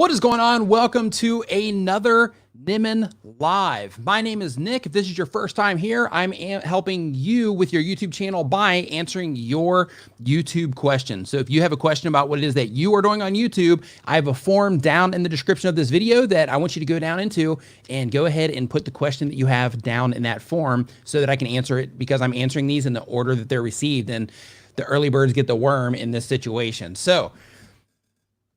What is going on? Welcome to another Nimmin Live. My name is Nick. If this is your first time here, I'm helping you with your YouTube channel by answering your YouTube questions. So if you have a question about what it is that you are doing on YouTube, I have a form down in the description of this video that I want you to go down into and go ahead and put the question that you have down in that form so that I can answer it, because I'm answering these in the order that they're received, and the early birds get the worm in this situation. So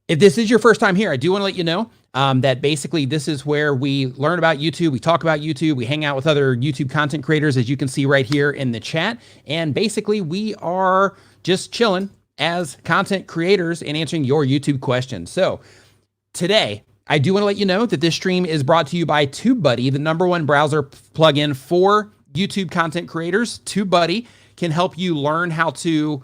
if this is your first time here, I do want to let you know that basically this is where we learn about YouTube, we talk about YouTube, we hang out with other YouTube content creators, as you can see right here in the chat. And basically we are just chilling as content creators and answering your YouTube questions. So today, I do want to let you know that this stream is brought to you by TubeBuddy, the #1 browser plugin for YouTube content creators. TubeBuddy can help you learn how to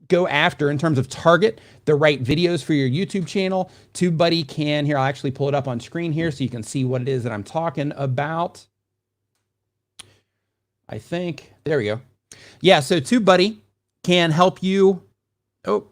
go after, in terms of target, the right videos for your YouTube channel. TubeBuddy can, here, I'll actually pull it up on screen here so you can see what it is that I'm talking about. I think, there we go. Yeah, so TubeBuddy can help you, oh,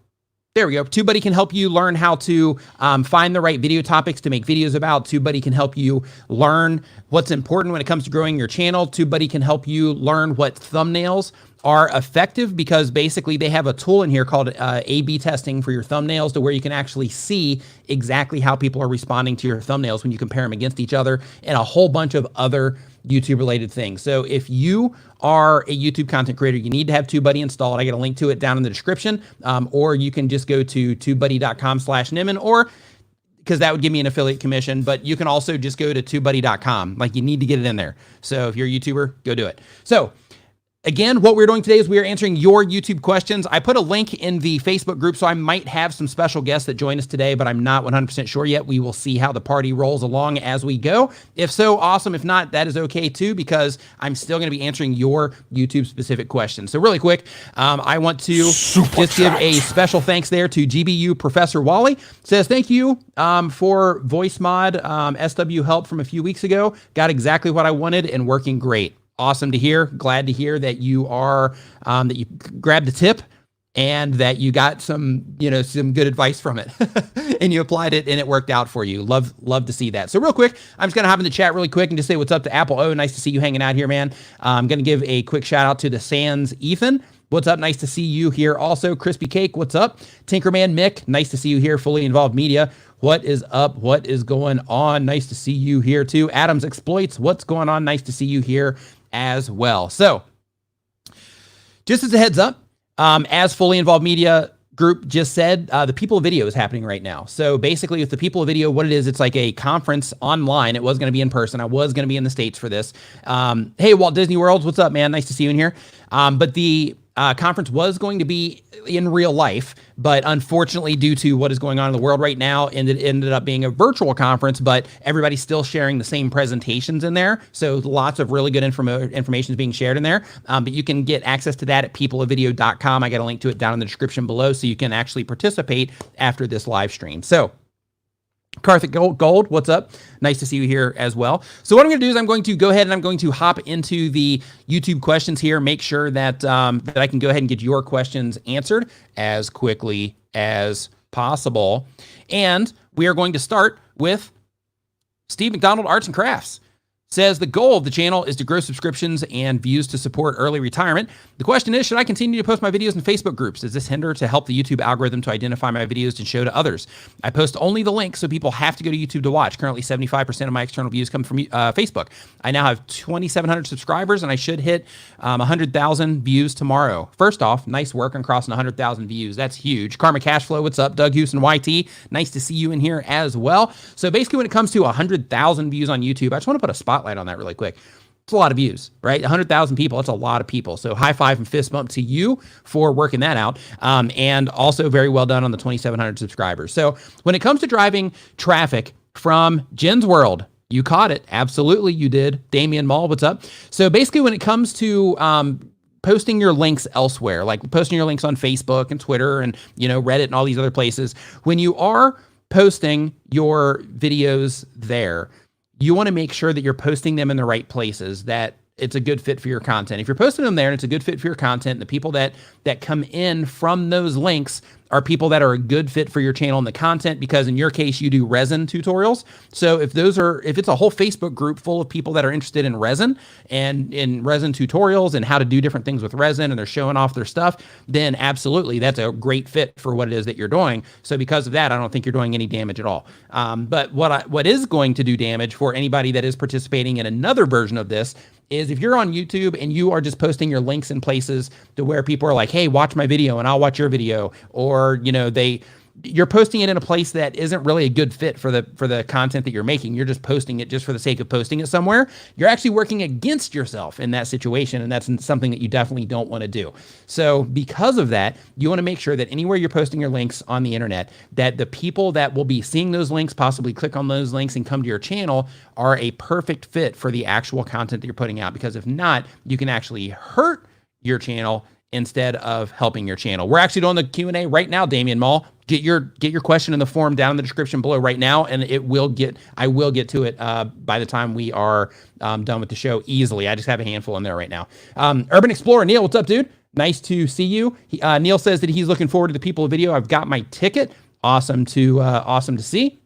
there we go. TubeBuddy can help you learn how to find the right video topics to make videos about. TubeBuddy can help you learn what's important when it comes to growing your channel. TubeBuddy can help you learn what thumbnails are effective, because basically they have a tool in here called A/B testing for your thumbnails, to where you can actually see exactly how people are responding to your thumbnails when you compare them against each other, and a whole bunch of other YouTube related things. So if you are a YouTube content creator, you need to have TubeBuddy installed. I got a link to it down in the description, or you can just go to tubebuddy.com/Nimmin, or because that would give me an affiliate commission, but you can also just go to tubebuddy.com. Like, you need to get it in there. So if you're a YouTuber, go do it. So again, what we're doing today is we are answering your YouTube questions. I put a link in the Facebook group, so I might have some special guests that join us today, but I'm not 100% sure yet. We will see how the party rolls along as we go. If so, awesome. If not, that is okay too, because I'm still going to be answering your YouTube specific questions. So really quick, I want to just give a special thanks there to GBU Professor Wally. Says, thank you for voice mod SW help from a few weeks ago. Got exactly what I wanted and working great. Awesome to hear. Glad to hear that you are, that you grabbed the tip and that you got some, some good advice from it and you applied it and it worked out for you. Love to see that. So real quick, I'm just going to hop in the chat really quick and just say what's up to Apple. Oh, nice to see you hanging out here, man. I'm going to give a quick shout out to the Sans Ethan. What's up? Nice to see you here. Also, Crispy Cake, what's up? Tinkerman Mick, nice to see you here. Fully Involved Media, what is up? What is going on? Nice to see you here too. Adams Exploits, what's going on? Nice to see you here as well. So just as a heads up, as Fully Involved Media Group just said, the People of Video is happening right now. So basically with the People of Video, what it is, it's like a conference online. It was going to be in person. I was going to be in the States for this. Hey, Walt Disney World, what's up, man? Nice to see you in here. But the conference was going to be in real life, but unfortunately, due to what is going on in the world right now, it ended up being a virtual conference, but everybody's still sharing the same presentations in there. So lots of really good information is being shared in there. But you can get access to that at peopleofvideo.com. I got a link to it down in the description below, so you can actually participate after this live stream. So Karthik Gold, what's up? Nice to see you here as well. So what I'm going to do is I'm going to go ahead and I'm going to hop into the YouTube questions here, make sure that, that I can go ahead and get your questions answered as quickly as possible. And we are going to start with Steve McDonald Arts and Crafts. Says the goal of the channel is to grow subscriptions and views to support early retirement. The question is, should I continue to post my videos in Facebook groups? Does this hinder to help the YouTube algorithm to identify my videos and show to others? I post only the link, so people have to go to YouTube to watch. Currently, 75% of my external views come from Facebook. I now have 2,700 subscribers, and I should hit 100,000 views tomorrow. First off, nice work on crossing 100,000 views. That's huge. Karma Cashflow, what's up? Doug Houston YT, nice to see you in here as well. So basically, when it comes to 100,000 views on YouTube, I just want to put a spotlight on that really quick. It's a lot of views, right? 100,000 people, that's a lot of people. So high five and fist bump to you for working that out. And also very well done on the 2,700 subscribers. So when it comes to driving traffic from Jen's World, you caught it. Absolutely, you did. Damian Mall, what's up? So basically when it comes to posting your links elsewhere, like posting your links on Facebook and Twitter and, Reddit and all these other places, when you are posting your videos there, you want to make sure that you're posting them in the right places, that it's a good fit for your content. If you're posting them there and it's a good fit for your content, the people that come in from those links are people that are a good fit for your channel and the content, because in your case, you do resin tutorials. So if it's a whole Facebook group full of people that are interested in resin and in resin tutorials and how to do different things with resin, and they're showing off their stuff, then absolutely, that's a great fit for what it is that you're doing. So because of that, I don't think you're doing any damage at all. But what is going to do damage for anybody that is participating in another version of this is if you're on YouTube and you are just posting your links in places to where people are like, hey, watch my video and I'll watch your video, or, you know, you're posting it in a place that isn't really a good fit for the content that you're making. You're just posting it just for the sake of posting it somewhere. You're actually working against yourself in that situation, and that's something that you definitely don't want to do. So because of that, you want to make sure that anywhere you're posting your links on the internet, that the people that will be seeing those links possibly click on those links and come to your channel are a perfect fit for the actual content that you're putting out. Because if not, you can actually hurt your channel instead of helping your channel. We're actually doing the Q&A right now, Damian Mall. Get your question in the form down in the description below right now, and I will get to it by the time we are done with the show easily. I just have a handful in there right now. Urban Explorer Neil, what's up, dude? Nice to see you. Neil says that he's looking forward to the People video. I've got my ticket. Awesome to see.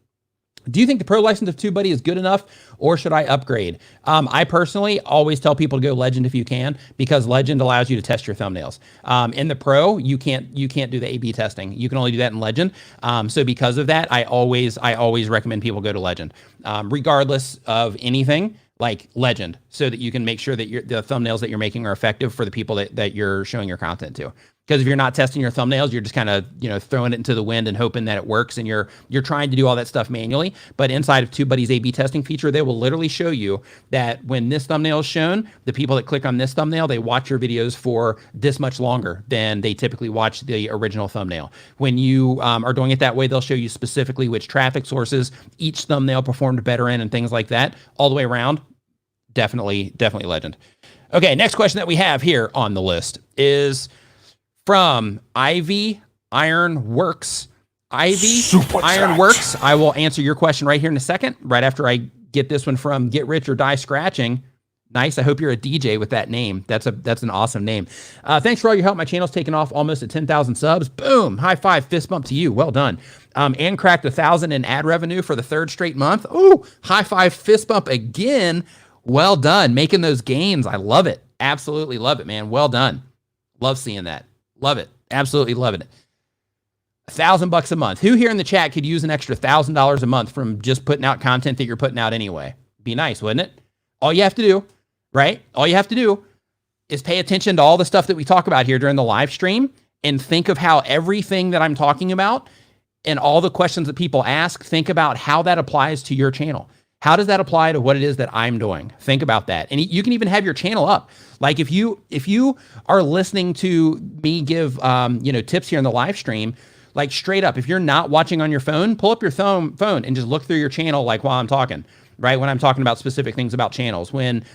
Do you think the pro license of TubeBuddy is good enough, or should I upgrade? I personally always tell people to go Legend if you can, because Legend allows you to test your thumbnails. In the pro, you can't do the A/B testing. You can only do that in Legend. So because of that, I always recommend people go to Legend, regardless of anything, like Legend, so that you can make sure that the thumbnails that you're making are effective for the people that you're showing your content to. Because if you're not testing your thumbnails, you're just kind of, you know, throwing it into the wind and hoping that it works, and you're trying to do all that stuff manually. But inside of TubeBuddy's A/B testing feature, they will literally show you that when this thumbnail is shown, the people that click on this thumbnail, they watch your videos for this much longer than they typically watch the original thumbnail. When you are doing it that way, they'll show you specifically which traffic sources each thumbnail performed better in and things like that. All the way around, definitely Legend. Okay, next question that we have here on the list is from Ivy Ironworks. Ironworks. I will answer your question right here in a second, right after I get this one from Get Rich or Die Scratching. Nice. I hope you're a DJ with that name. That's an awesome name. Thanks for all your help. My channel's taken off almost at 10,000 subs. Boom. High five, fist bump to you. Well done. And cracked 1,000 in ad revenue for the 3rd straight month. Ooh, high five, fist bump again. Well done. Making those gains. I love it. Absolutely love it, man. Well done. Love seeing that. Love it. Absolutely loving it. $1,000 a month. Who here in the chat could use an extra $1,000 a month from just putting out content that you're putting out anyway? Be nice, wouldn't it? All you have to do, right? All you have to do is pay attention to all the stuff that we talk about here during the live stream, and think of how everything that I'm talking about and all the questions that people ask, think about how that applies to your channel. How does that apply to what it is that I'm doing? Think about that. And you can even have your channel up. Like if you are listening to me give tips here in the live stream, like straight up, if you're not watching on your phone, pull up your phone and just look through your channel like while I'm talking, right? When I'm talking about specific things about channels.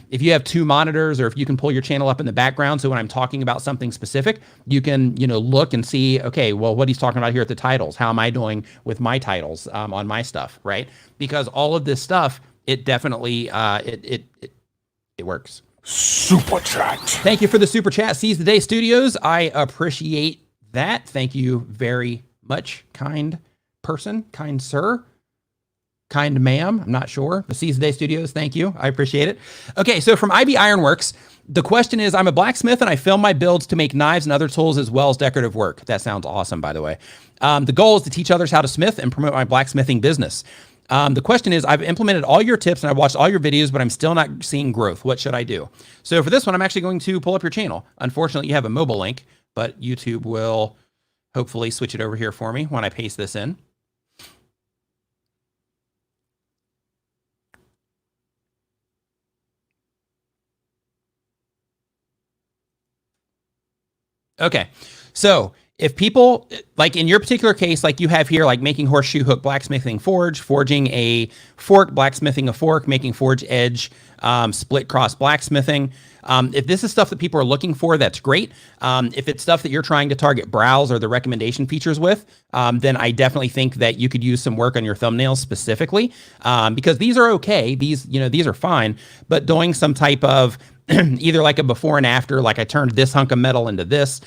If you have 2 monitors, or if you can pull your channel up in the background, so when I'm talking about something specific, you can, look and see, okay, well, what he's talking about here at the titles, how am I doing with my titles on my stuff, right? Because all of this stuff, it definitely, it works. Super chat. Thank you for the super chat. Seize the Day Studios. I appreciate that. Thank you very much, kind person, kind sir. Kind ma'am, I'm not sure. The Seize the Day Studios, thank you. I appreciate it. Okay, so from IB Ironworks, the question is, I'm a blacksmith and I film my builds to make knives and other tools as well as decorative work. That sounds awesome, by the way. The goal is to teach others how to smith and promote my blacksmithing business. The question is, I've implemented all your tips and I've watched all your videos, but I'm still not seeing growth. What should I do? So for this one, I'm actually going to pull up your channel. Unfortunately, you have a mobile link, but YouTube will hopefully switch it over here for me when I paste this in. Okay, so if people, like in your particular case, like you have here, like making horseshoe hook blacksmithing forge, forging a fork, blacksmithing a fork, making forge edge split cross blacksmithing. If this is stuff that people are looking for, that's great. If it's stuff that you're trying to target browse or the recommendation features with, then I definitely think that you could use some work on your thumbnails specifically, because these are okay. These are fine, but doing some type of either like a before and after, like I turned this hunk of metal into this,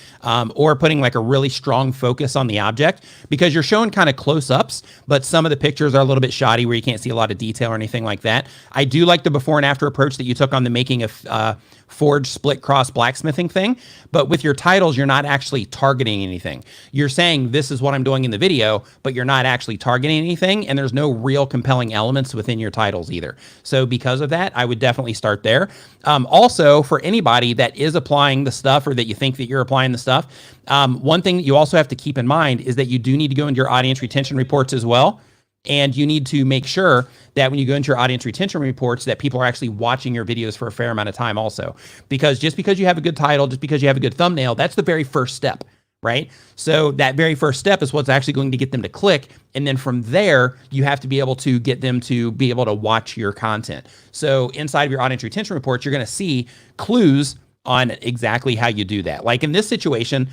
or putting like a really strong focus on the object, because you're showing kind of close-ups, but some of the pictures are a little bit shoddy where you can't see a lot of detail or anything like that. I do like the before and after approach that you took on the making of forge split cross blacksmithing thing, but with your titles, you're not actually targeting anything. You're saying this is what I'm doing in the video, but you're not actually targeting anything, and there's no real compelling elements within your titles either. So because of that, I would definitely start there. Also, for anybody that is applying the stuff, or that you think that you're applying the stuff, one thing that you also have to keep in mind is that you do need to go into your audience retention reports as well. And you need to make sure that when you go into your audience retention reports, that people are actually watching your videos for a fair amount of time also. Because just because you have a good title, just because you have a good thumbnail, that's the very first step, right? So that very first step is what's actually going to get them to click. And then from there, you have to be able to get them to be able to watch your content. So inside of your audience retention reports, you're going to see clues on exactly how you do that. Like in this situation,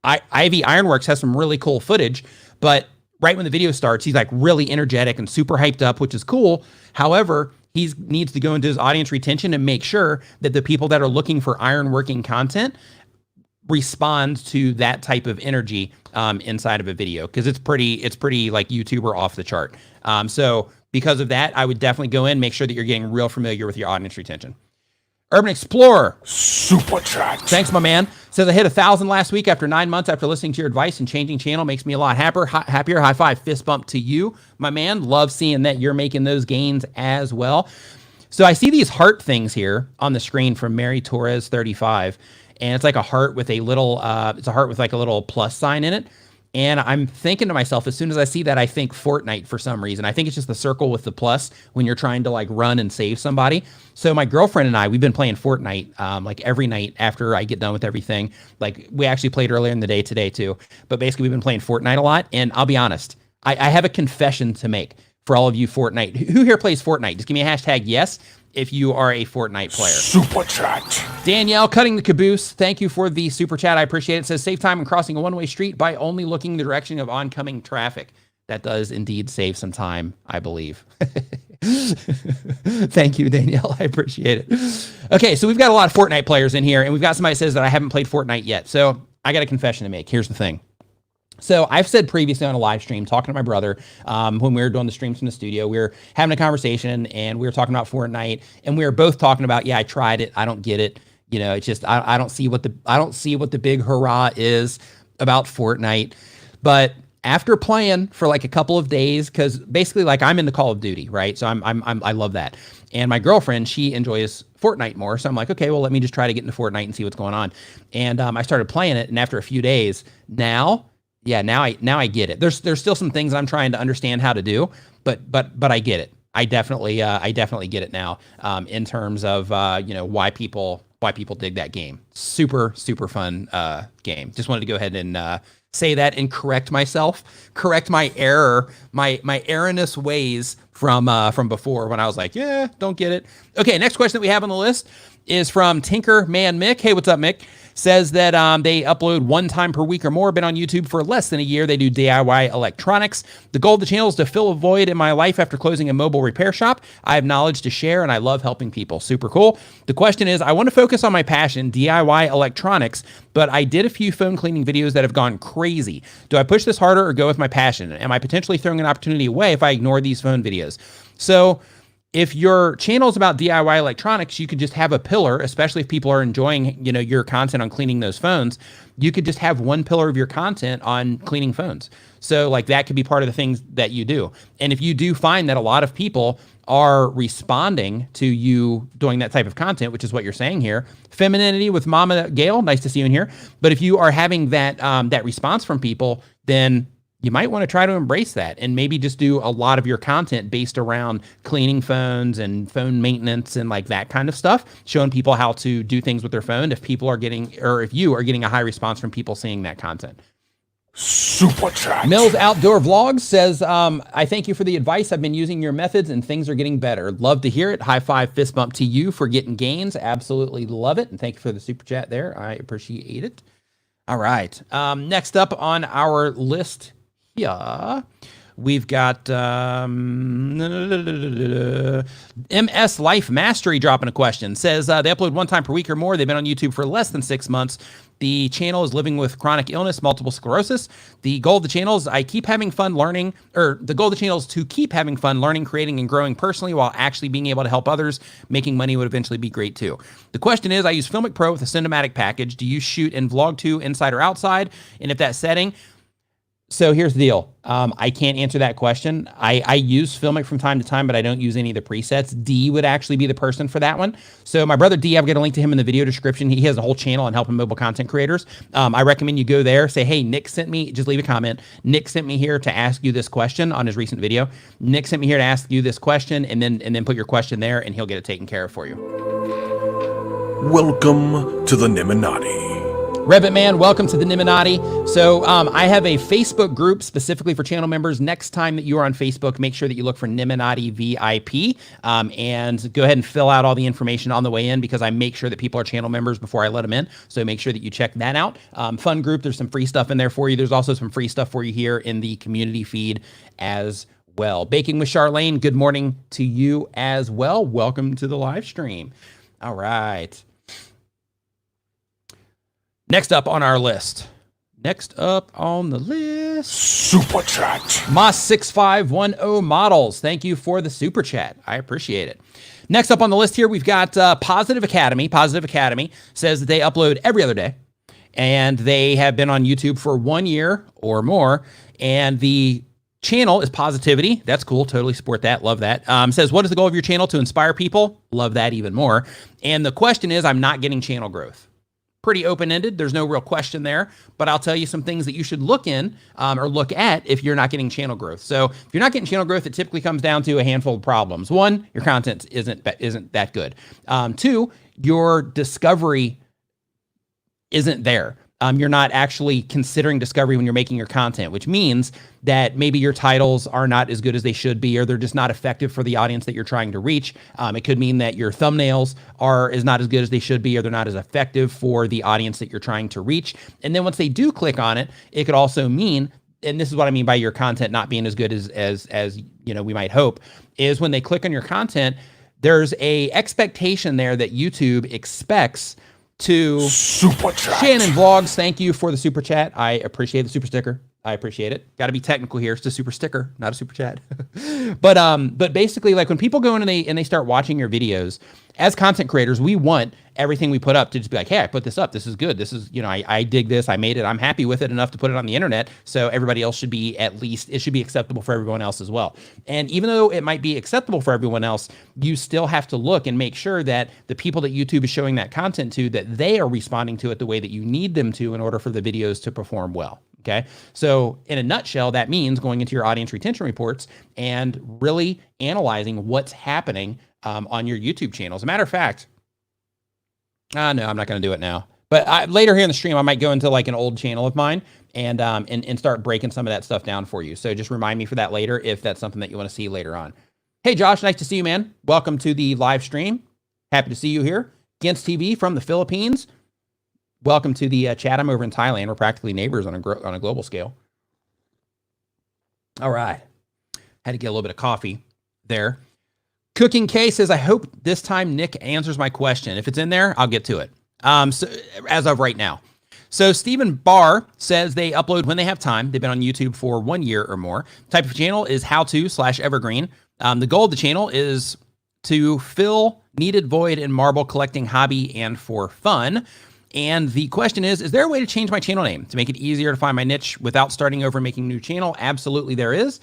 Ivy Ironworks has some really cool footage, but right when the video starts, he's like really energetic and super hyped up, which is cool. However, he needs to go into his audience retention and make sure that the people that are looking for ironworking content respond to that type of energy inside of a video, because it's pretty like YouTuber off the chart. So because of that, I would definitely go in, make sure that you're getting real familiar with your audience retention. Urban Explorer. Super chat. Thanks, my man. Says I hit 1,000 last week after 9 months after listening to your advice, and changing channel makes me a lot happier. High five, fist bump to you, my man. Love seeing that you're making those gains as well. So I see these heart things here on the screen from Mary Torres 35, and it's like a heart with a little, it's a heart with like a little plus sign in it. And I'm thinking to myself, as soon as I see that, I think Fortnite for some reason. I think it's just the circle with the plus when you're trying to like run and save somebody. So my girlfriend and I, we've been playing Fortnite like every night after I get done with everything. Like we actually played earlier in the day today too. But basically we've been playing Fortnite a lot. And I'll be honest, I have a confession to make for all of you Fortnite. Who here plays Fortnite? Just give me a hashtag yes if you are a Fortnite player. Super chat. Danielle, cutting the caboose. Thank you for the super chat. I appreciate it. It says, save time in crossing a one-way street by only looking in the direction of oncoming traffic. That does indeed save some time, I believe. Thank you, Danielle. I appreciate it. Okay, so we've got a lot of Fortnite players in here, and we've got somebody that says that I haven't played Fortnite yet. So I got a confession to make. Here's the thing. So I've said previously on a live stream, talking to my brother, when we were doing the streams from the studio, we were having a conversation and we were talking about Fortnite, and we were both talking about, yeah, I tried it. I don't get it. You know, it's just, I don't see what the big hurrah is about Fortnite. But after playing for like a couple of days, cause basically like I'm into Call of Duty, right? So I love that. And my girlfriend, she enjoys Fortnite more. So I'm like, okay, well, let me just try to get into Fortnite and see what's going on. And I started playing it. And after a few days now I get it. There's still some things I'm trying to understand how to do, but I get it. I definitely get it now, in terms of, why people dig that game. Super fun, game. Just wanted to go ahead and, say that and correct myself, correct my error, my erroneous ways from before when I was like, yeah, don't get it. Okay. Next question that we have on the list is from Tinker Man Mick. Hey, what's up, Mick? Says that they upload 1 time per week or more. Been on YouTube for less than a year. They do DIY electronics. The goal of the channel is to fill a void in my life after closing a mobile repair shop. I have knowledge to share, and I love helping people. Super cool. The question is, I want to focus on my passion, DIY electronics, but I did a few phone cleaning videos that have gone crazy. Do I push this harder or go with my passion? Am I potentially throwing an opportunity away if I ignore these phone videos? So if your channel is about DIY electronics, you could just have a pillar, especially if people are enjoying, your content on cleaning those phones. You could just have one pillar of your content on cleaning phones. So like that could be part of the things that you do. And if you do find that a lot of people are responding to you doing that type of content, which is what you're saying here, femininity with Mama Gail, nice to see you in here. But if you are having that, that response from people, then you might want to try to embrace that and maybe just do a lot of your content based around cleaning phones and phone maintenance and like that kind of stuff, showing people how to do things with their phone if you are getting a high response from people seeing that content. Super chat. Mills Outdoor Vlogs says, I thank you for the advice. I've been using your methods and things are getting better. Love to hear it. High five, fist bump to you for getting gains. Absolutely love it. And thank you for the super chat there. I appreciate it. All right. Next up on our list here, we've got MS Life Mastery dropping a question. Says they upload 1 time per week or more. They've been on YouTube for less than 6 months. The channel is living with chronic illness, multiple sclerosis. The goal of the channel is the goal of the channel is to keep having fun learning, creating, and growing personally while actually being able to help others. Making money would eventually be great too. The question is, I use Filmic Pro with a cinematic package. Do you shoot in Vlog 2 inside or outside? And if that setting... So here's the deal. I can't answer that question. I use Filmic from time to time, but I don't use any of the presets. D would actually be the person for that one. So my brother D, I've got a link to him in the video description. He has a whole channel on helping mobile content creators. I recommend you go there, say, hey, Nick sent me, just leave a comment. Nick sent me here to ask you this question on his recent video. Nick sent me here to ask you this question, and then put your question there, and he'll get it taken care of for you. Welcome to the Nimminati. Revit Man, welcome to the Nimminati. So I have a Facebook group specifically for channel members. Next time that you are on Facebook, make sure that you look for Nimminati VIP and go ahead and fill out all the information on the way in, because I make sure that people are channel members before I let them in. So make sure that you check that out. Fun group. There's some free stuff in there for you. There's also some free stuff for you here in the community feed as well. Baking with Charlene, good morning to you as well. Welcome to the live stream. All right. Next up on our list. Next up on the list. Super chat. Moss6510 Models. Thank you for the super chat. I appreciate it. Next up on the list here, we've got Positive Academy. Positive Academy says that they upload every other day, and they have been on YouTube for 1 year or more. And the channel is Positivity. That's cool. Totally support that. Love that. Says, what is the goal of your channel? To inspire people? Love that even more. And the question is, I'm not getting channel growth. Pretty open-ended. There's no real question there, but I'll tell you some things that you should look in or look at if you're not getting channel growth. So if you're not getting channel growth, it typically comes down to a handful of problems. 1, your content isn't that good. 2, your discovery isn't there. You're not actually considering discovery when you're making your content, which means that maybe your titles are not as good as they should be, or they're just not effective for the audience that you're trying to reach. It could mean that your thumbnails is not as good as they should be, or they're not as effective for the audience that you're trying to reach. And then once they do click on it, it could also mean, and this is what I mean by your content not being as good as you know we might hope, is when they click on your content, there's a expectation there that YouTube expects to Super chat. Shannon Vlogs, thank you for the super chat. I appreciate the super sticker. I appreciate it. Got to be technical here. It's a super sticker, not a super chat. But basically, like when people go in and they start watching your videos, as content creators, we want everything we put up to just be like, hey, I put this up. This is good. This is, you know, I dig this. I made it. I'm happy with it enough to put it on the internet. So everybody else should be, at least it should be acceptable for everyone else as well. And even though it might be acceptable for everyone else, you still have to look and make sure that the people that YouTube is showing that content to, that they are responding to it the way that you need them to in order for the videos to perform well. Okay. So in a nutshell, that means going into your audience retention reports and really analyzing what's happening on your YouTube channel. As a matter of fact, no, I'm not going to do it now. But later here in the stream, I might go into like an old channel of mine and start breaking some of that stuff down for you. So just remind me for that later if that's something that you want to see later on. Hey, Josh, nice to see you, man. Welcome to the live stream. Happy to see you here. Gens TV from the Philippines. Welcome to the chat. I'm over in Thailand. We're practically neighbors on a global scale. All right. Had to get a little bit of coffee there. Cooking K says, I hope this time Nick answers my question. If it's in there, I'll get to it. So as of right now. So Stephen Barr says they upload when they have time. They've been on YouTube for 1 year or more. Type of channel is how-to/evergreen. The goal of the channel is to fill needed void in marble collecting hobby and for fun. And the question is there a way to change my channel name to make it easier to find my niche without starting over and making a new channel? Absolutely, there is.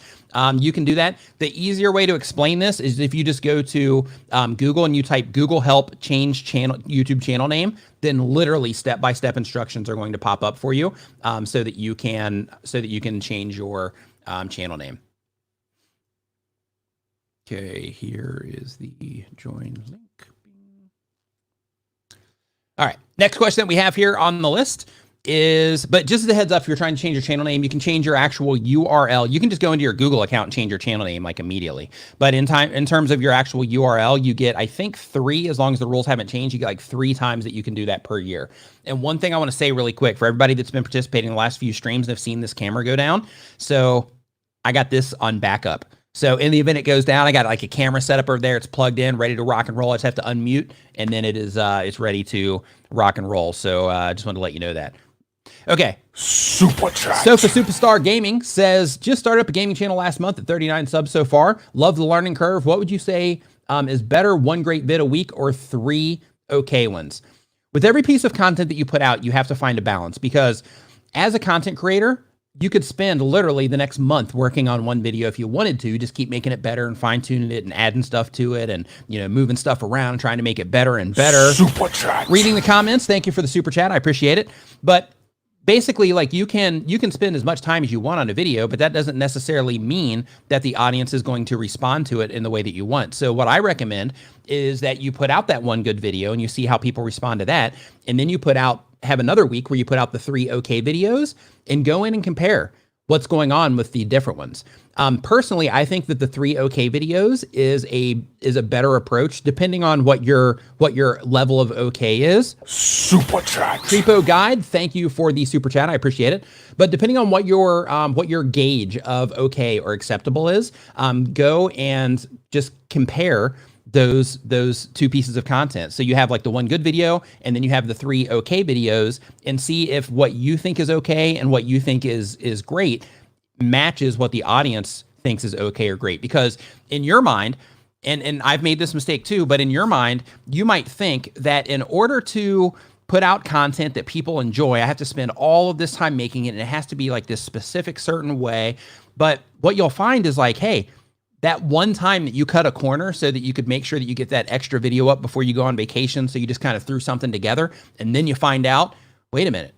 You can do that. The easier way to explain this is if you just go to Google and you type Google help change channel YouTube channel name, then literally step-by-step instructions are going to pop up for you so that you can change your channel name. Okay, here is the join link. All right, next question that we have here on the list. but just as a heads up, if you're trying to change your channel name, you can change your actual URL. You can just go into your Google account and change your channel name like immediately. But in terms of your actual URL, you get, I think 3, as long as the rules haven't changed, you get like 3 times that you can do that per year. And one thing I want to say really quick for everybody that's been participating in the last few streams and have seen this camera go down. So I got this on backup. So in the event it goes down, I got like a camera set up over there. It's plugged in, ready to rock and roll. I just have to unmute, and then it is it's ready to rock and roll. So I just wanted to let you know that. Okay. Super chat. Sofa Superstar Gaming says, just started up a gaming channel last month at 39 subs so far. Love the learning curve. What would you say is better, 1 great vid a week or 3 okay ones? With every piece of content that you put out, you have to find a balance, because as a content creator, you could spend literally the next month working on one video if you wanted to, just keep making it better and fine tuning it and adding stuff to it and, you know, moving stuff around, trying to make it better and better. Super chat. Reading the comments. Thank you for the super chat. I appreciate it. But basically, like, you can spend as much time as you want on a video, but that doesn't necessarily mean that the audience is going to respond to it in the way that you want. So what I recommend is that you put out that one good video and you see how people respond to that. And then you have another week where you put out the 3 okay videos and go in and compare what's going on with the different ones. Personally, I think that the 3 okay videos is a better approach depending on what your level of okay is. Super chat. Creepo Guide, thank you for the super chat. I appreciate it. But depending on what your gauge of okay or acceptable is, go and just compare those 2 pieces of content. So you have like the 1 good video, and then you have the 3 okay videos, and see if what you think is okay and what you think is great matches what the audience thinks is okay or great. Because in your mind, and I've made this mistake too, but in your mind, you might think that in order to put out content that people enjoy, I have to spend all of this time making it, and it has to be like this specific certain way. But what you'll find is like, hey, that one time that you cut a corner so that you could make sure that you get that extra video up before you go on vacation, so you just kind of threw something together, and then you find out, wait a minute,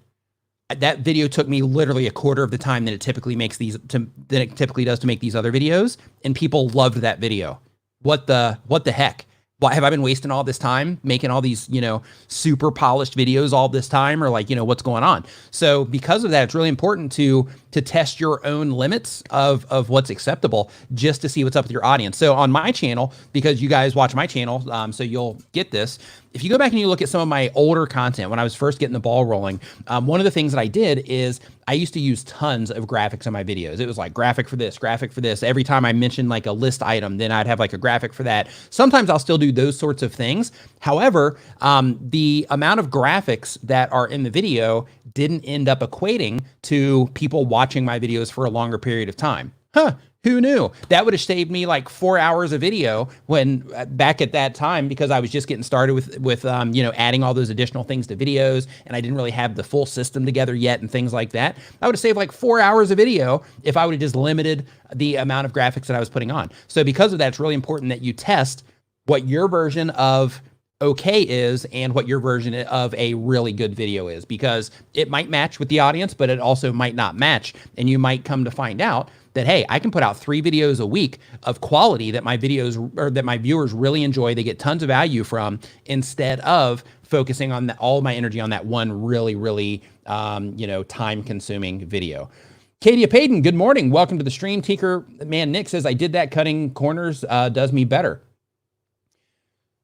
that video took me literally a quarter of the time that it typically does to make these other videos, and people loved that video. What the heck? Why have I been wasting all this time making all these, you know, super polished videos all this time? Or like, you know, what's going on? So because of that, it's really important to test your own limits of what's acceptable, just to see what's up with your audience. So on my channel, because you guys watch my channel, so you'll get this. If you go back and you look at some of my older content when I was first getting the ball rolling, one of the things that I did is I used to use tons of graphics on my videos. It was like graphic for this, graphic for this. Every time I mentioned like a list item, then I'd have like a graphic for that. Sometimes I'll still do those sorts of things. However, the amount of graphics that are in the video didn't end up equating to people watching my videos for a longer period of time. Who knew? That would have saved me like 4 hours of video when back at that time, because I was just getting started with you know, adding all those additional things to videos, and I didn't really have the full system together yet and things like that. I would have saved like 4 hours of video if I would have just limited the amount of graphics that I was putting on. So because of that, it's really important that you test what your version of okay is and what your version of a really good video is, because it might match with the audience, but it also might not match. And you might come to find out that, hey, I can put out 3 videos a week of quality that my videos or that my viewers really enjoy, they get tons of value from, instead of focusing on all of my energy on that one really, you know, time consuming video. Katia Payton, good morning. Welcome to the stream. Tinker Man Nick says, I did that. Cutting corners does me better.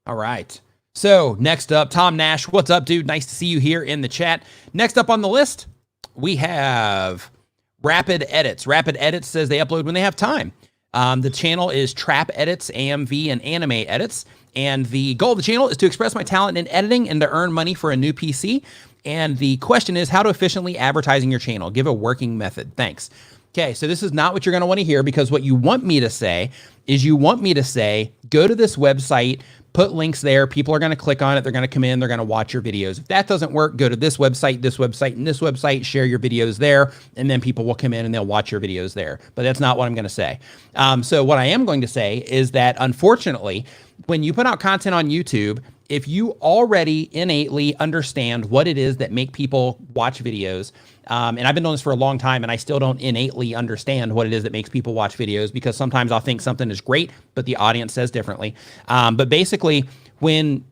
All right. So next up, Tom Nash. What's up, dude? Nice to see you here in the chat. Next up on the list, we have Rapid Edits. Rapid Edits says they upload when they have time. The channel is Trap Edits, AMV, and Anime Edits. And the goal of the channel is to express my talent in editing and to earn money for a new PC. And the question is how to efficiently advertising your channel. Give a working method. Thanks. Okay, so this is not what you're going to want to hear, because what you want me to say is go to this website, put links there. People are going to click on it. They're going to come in. They're going to watch your videos. If that doesn't work, go to this website, and this website, share your videos there, and then people will come in and they'll watch your videos there. But that's not what I'm going to say. So what I am going to say is that, unfortunately, when you put out content on YouTube, if you already innately understand what it is that make people watch videos, and I've been doing this for a long time, and I still don't innately understand what it is that makes people watch videos, because sometimes I'll think something is great, but the audience says differently. But basically, when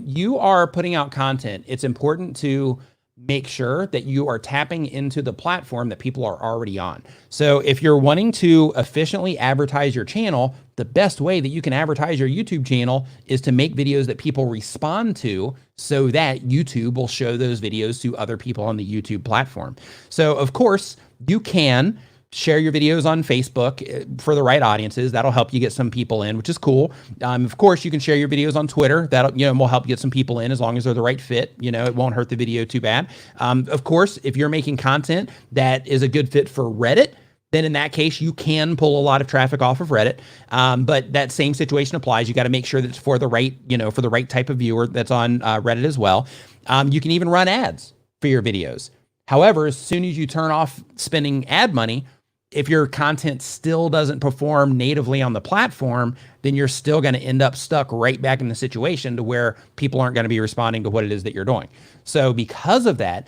you are putting out content, it's important to make sure that you are tapping into the platform that people are already on. So if you're wanting to efficiently advertise your channel, the best way that you can advertise your YouTube channel is to make videos that people respond to so that YouTube will show those videos to other people on the YouTube platform. So of course, you can share your videos on Facebook for the right audiences. That'll help you get some people in, which is cool. Of course, you can share your videos on Twitter. That'll, will help get some people in as long as they're the right fit. It won't hurt the video too bad. Of course, if you're making content that is a good fit for Reddit, then in that case, you can pull a lot of traffic off of Reddit. But that same situation applies. You got to make sure that it's for the right, for the right type of viewer that's on Reddit as well. You can even run ads for your videos. However, as soon as you turn off spending ad money, if your content still doesn't perform natively on the platform, then you're still going to end up stuck right back in the situation to where people aren't going to be responding to what it is that you're doing. So because of that,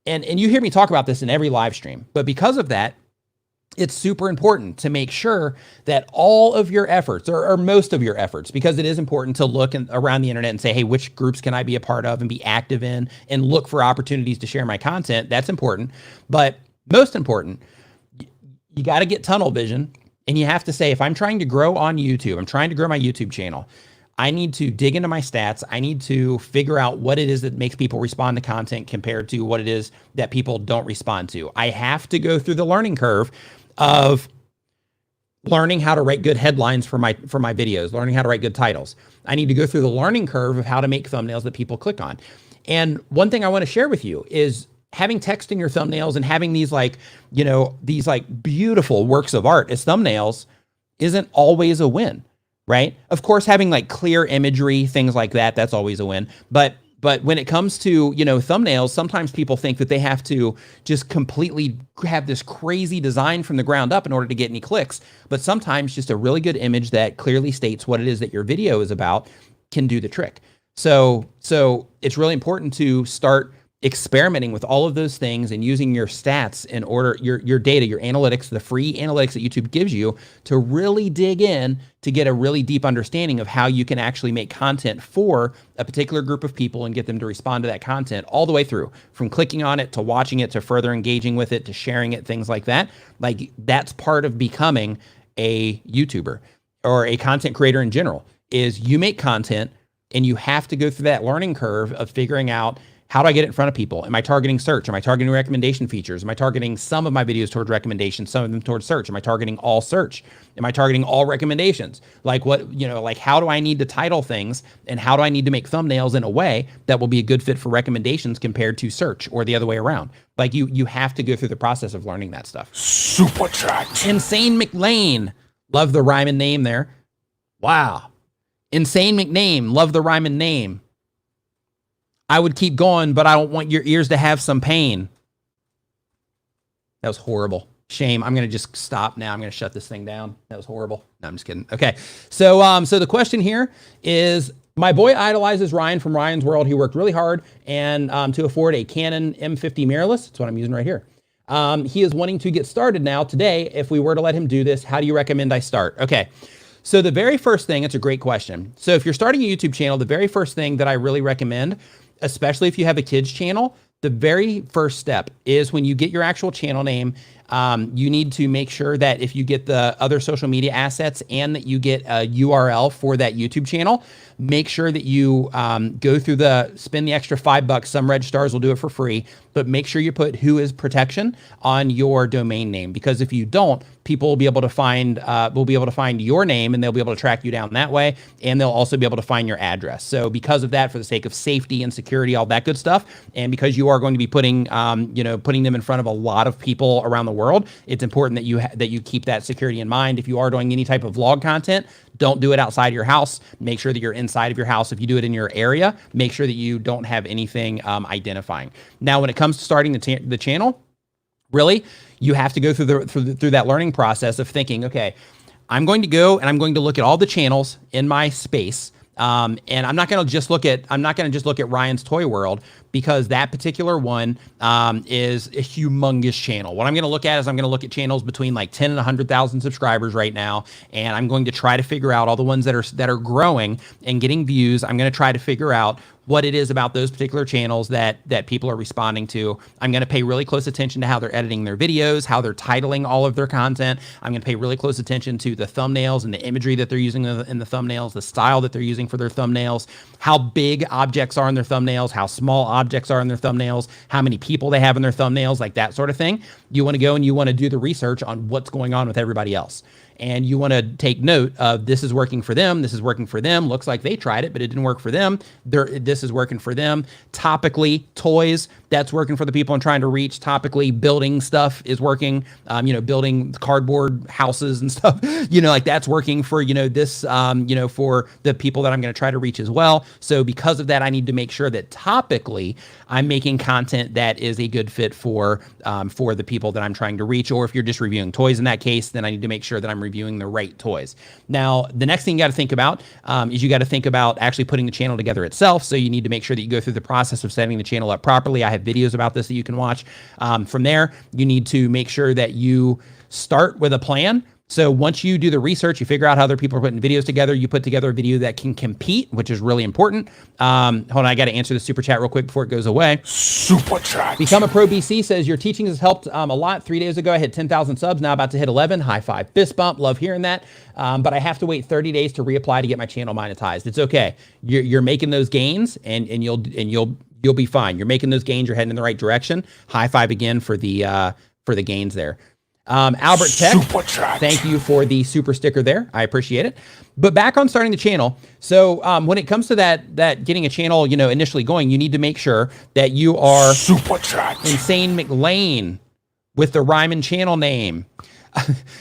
and you hear me talk about this in every live stream, but because of that, it's super important to make sure that all of your efforts, or most of your efforts, because it is important to look around the internet and say, hey, which groups can I be a part of and be active in and look for opportunities to share my content. That's important. But most important, you got to get tunnel vision, and you have to say, if I'm trying to grow on YouTube, I'm trying to grow my YouTube channel, I need to dig into my stats. I need to figure out what it is that makes people respond to content compared to what it is that people don't respond to. I have to go through the learning curve of learning how to write good headlines for my videos, learning how to write good titles. I need to go through the learning curve of how to make thumbnails that people click on. And one thing I want to share with you is having text in your thumbnails and having these these beautiful works of art as thumbnails isn't always a win, right? Of course, having clear imagery, things like that, that's always a win. But when it comes to, thumbnails, sometimes people think that they have to just completely have this crazy design from the ground up in order to get any clicks. But sometimes just a really good image that clearly states what it is that your video is about can do the trick. So it's really important to start experimenting with all of those things and using your stats in order, your data, your analytics, the free analytics that YouTube gives you to really dig in to get a really deep understanding of how you can actually make content for a particular group of people and get them to respond to that content all the way through, from clicking on it to watching it to further engaging with it to sharing it, things like that. That's part of becoming a YouTuber or a content creator in general, is you make content and you have to go through that learning curve of figuring out, how do I get it in front of people? Am I targeting search? Am I targeting recommendation features? Am I targeting some of my videos towards recommendations, some of them towards search? Am I targeting all search? Am I targeting all recommendations? How do I need to title things, and how do I need to make thumbnails in a way that will be a good fit for recommendations compared to search, or the other way around? You have to go through the process of learning that stuff. Super chat. Insane McLean. Love the rhyme and name there. Wow. Insane McName. Love the rhyme and name. I would keep going, but I don't want your ears to have some pain. That was horrible. Shame. I'm going to just stop now. I'm going to shut this thing down. That was horrible. No, I'm just kidding. Okay. So the question here is, my boy idolizes Ryan from Ryan's World. He worked really hard and to afford a Canon M50 mirrorless. That's what I'm using right here. He is wanting to get started now today. If we were to let him do this, how do you recommend I start? Okay. So the very first thing, it's a great question. So if you're starting a YouTube channel, the very first thing that I really recommend, especially if you have a kids channel, the very first step is when you get your actual channel name, you need to make sure that if you get the other social media assets and that you get a URL for that YouTube channel, make sure that you go through spend the extra $5. Some registrars will do it for free, but make sure you put who is protection on your domain name, because if you don't, people will be able to find your name, and they'll be able to track you down that way, and they'll also be able to find your address. So because of that, for the sake of safety and security, all that good stuff, and because you are going to be putting them in front of a lot of people around the world, it's important that you keep that security in mind. If you are doing any type of vlog content, don't do it outside your house. Make sure that you're inside of your house. If you do it in your area, make sure that you don't have anything identifying. Now, when it comes to starting the channel, really, you have to go through that learning process of thinking, okay, I'm going to go and I'm going to look at all the channels in my space. And I'm not going to just look at Ryan's Toy World, because that particular one is a humongous channel. What I'm going to look at is I'm going to look at channels between like 10 and 100,000 subscribers right now, and I'm going to try to figure out all the ones that are growing and getting views. I'm going to try to figure out what it is about those particular channels that people are responding to. I'm going to pay really close attention to how they're editing their videos, how they're titling all of their content. I'm going to pay really close attention to the thumbnails and the imagery that they're using in the thumbnails, the style that they're using for their thumbnails, how big objects are in their thumbnails, how small objects are in their thumbnails, how many people they have in their thumbnails, like that sort of thing. You want to go and you want to do the research on what's going on with everybody else. And you want to take note of, this is working for them. This is working for them. Looks like they tried it, but it didn't work for them. This is working for them. Topically, toys, that's working for the people I'm trying to reach. Topically, building stuff is working. Building cardboard houses and stuff, like that's working for, this, for the people that I'm going to try to reach as well. So because of that, I need to make sure that topically I'm making content that is a good fit for the people that I'm trying to reach. Or if you're just reviewing toys in that case, then I need to make sure that I'm reviewing the right toys. Now, the next thing you got to think about is you got to think about actually putting the channel together itself. So you need to make sure that you go through the process of setting the channel up properly. I have videos about this that you can watch. From there, you need to make sure that you start with a plan. So once you do the research, you figure out how other people are putting videos together, you put together a video that can compete, which is really important. Hold on, I got to answer the super chat real quick before it goes away. Super chat. Become a Pro BC says, your teaching has helped a lot. 3 days ago, I hit 10,000 subs, now about to hit 11. High five, fist bump. Love hearing that. But I have to wait 30 days to reapply to get my channel monetized. It's okay. You're making those gains and you'll be fine. You're making those gains. You're heading in the right direction. High five again for the gains there. Albert Tech, thank you for the super sticker there. I appreciate it. But back on starting the channel. So when it comes to that getting a channel, initially going, you need to make sure that you are Insane McLean with the rhyming channel name.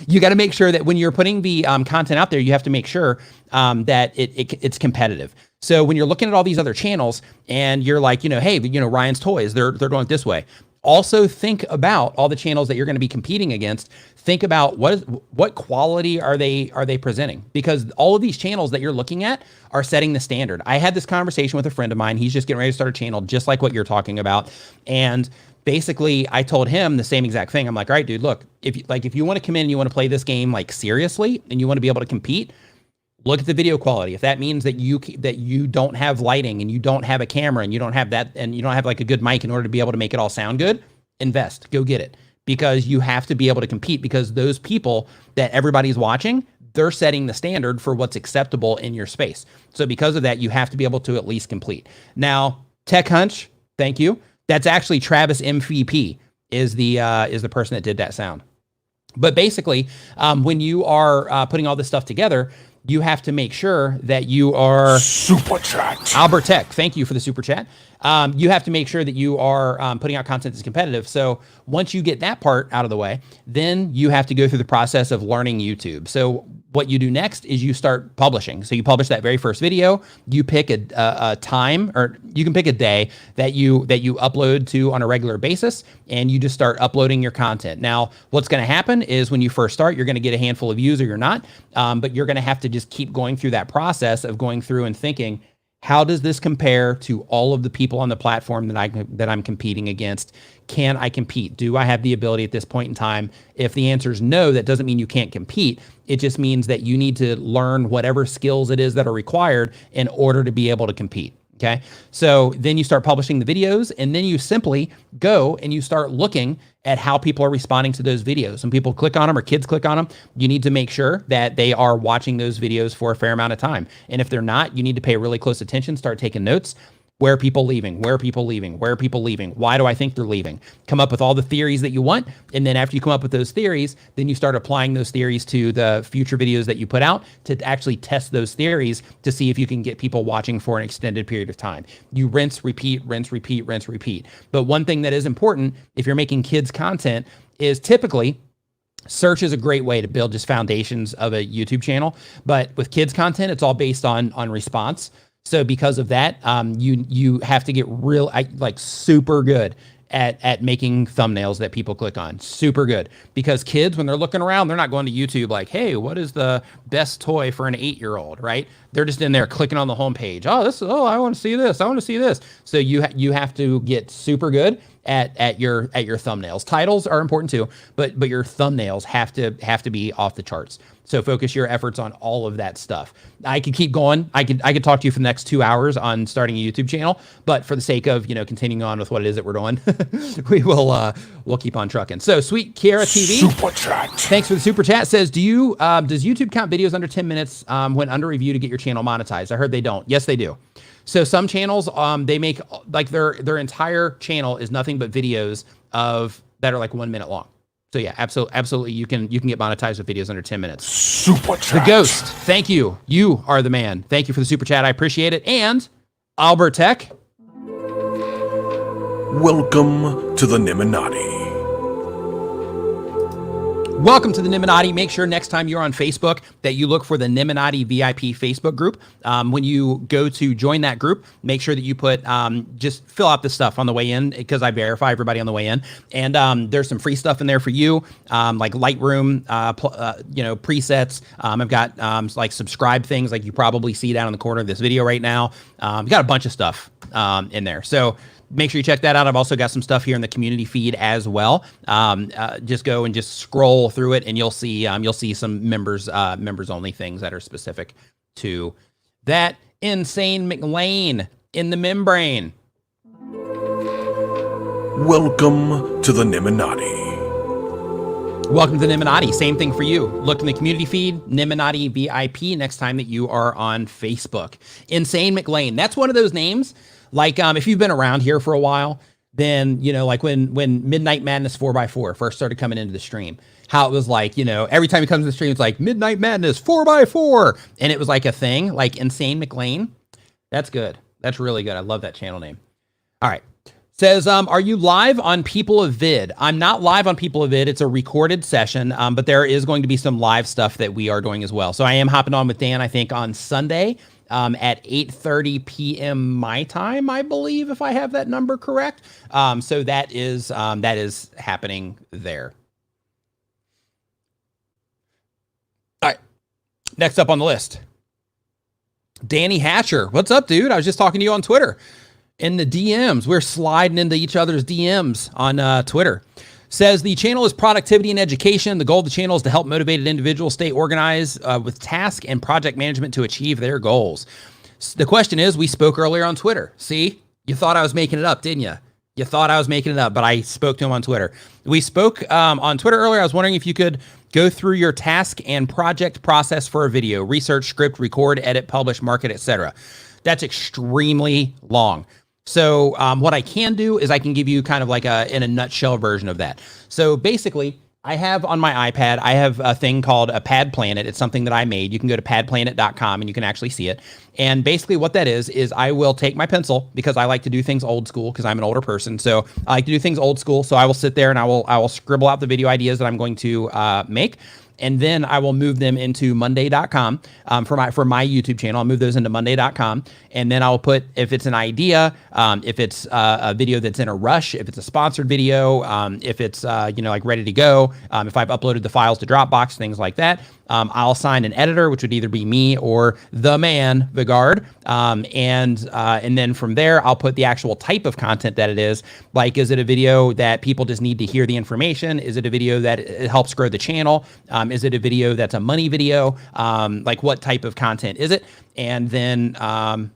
You got to make sure that when you're putting the content out there, you have to make sure that it's competitive. So when you're looking at all these other channels and you're like, hey, Ryan's Toys, they're going this way. Also think about all the channels that you're going to be competing against. Think about what quality are they presenting? Because all of these channels that you're looking at are setting the standard. I had this conversation with a friend of mine. He's just getting ready to start a channel just like what you're talking about. And basically I told him the same exact thing. I'm like, all right, dude, look, if you want to come in and you want to play this game like seriously and you want to be able to compete, look at the video quality. If that means that you don't have lighting and you don't have a camera and you don't have that and you don't have like a good mic in order to be able to make it all sound good, invest, go get it, because you have to be able to compete, because those people that everybody's watching, they're setting the standard for what's acceptable in your space. So because of that, you have to be able to at least complete. Now, Tech Hunch, thank you. That's actually Travis MVP is the person that did that sound. But basically, when you are putting all this stuff together, you have to make sure that you are super chat. Albert Tech, thank you for the super chat. You have to make sure that you are putting out content that's competitive. So once you get that part out of the way, then you have to go through the process of learning YouTube. So what you do next is you start publishing. So you publish that very first video, you pick a time, or you can pick a day that you upload to on a regular basis, and you just start uploading your content. Now, what's going to happen is when you first start, you're going to get a handful of views or you're not, but you're going to have to just keep going through that process of going through and thinking, how does this compare to all of the people on the platform that I'm competing against? Can I compete? Do I have the ability at this point in time? If the answer is no, that doesn't mean you can't compete. It just means that you need to learn whatever skills it is that are required in order to be able to compete. Okay. So then you start publishing the videos, and then you simply go and you start looking at how people are responding to those videos. When people click on them or kids click on them, you need to make sure that they are watching those videos for a fair amount of time. And if they're not, you need to pay really close attention, start taking notes. Where are people leaving? Where are people leaving? Where are people leaving? Why do I think they're leaving? Come up with all the theories that you want. And then after you come up with those theories, then you start applying those theories to the future videos that you put out to actually test those theories to see if you can get people watching for an extended period of time. You rinse, repeat, rinse, repeat, rinse, repeat. But one thing that is important if you're making kids content is typically search is a great way to build just foundations of a YouTube channel. But with kids content, it's all based on response. So because of that, you have to get super good at making thumbnails that people click on. Super good, because kids, when they're looking around, they're not going to YouTube like, hey, what is the best toy for an 8-year-old, right? They're just in there clicking on the homepage. Oh, I want to see this. I want to see this. So you have to get super good at your thumbnails. Titles are important too, but your thumbnails have to be off the charts. So focus your efforts on all of that stuff. I could keep going. I could talk to you for the next 2 hours on starting a YouTube channel, but for the sake of, continuing on with what it is that we're doing, we'll keep on trucking. So Sweet Kiara TV, Super chat. thanks for the super chat. Says, does YouTube count videos under 10 minutes when under review to get your channel monetized? I heard they don't. Yes, they do. So some channels, they make like their entire channel is nothing but videos that are like 1 minute long. So yeah, absolutely, you can get monetized with videos under 10 minutes. Super chat. The Ghost, thank you. You are the man. Thank you for the super chat. I appreciate it. And Albert Tech. Welcome to the Nimminati. Welcome to the Nimminati. Make sure next time you're on Facebook that you look for the Nimminati VIP Facebook group. When you go to join that group, make sure that you put, just fill out the stuff on the way in, because I verify everybody on the way in. And there's some free stuff in there for you, like Lightroom, presets. I've got like subscribe things like you probably see down in the corner of this video right now. We've got a bunch of stuff in there. So make sure you check that out. I've also got some stuff here in the community feed as well. Just go and just scroll through it, and you'll see some members only things that are specific to that. Insane McLean in the membrane. Welcome to the Nimminati. Welcome to the Nimminati. Same thing for you. Look in the community feed, Nimminati VIP, next time that you are on Facebook. Insane McLean. That's one of those names. Like, if you've been around here for a while, then, like when Midnight Madness 4x4 first started coming into the stream, how it was like, every time he comes to the stream, it's like Midnight Madness 4x4. And it was like a thing, like Insane McLean. That's good. That's really good. I love that channel name. All right. Says, are you live on People of Vid? I'm not live on People of Vid. It's a recorded session, but there is going to be some live stuff that we are doing as well. So I am hopping on with Dan, I think, on Sunday. At 8:30 p.m. my time, I believe, if I have that number correct. So that is happening there. All right. Next up on the list, Danny Hatcher. What's up, dude? I was just talking to you on Twitter in the DMs. We're sliding into each other's DMs on Twitter. Says the channel is productivity and education. The goal of the channel is to help motivated individuals stay organized with task and project management to achieve their goals. The question is, we spoke earlier on Twitter. See, you thought I was making it up, didn't you? You thought I was making it up, but I spoke to him on Twitter. We spoke on Twitter earlier. I was wondering if you could go through your task and project process for a video: research, script, record, edit, publish, market, etc. That's extremely long. So what I can do is I can give you kind of like in a nutshell version of that. So basically, I have on my iPad, I have a thing called a Pad Planet. It's something that I made. You can go to padplanet.com and you can actually see it. And basically what that is I will take my pencil, because I like to do things old school, because I'm an older person. So I like to do things old school. So I will sit there and I will scribble out the video ideas that I'm going to make. And then I will move them into Monday.com for my YouTube channel. I'll move those into Monday.com. And then I'll put, if it's an idea, if it's a video that's in a rush, if it's a sponsored video, if it's, like ready to go, if I've uploaded the files to Dropbox, things like that. I'll assign an editor, which would either be me or the man, Vigard. And then from there, I'll put the actual type of content that it is. Like, is it a video that people just need to hear the information? Is it a video that it helps grow the channel? Is it a video that's a money video? Like, what type of content is it? And then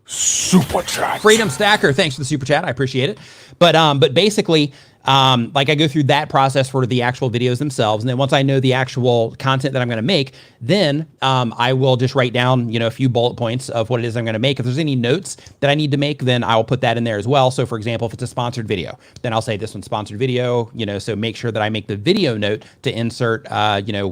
Super chat. Freedom Stacker, thanks for the super chat. I appreciate it. But basically, like I go through that process for the actual videos themselves. And then once I know the actual content that I'm going to make, then I will just write down, a few bullet points of what it is I'm going to make. If there's any notes that I need to make, then I'll put that in there as well. So for example, if it's a sponsored video, then I'll say this one's sponsored video, so make sure that I make the video note to insert,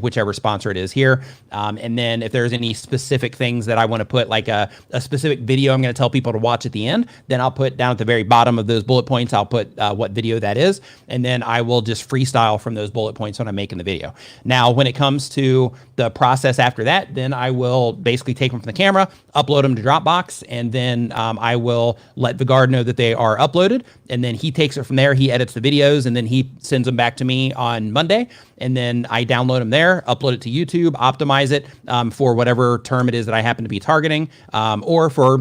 whichever sponsor it is here. And then if there's any specific things that I want to put, like a specific video I'm going to tell people to watch at the end, then I'll put down at the very bottom of those bullet points, I'll put what video that is. and then I will just freestyle from those bullet points when I'm making the video. Now, when it comes to the process after that, then I will basically take them from the camera, upload them to Dropbox, and then I will let Vigard know that they are uploaded, and then he takes it from there. He edits the videos, and then he sends them back to me on Monday, and then I download them there, upload it to YouTube, optimize it for whatever term it is that I happen to be targeting, or for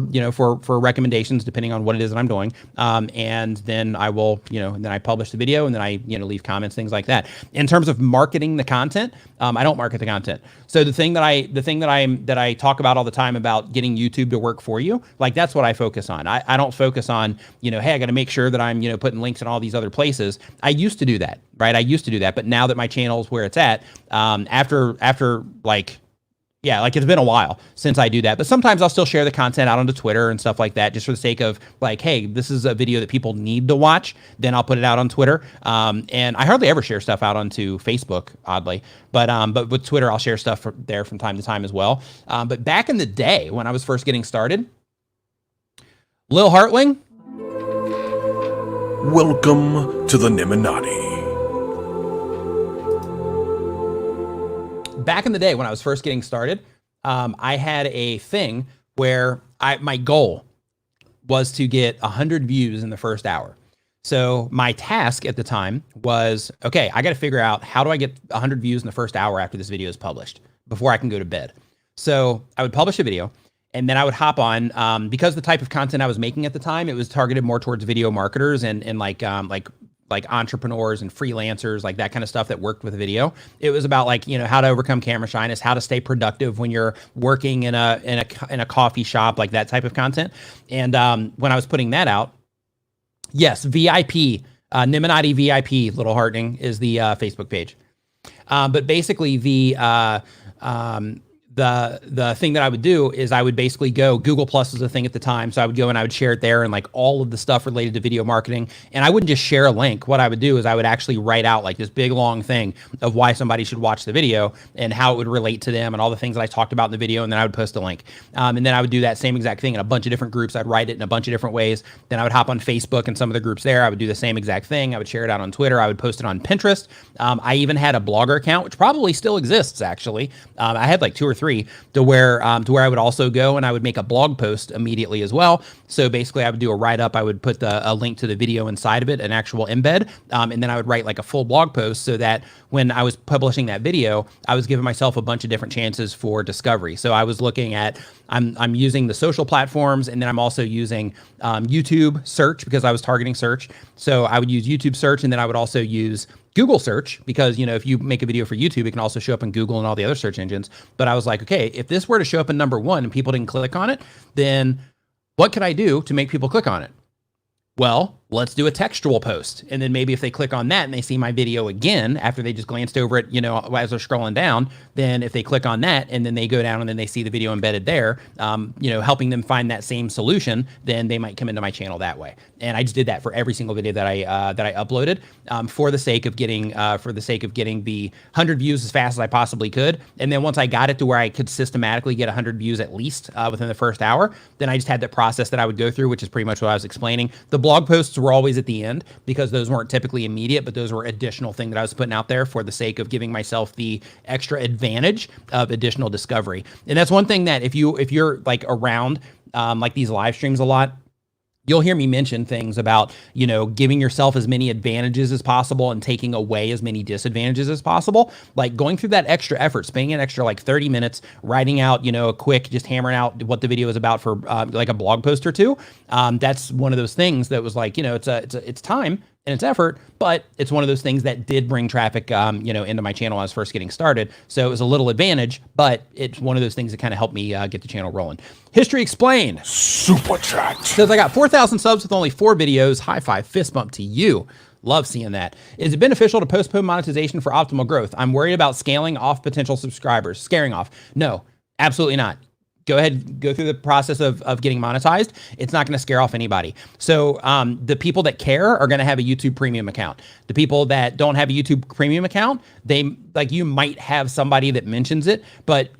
recommendations depending on what it is that I'm doing. And then I will, then I publish the video, and then I, leave comments, things like that. In terms of marketing the content, I don't market the content. So the thing that I talk about all the time about getting YouTube to work for you, like that's what I focus on. I don't focus on, hey, I got to make sure that I'm, putting links in all these other places. I used to do that, right? I used to do that, but now that my channel is where it's at, after like it's been a while since I do that, but sometimes I'll still share the content out onto Twitter and stuff like that, just for the sake of like, hey, this is a video that people need to watch. Then I'll put it out on Twitter. And I hardly ever share stuff out onto Facebook, oddly, but with Twitter, I'll share stuff there from time to time as well. But back in the day when I was first getting started, Lil Hartling. Welcome to the Nimminati. Back in the day when I was first getting started, I had a thing where my goal was to get 100 views in the first hour. So my task at the time was, okay, I got to figure out how do I get 100 views in the first hour after this video is published before I can go to bed. So I would publish a video, and then I would hop on, because the type of content I was making at the time, it was targeted more towards video marketers and like entrepreneurs and freelancers, like that kind of stuff that worked with video. It was about like, how to overcome camera shyness, how to stay productive when you're working in a coffee shop, like that type of content. And when I was putting that out, yes, VIP, Nimminati VIP, Little Hartning is the Facebook page. But basically the thing that I would do is I would basically go, Google Plus was a thing at the time. So I would go and I would share it there, and like all of the stuff related to video marketing. And I wouldn't just share a link. What I would do is I would actually write out like this big long thing of why somebody should watch the video and how it would relate to them and all the things that I talked about in the video. And then I would post a link. And then I would do that same exact thing in a bunch of different groups. I'd write it in a bunch of different ways. Then I would hop on Facebook and some of the groups there. I would do the same exact thing. I would share it out on Twitter. I would post it on Pinterest. I even had a Blogger account, which probably still exists actually. I had like 2 or 3 to where I would also go and I would make a blog post immediately as well. So basically I would do a write-up. I would put a link to the video inside of it, an actual embed. And then I would write like a full blog post so that when I was publishing that video, I was giving myself a bunch of different chances for discovery. So I was looking at, I'm using the social platforms, and then I'm also using YouTube search because I was targeting search. So I would use YouTube search, and then I would also use Google search because, if you make a video for YouTube, it can also show up in Google and all the other search engines. But I was like, okay, if this were to show up in number 1 and people didn't click on it, then what could I do to make people click on it? Well, let's do a textual post. And then maybe if they click on that and they see my video again, after they just glanced over it, as they're scrolling down, then if they click on that and then they go down and then they see the video embedded there, helping them find that same solution, then they might come into my channel that way. And I just did that for every single video that I uploaded, for the sake of getting the 100 views as fast as I possibly could. And then once I got it to where I could systematically get 100 views at least within the first hour, then I just had the process that I would go through, which is pretty much what I was explaining. The blog posts were always at the end because those weren't typically immediate, but those were additional thing that I was putting out there for the sake of giving myself the extra advantage of additional discovery. And that's one thing that if you're like around like these live streams a lot, you'll hear me mention things about, giving yourself as many advantages as possible and taking away as many disadvantages as possible. Like going through that extra effort, spending an extra like 30 minutes, writing out, a quick, just hammering out what the video is about for like a blog post or 2. That's one of those things that was like, it's time and it's effort, but it's one of those things that did bring traffic, into my channel when I was first getting started. So it was a little advantage, but it's one of those things that kind of helped me get the channel rolling. History Explained. Super chat. Says, I got 4,000 subs with only 4 videos. High five, fist bump to you. Love seeing that. Is it beneficial to postpone monetization for optimal growth? I'm worried about scaling off potential subscribers. Scaring off. No, absolutely not. Go ahead, go through the process of getting monetized. It's not going to scare off anybody. So the people that care are going to have a YouTube premium account. The people that don't have a YouTube premium account, you might have somebody that mentions it, but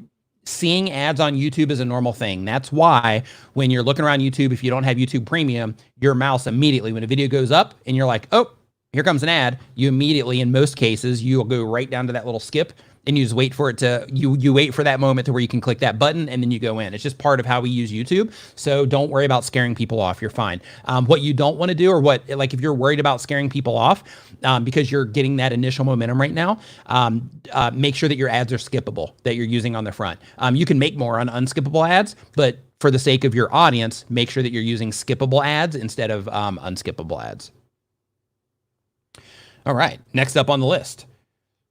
seeing ads on YouTube is a normal thing. That's why when you're looking around YouTube, if you don't have YouTube premium, your mouse immediately, when a video goes up and you're like, oh, here comes an ad, you immediately, in most cases, you'll go right down to that little skip and you just wait for it to, you wait for that moment to where you can click that button and then you go in. It's just part of how we use YouTube. So don't worry about scaring people off. You're fine. What you don't want to do, or what, like if you're worried about scaring people off because you're getting that initial momentum right now, make sure that your ads are skippable, that you're using on the front. You can make more on unskippable ads, but for the sake of your audience, make sure that you're using skippable ads instead of unskippable ads. All right, next up on the list,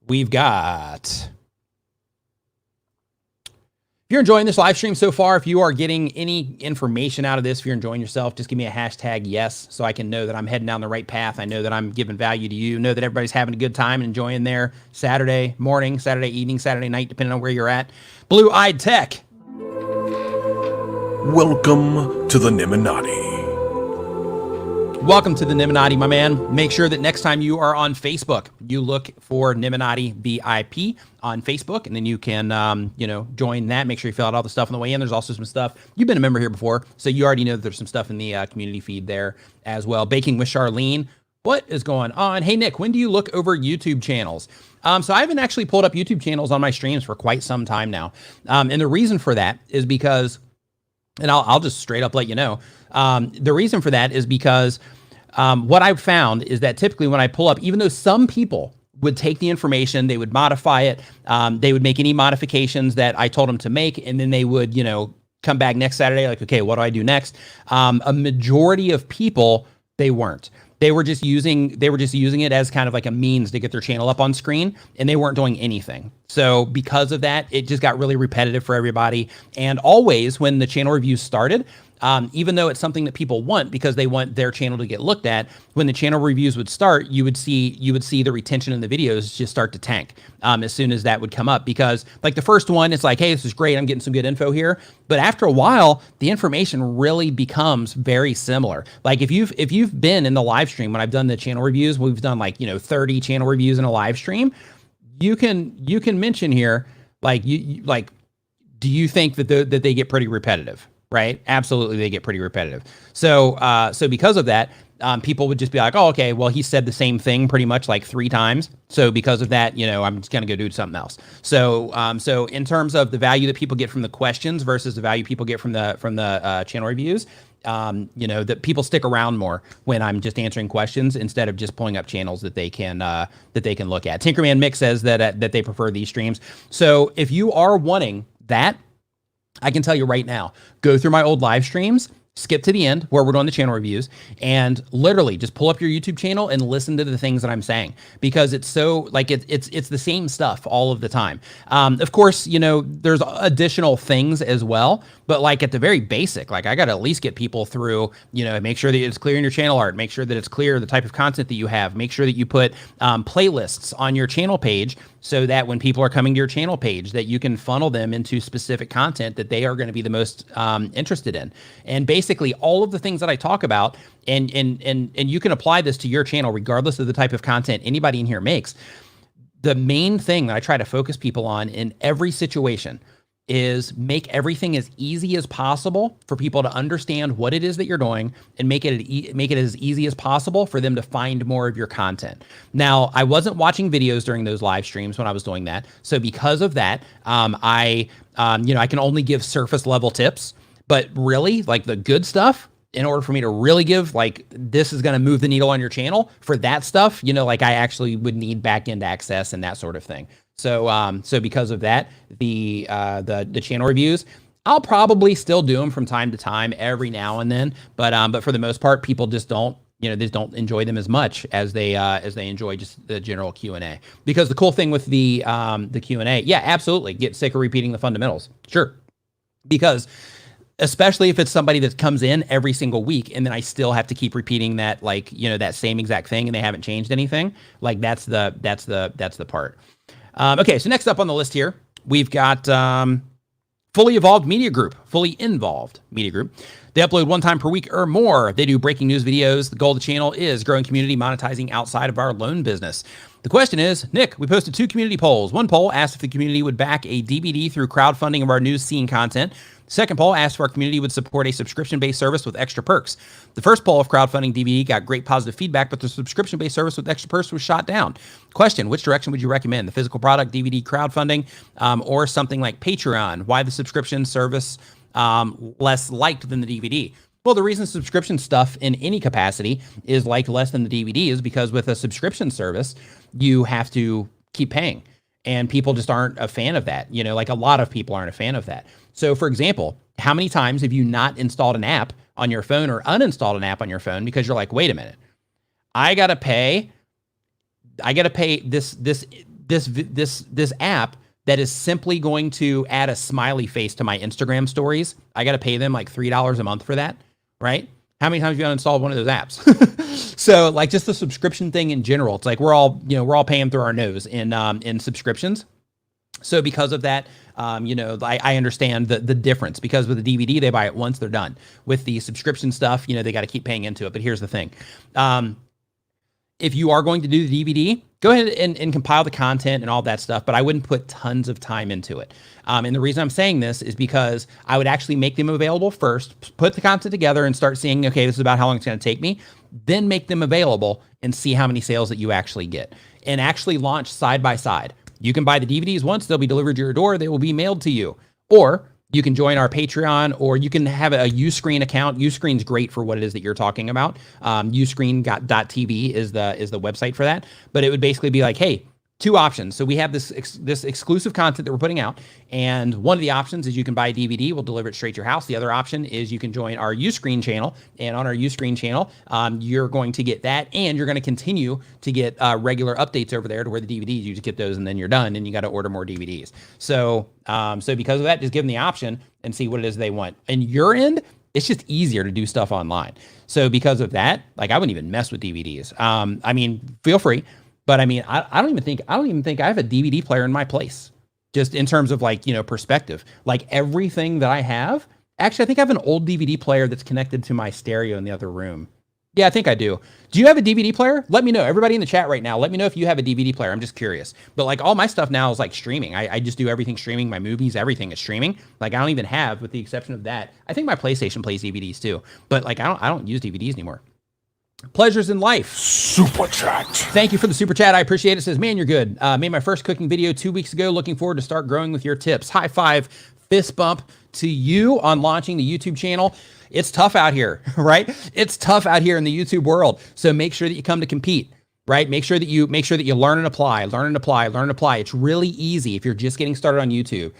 we've got, if you're enjoying this live stream so far, if you are getting any information out of this, if you're enjoying yourself, just give me a hashtag yes, so I can know that I'm heading down the right path. I know that I'm giving value to you, know that everybody's having a good time and enjoying their Saturday morning, Saturday evening, Saturday night, depending on where you're at. Blue-eyed Tech. Welcome to the Nimminati. Welcome to the Nimminati, my man. Make sure that next time you are on Facebook, you look for Nimminati BIP on Facebook, and then you can, join that. Make sure you fill out all the stuff on the way in. There's also some stuff. You've been a member here before, so you already know that there's some stuff in the community feed there as well. Baking with Charlene. What is going on? Hey, Nick, when do you look over YouTube channels? So I haven't actually pulled up YouTube channels on my streams for quite some time now. And the reason for that is because, and I'll just straight up let you know, the reason for that is because what I've found is that typically when I pull up, even though some people would take the information, they would modify it, they would make any modifications that I told them to make, and then they would, come back next Saturday like, okay, what do I do next? A majority of people, they weren't. They were just using it as kind of like a means to get their channel up on screen, and they weren't doing anything. So because of that, it just got really repetitive for everybody. And always when the channel reviews started, even though it's something that people want because they want their channel to get looked at, when the channel reviews would start, you would see the retention in the videos just start to tank as soon as that would come up. Because like the first one, it's like, hey, this is great, I'm getting some good info here. But after a while, the information really becomes very similar. Like if you've been in the live stream when I've done the channel reviews, we've done like 30 channel reviews in a live stream. You can mention here like do you think that that they get pretty repetitive? Right? Absolutely, they get pretty repetitive. So because of that, people would just be like, oh, okay, well, he said the same thing pretty much like 3 times. So because of that, I'm just gonna go do something else. So in terms of the value that people get from the questions versus the value people get from the channel reviews, that people stick around more when I'm just answering questions instead of just pulling up channels that they can look at. Tinkerman Mick says that they prefer these streams. So if you are wanting that, I can tell you right now, go through my old live streams, skip to the end where we're doing the channel reviews, and literally just pull up your YouTube channel and listen to the things that I'm saying, because it's so like it's the same stuff all of the time. Of course, there's additional things as well, but like at the very basic, like I got to at least get people through, make sure that it's clear in your channel art, make sure that it's clear the type of content that you have, make sure that you put playlists on your channel page so that when people are coming to your channel page, that you can funnel them into specific content that they are going to be the most interested in. And basically all of the things that I talk about, and you can apply this to your channel regardless of the type of content anybody in here makes. The main thing that I try to focus people on in every situation is make everything as easy as possible for people to understand what it is that you're doing, and make it as easy as possible for them to find more of your content. Now, I wasn't watching videos during those live streams when I was doing that. So because of that, I can only give surface level tips, but really like the good stuff, in order for me to really give, like, this is going to move the needle on your channel, for that stuff, like I actually would need back-end access and that sort of thing. So because of that, the channel reviews, I'll probably still do them from time to time, every now and then, but for the most part, people just don't, they just don't enjoy them as much as they enjoy just the general Q&A. Because the cool thing with the Q&A, yeah, absolutely, get sick of repeating the fundamentals, sure, because especially if it's somebody that comes in every single week and then I still have to keep repeating that, like, that same exact thing, and they haven't changed anything. Like that's the part. Okay. So next up on the list here, we've got, Fully Involved Media Group. They upload 1 time per week or more. They do breaking news videos. The goal of the channel is growing community, monetizing outside of our loan business. The question is, Nick, we posted 2 community polls. One poll asked if the community would back a DVD through crowdfunding of our news scene content. The second poll asked if our community would support a subscription-based service with extra perks. The first poll of crowdfunding DVD got great positive feedback, but the subscription-based service with extra perks was shot down. Question, which direction would you recommend? The physical product, DVD crowdfunding, or something like Patreon? Why the subscription service less liked than the DVD? Well, the reason subscription stuff in any capacity is liked less than the DVD is because with a subscription service, you have to keep paying. And people just aren't a fan of that. You know, like a lot of people aren't a fan of that. So for example, how many times have you not installed an app on your phone or uninstalled an app on your phone because you're like, wait a minute, I gotta pay this app that is simply going to add a smiley face to my Instagram stories. I gotta pay them like $3 a month for that, right? How many times have you uninstalled one of those apps? So like just the subscription thing in general, it's like we're all paying through our nose in subscriptions. So because of that, I understand the difference, because with the DVD, they buy it once, they're done. With the subscription stuff, they got to keep paying into it. But here's the thing. If you are going to do the DVD, go ahead and compile the content and all that stuff, but I wouldn't put tons of time into it. And the reason I'm saying this is because I would actually make them available first, put the content together and start seeing, okay, this is about how long it's going to take me, then make them available and see how many sales that you actually get, and actually launch side by side. You can buy the DVDs once, they'll be delivered to your door, they will be mailed to you. Or you can join our Patreon, or you can have a Uscreen account. Uscreen's great for what it is that you're talking about. Uscreen.tv is the website for that. But it would basically be like, hey, 2 options. So we have this exclusive content that we're putting out, and one of the options is you can buy a DVD. We'll deliver it straight to your house. The other option is you can join our Uscreen channel, and on our Uscreen channel, you're going to get that, and you're going to continue to get regular updates over there to where the DVDs, you just get those and then you're done, and you got to order more DVDs. So because of that, just give them the option and see what it is they want. And your end, it's just easier to do stuff online. So because of that, like I wouldn't even mess with DVDs. I mean, feel free. But I mean, I don't even think I have a DVD player in my place, just in terms of like, perspective. Like everything that I have, actually, I think I have an old DVD player that's connected to my stereo in the other room. Yeah, I think I do. Do you have a DVD player? Let me know. Everybody in the chat right now, let me know if you have a DVD player. I'm just curious. But like all my stuff now is like streaming. I just do everything streaming. My movies, everything is streaming. Like I don't even have, with the exception of that. I think my PlayStation plays DVDs too. But like I don't use DVDs anymore. Pleasures in life. Super chat. Thank you for the super chat. I appreciate it. It says, man, you're good. Made my first cooking video 2 weeks ago. Looking forward to start growing with your tips. High five, fist bump to you on launching the YouTube channel. It's tough out here, right? It's tough out here in the YouTube world. So make sure that you come to compete, right? Make sure that you learn and apply, learn and apply, learn and apply. It's really easy if you're just getting started on YouTube.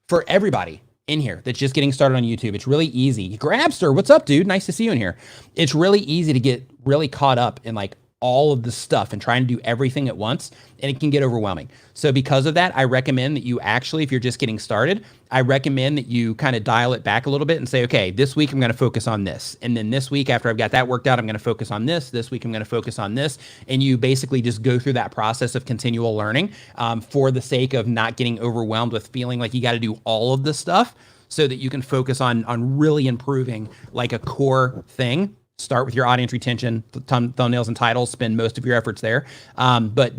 For everybody in here that's just getting started on YouTube, it's really easy. Grabster, what's up, dude? Nice to see you in here. It's really easy to get really caught up in like all of the stuff and trying to do everything at once, and it can get overwhelming. So because of that, I recommend that you actually, if you're just getting started, I recommend that you kind of dial it back a little bit and say, okay, this week I'm going to focus on this. And then this week, after I've got that worked out, I'm going to focus on this. This week I'm going to focus on this. And you basically just go through that process of continual learning for the sake of not getting overwhelmed with feeling like you got to do all of this stuff, so that you can focus on really improving like a core thing. Start with your audience retention, thumbnails and titles, spend most of your efforts there. But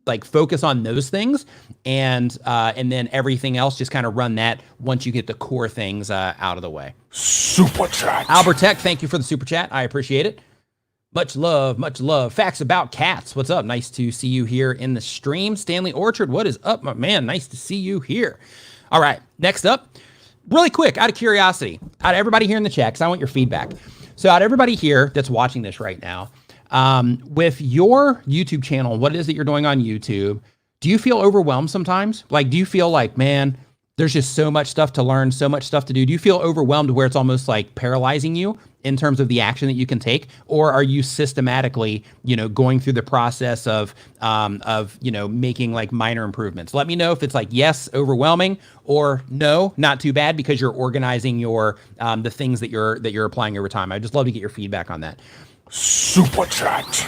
like focus on those things, and then everything else, just kind of run that once you get the core things out of the way. Super chat. Albert Tech, thank you for the super chat. I appreciate it. Much love, much love. Facts about cats. What's up? Nice to see you here in the stream. Stanley Orchard, what is up, my man? Nice to see you here. All right, next up, really quick, out of curiosity, out of everybody here in the chat, because I want your feedback. So out of everybody here that's watching this right now, with your YouTube channel, what it is that you're doing on YouTube, do you feel overwhelmed sometimes? Like, do you feel like, man, there's just so much stuff to learn, so much stuff to do? Do you feel overwhelmed where it's almost like paralyzing you in terms of the action that you can take? Or are you systematically, going through the process of making like minor improvements? Let me know if it's like, yes, overwhelming, or no, not too bad, because you're organizing your, the things that you're applying over time. I'd just love to get your feedback on that. Super chat.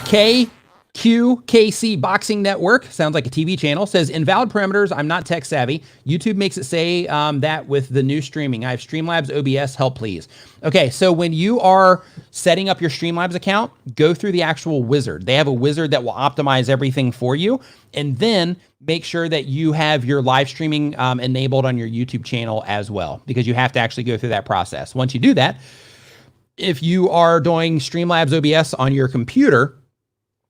QKC Boxing Network, sounds like a TV channel, says invalid parameters. I'm not tech savvy. YouTube makes it say that with the new streaming. I have Streamlabs OBS, help please. Okay, so when you are setting up your Streamlabs account, go through the actual wizard. They have a wizard that will optimize everything for you, and then make sure that you have your live streaming enabled on your YouTube channel as well, because you have to actually go through that process. Once you do that, if you are doing Streamlabs OBS on your computer,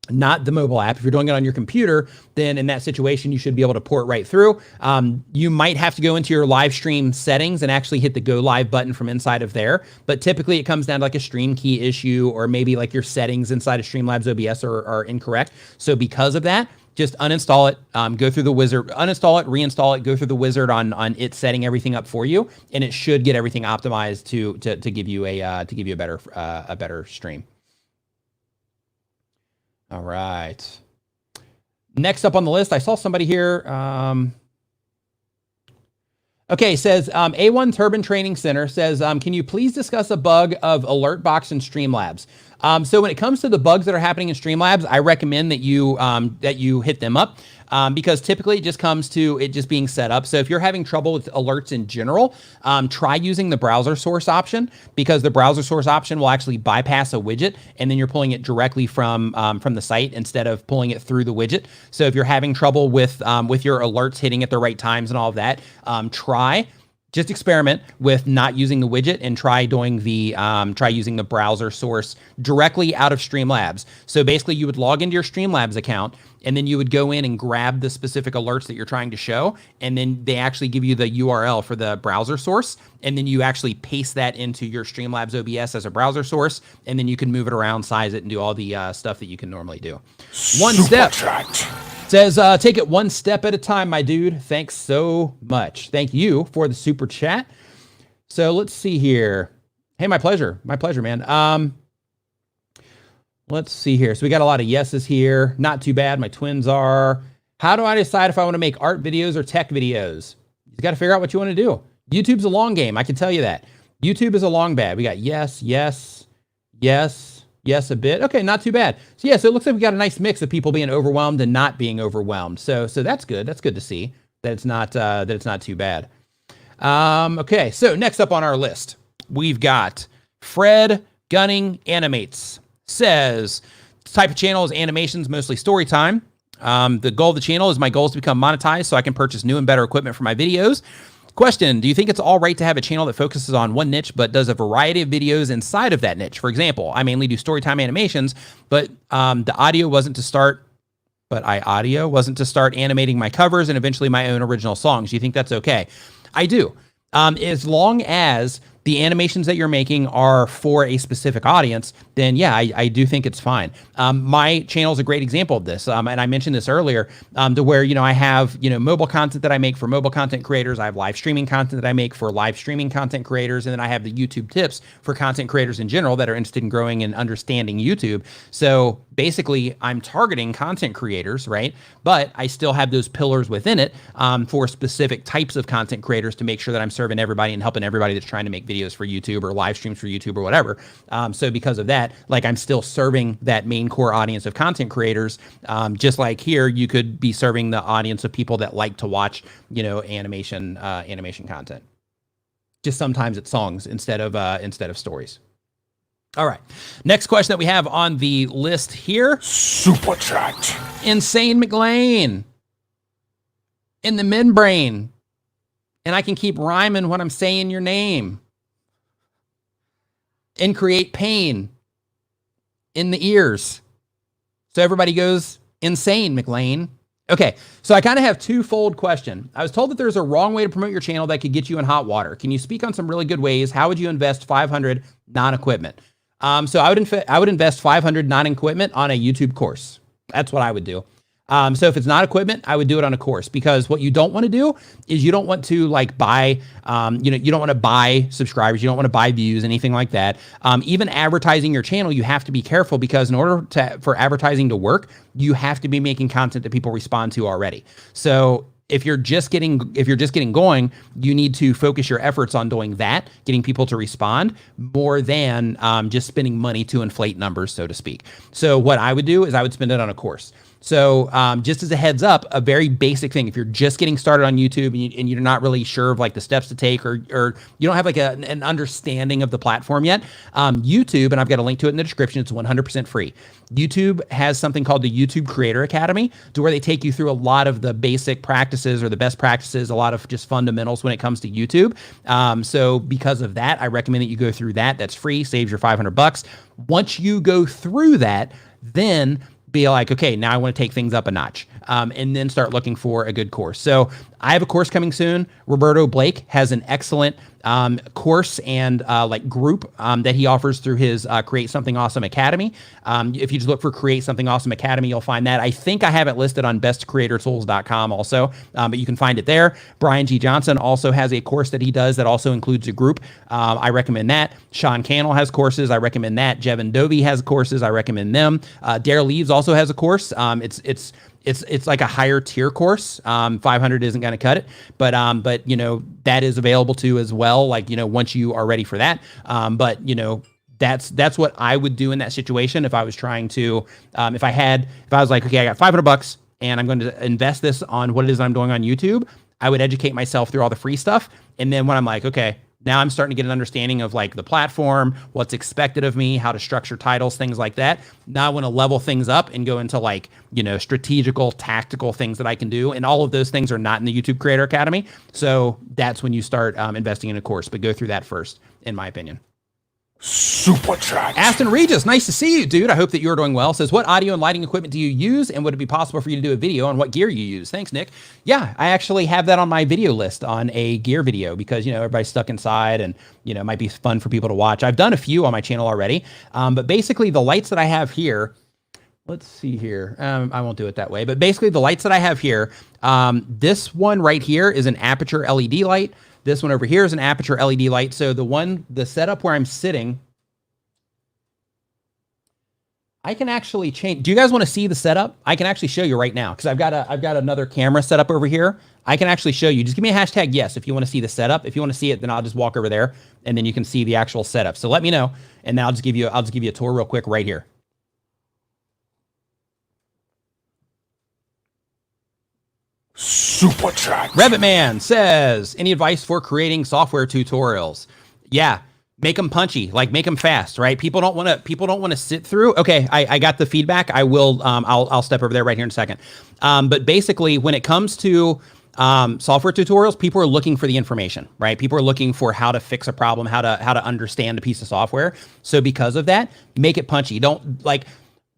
not the mobile app. If you're doing it on your computer, then in that situation, you should be able to port right through. You might have to go into your live stream settings and actually hit the go live button from inside of there. But typically it comes down to like a stream key issue, or maybe like your settings inside of Streamlabs OBS are incorrect. So because of that, just uninstall it, go through the wizard, uninstall it, reinstall it, go through the wizard on it setting everything up for you, and it should get everything optimized to give you a better stream. All right. Next up on the list, I saw somebody here. Okay, says A1 Turban Training Center says, can you please discuss a bug of Alertbox and Streamlabs? So when it comes to the bugs that are happening in Streamlabs, I recommend that you hit them up, because typically it just comes to it just being set up. So if you're having trouble with alerts in general, try using the browser source option, because the browser source option will actually bypass a widget, and then you're pulling it directly from the site instead of pulling it through the widget. So if you're having trouble with your alerts hitting at the right times and all of that, just experiment with not using the widget and try using the browser source directly out of Streamlabs. So basically you would log into your Streamlabs account, and then you would go in and grab the specific alerts that you're trying to show, and then they actually give you the URL for the browser source, and then you actually paste that into your Streamlabs OBS as a browser source, and then you can move it around, size it, and do all the stuff that you can normally do. One step. Says, take it one step at a time, my dude. Thanks so much. Thank you for the super chat. So let's see here. Hey, my pleasure. My pleasure, man. Let's see here. So we got a lot of yeses here. Not too bad. My twins are. How do I decide if I want to make art videos or tech videos? You got to figure out what you want to do. YouTube's a long game. I can tell you that. YouTube is a long bad. We got yes, yes, yes. Yes, a bit. Okay, not too bad. So yeah, so it looks like we got a nice mix of people being overwhelmed and not being overwhelmed. So that's good. That's good to see that it's not too bad. Okay, so next up on our list, we've got Fred Gunning Animates. Says type of channel is animations, mostly story time. The goal of the channel is my goal is to become monetized so I can purchase new and better equipment for my videos. Question, do you think it's all right to have a channel that focuses on one niche but does a variety of videos inside of that niche? For example, I mainly do storytime animations, but the audio wasn't to start animating my covers and eventually my own original songs. Do you think that's okay? I do. As long as the animations that you're making are for a specific audience, then yeah, I do think it's fine. My channel is a great example of this. And I mentioned this earlier, to where, I have, mobile content that I make for mobile content creators. I have live streaming content that I make for live streaming content creators. And then I have the YouTube tips for content creators in general that are interested in growing and understanding YouTube. So basically I'm targeting content creators, right? But I still have those pillars within it for specific types of content creators to make sure that I'm serving everybody and helping everybody that's trying to make videos for YouTube or live streams for YouTube or whatever. So because of that, like I'm still serving that main core audience of content creators. Just like here, you could be serving the audience of people that like to watch, animation content. Just sometimes it's songs instead of stories. All right. Next question that we have on the list here. Super chat. Insane McLean. In the membrane. And I can keep rhyming when I'm saying your name. And create pain in the ears. So everybody goes insane, McLean. Okay, so I kind of have twofold question. I was told that there's a wrong way to promote your channel that could get you in hot water. Can you speak on some really good ways? How would you invest $500 non-equipment? So I would invest $500 non-equipment on a YouTube course. That's what I would do. So if it's not equipment, I would do it on a course, because what you don't want to do is you don't want to buy, you don't want to buy subscribers. You don't want to buy views, anything like that. Even advertising your channel, you have to be careful, because in order for advertising to work, you have to be making content that people respond to already. So if you're just getting going, you need to focus your efforts on doing that, getting people to respond more than just spending money to inflate numbers, so to speak. So what I would do is I would spend it on a course. So just as a heads up, a very basic thing, if you're just getting started on YouTube and you're not really sure of like the steps to take, or you don't have like an understanding of the platform yet, YouTube, and I've got a link to it in the description, it's 100% free. YouTube has something called the YouTube Creator Academy, to where they take you through a lot of the basic practices or the best practices, a lot of just fundamentals when it comes to YouTube. So because of that, I recommend that you go through that. That's free, saves your $500. Once you go through that, then be like, okay, now I want to take things up a notch, and then start looking for a good course. So I have a course coming soon. Roberto Blake has an excellent course and like group that he offers through his Create Something Awesome Academy. If you just look for Create Something Awesome Academy, you'll find that. I think I have it listed on bestcreatortools.com also, but you can find it there. Brian G. Johnson also has a course that he does that also includes a group. I recommend that. Sean Cannell has courses. I recommend that. Jevin Dovey has courses. I recommend them. Dare Leaves also has a course. It's like a higher tier course. 500 isn't going to cut it, but you know, that is available too as well. Like, you know, once you are ready for that. But you know, that's what I would do in that situation. If I was trying to, if I was like, okay, I got $500 and I'm going to invest this on what it is I'm doing on YouTube, I would educate myself through all the free stuff. And then when I'm like, okay, now I'm starting to get an understanding of like the platform, what's expected of me, how to structure titles, things like that. Now I want to level things up and go into like, you know, strategical, tactical things that I can do. And all of those things are not in the YouTube Creator Academy. So that's when you start investing in a course, but go through that first, in my opinion. Super chat. Aston Regis, nice to see you, dude. I hope that you're doing well. Says, what audio and lighting equipment do you use? And would it be possible for you to do a video on what gear you use? Thanks, Nick. Yeah, I actually have that on my video list on a gear video because, you know, everybody's stuck inside and, you know, it might be fun for people to watch. I've done a few on my channel already. But basically the lights that I have here, let's see here. I won't do it that way, but basically the lights that I have here, this one right here is an aperture LED light. This one over here is an aperture LED light. So the setup where I'm sitting, I can actually change. Do you guys want to see the setup? I can actually show you right now because I've got another camera set up over here. I can actually show you. Just give me a hashtag yes if you want to see the setup. If you want to see it, then I'll just walk over there and then you can see the actual setup. So let me know, and then I'll just give you a tour real quick right here. Super chat. Revit Man says, any advice for creating software tutorials? Yeah, make them punchy, like make them fast, right? People don't want to sit through. Okay, I got the feedback. I will, I'll step over there right here in a second. But basically when it comes to software tutorials, people are looking for the information, right? People are looking for how to fix a problem, how to understand a piece of software. So because of that, make it punchy. Don't like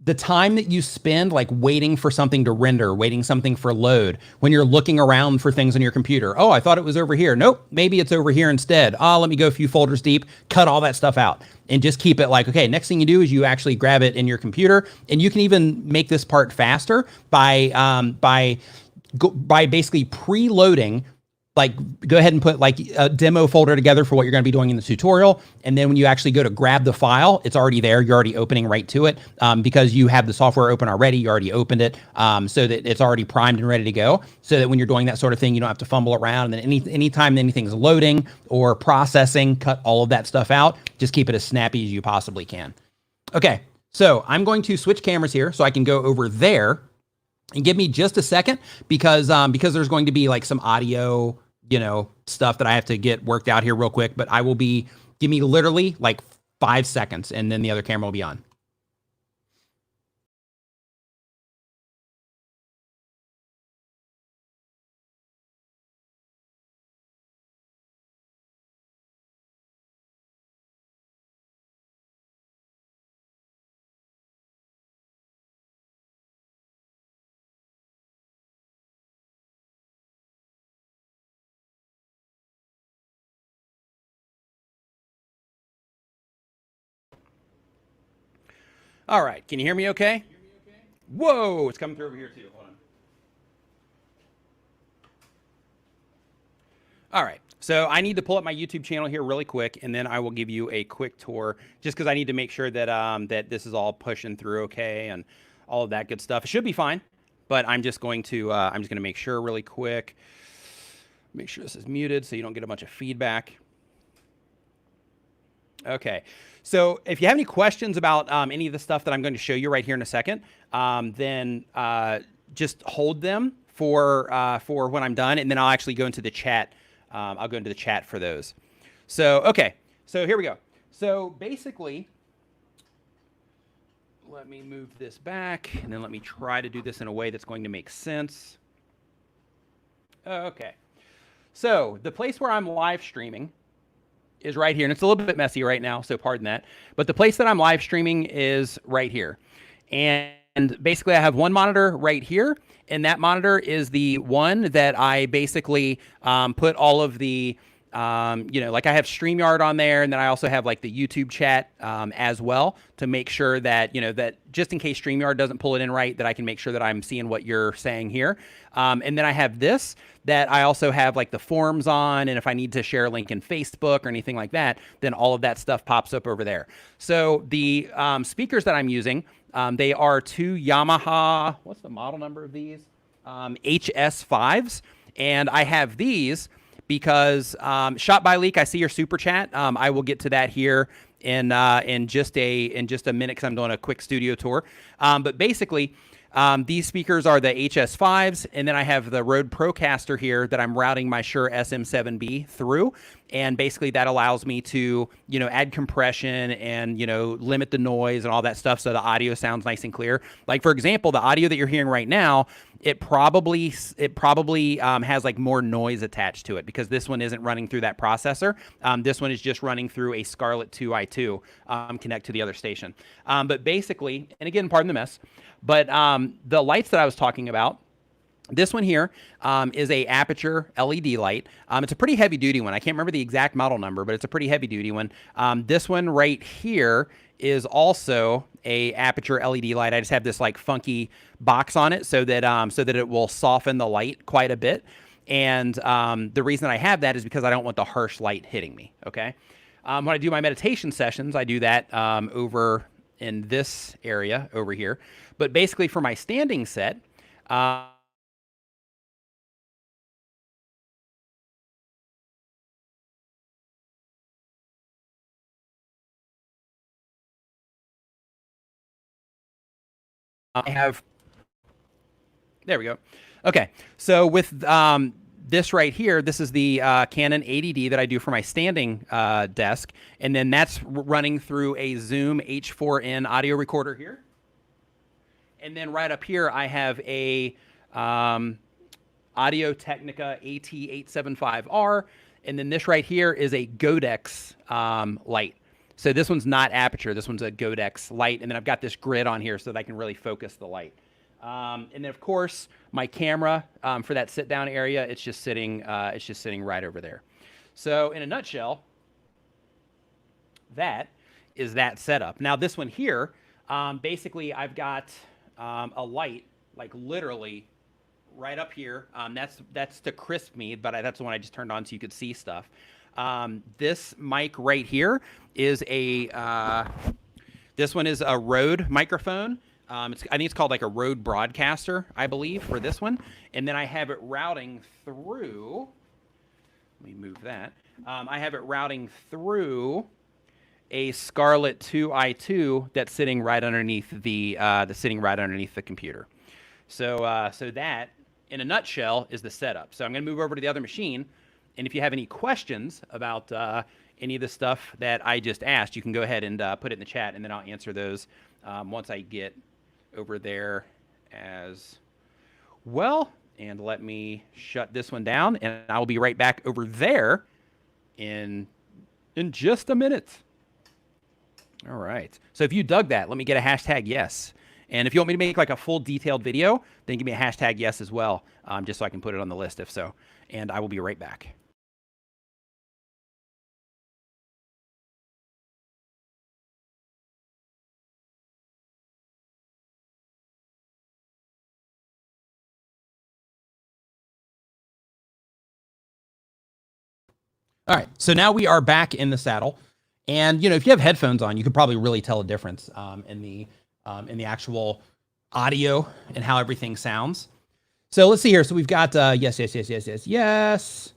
the time that you spend like waiting for something to render, waiting something for load, when you're looking around for things on your computer. Oh, I thought it was over here. Nope, maybe it's over here instead. Oh, let me go a few folders deep, cut all that stuff out, and just keep it like, okay, next thing you do is you actually grab it in your computer, and you can even make this part faster by basically preloading. Like, go ahead and put like a demo folder together for what you're going to be doing in the tutorial. And then when you actually go to grab the file, it's already there. You're already opening right to it because you have the software open already. You already opened it so that it's already primed and ready to go. So that when you're doing that sort of thing, you don't have to fumble around. And then anytime anything's loading or processing, cut all of that stuff out. Just keep it as snappy as you possibly can. Okay, so I'm going to switch cameras here so I can go over there. And give me just a second because there's going to be like some audio, you know, stuff that I have to get worked out here real quick, but give me literally like 5 seconds and then the other camera will be on. All right, can you hear me okay? Whoa, it's coming through over here too. Hold on. All right, so I need to pull up my YouTube channel here really quick, and then I will give you a quick tour, just because I need to make sure that that this is all pushing through okay and all of that good stuff. It should be fine, but I'm just going to make sure really quick. Make sure this is muted so you don't get a bunch of feedback. Okay, so if you have any questions about any of the stuff that I'm going to show you right here in a second, then just hold them for when I'm done, and then I'll actually go into the chat. I'll go into the chat for those. So, okay, so here we go. So basically, let me move this back, and then let me try to do this in a way that's going to make sense. Okay, so the place where I'm live streaming is right here, and it's a little bit messy right now, so pardon that. But the place that I'm live streaming is right here. And basically I have one monitor right here, and that monitor is the one that I basically put all of the, you know, like I have StreamYard on there, and then I also have like the YouTube chat as well to make sure that, you know, that just in case StreamYard doesn't pull it in right, that I can make sure that I'm seeing what you're saying here. And then I have this that I also have like the forums on, and if I need to share a link in Facebook or anything like that, then all of that stuff pops up over there. So the speakers that I'm using, they are two Yamaha, what's the model number of these? HS5s, and I have these because Shot by Leak, I see your super chat. I will get to that here in just a minute because I'm doing a quick studio tour. But basically, these speakers are the HS5s, and then I have the Rode Procaster here that I'm routing my Shure SM7B through, and basically that allows me to, you know, add compression and, you know, limit the noise and all that stuff so the audio sounds nice and clear. Like for example, the audio that you're hearing right now, it probably has like more noise attached to it because this one isn't running through that processor. This one is just running through a Scarlett 2i2 connect to the other station. But basically, and again, pardon the mess, but the lights that I was talking about, this one here is a Aperture LED light. It's a pretty heavy duty one. I can't remember the exact model number, but it's a pretty heavy duty one. This one right here is also a Aperture LED light. I just have this like funky box on it so that it will soften the light quite a bit. And the reason I have that is because I don't want the harsh light hitting me. Okay. When I do my meditation sessions, I do that over in this area over here. But basically for my standing set, I have, there we go. Okay, so with this right here, this is the Canon 80D that I do for my standing desk, and then that's running through a Zoom H4n audio recorder here. And then right up here, I have a Audio Technica AT875R, and then this right here is a Godex light. So this one's not Aperture, this one's a Godex light, and then I've got this grid on here so that I can really focus the light. And then of course, my camera for that sit-down area, it's just sitting right over there. So in a nutshell, that is that setup. Now this one here, basically I've got a light, like literally right up here. That's to crisp me, but that's the one I just turned on so you could see stuff. This mic right here is this one is a Rode microphone. I think it's called like a Rode Broadcaster, I believe, for this one. And then I have it routing through, let me move that. I have it routing through a Scarlett 2i2 that's sitting right underneath the computer. So so that, in a nutshell, is the setup. So I'm going to move over to the other machine. And if you have any questions about any of the stuff that I just asked, you can go ahead and put it in the chat, and then I'll answer those once I get over there as well. And let me shut this one down, and I'll be right back over there in just a minute. All right. So if you dug that, let me get a hashtag yes. And if you want me to make like a full detailed video, then give me a hashtag yes as well, just so I can put it on the list if so. And I will be right back. All right, so now we are back in the saddle, and you know, if you have headphones on, you could probably really tell a difference in the actual audio and how everything sounds. So let's see here. So we've got yes.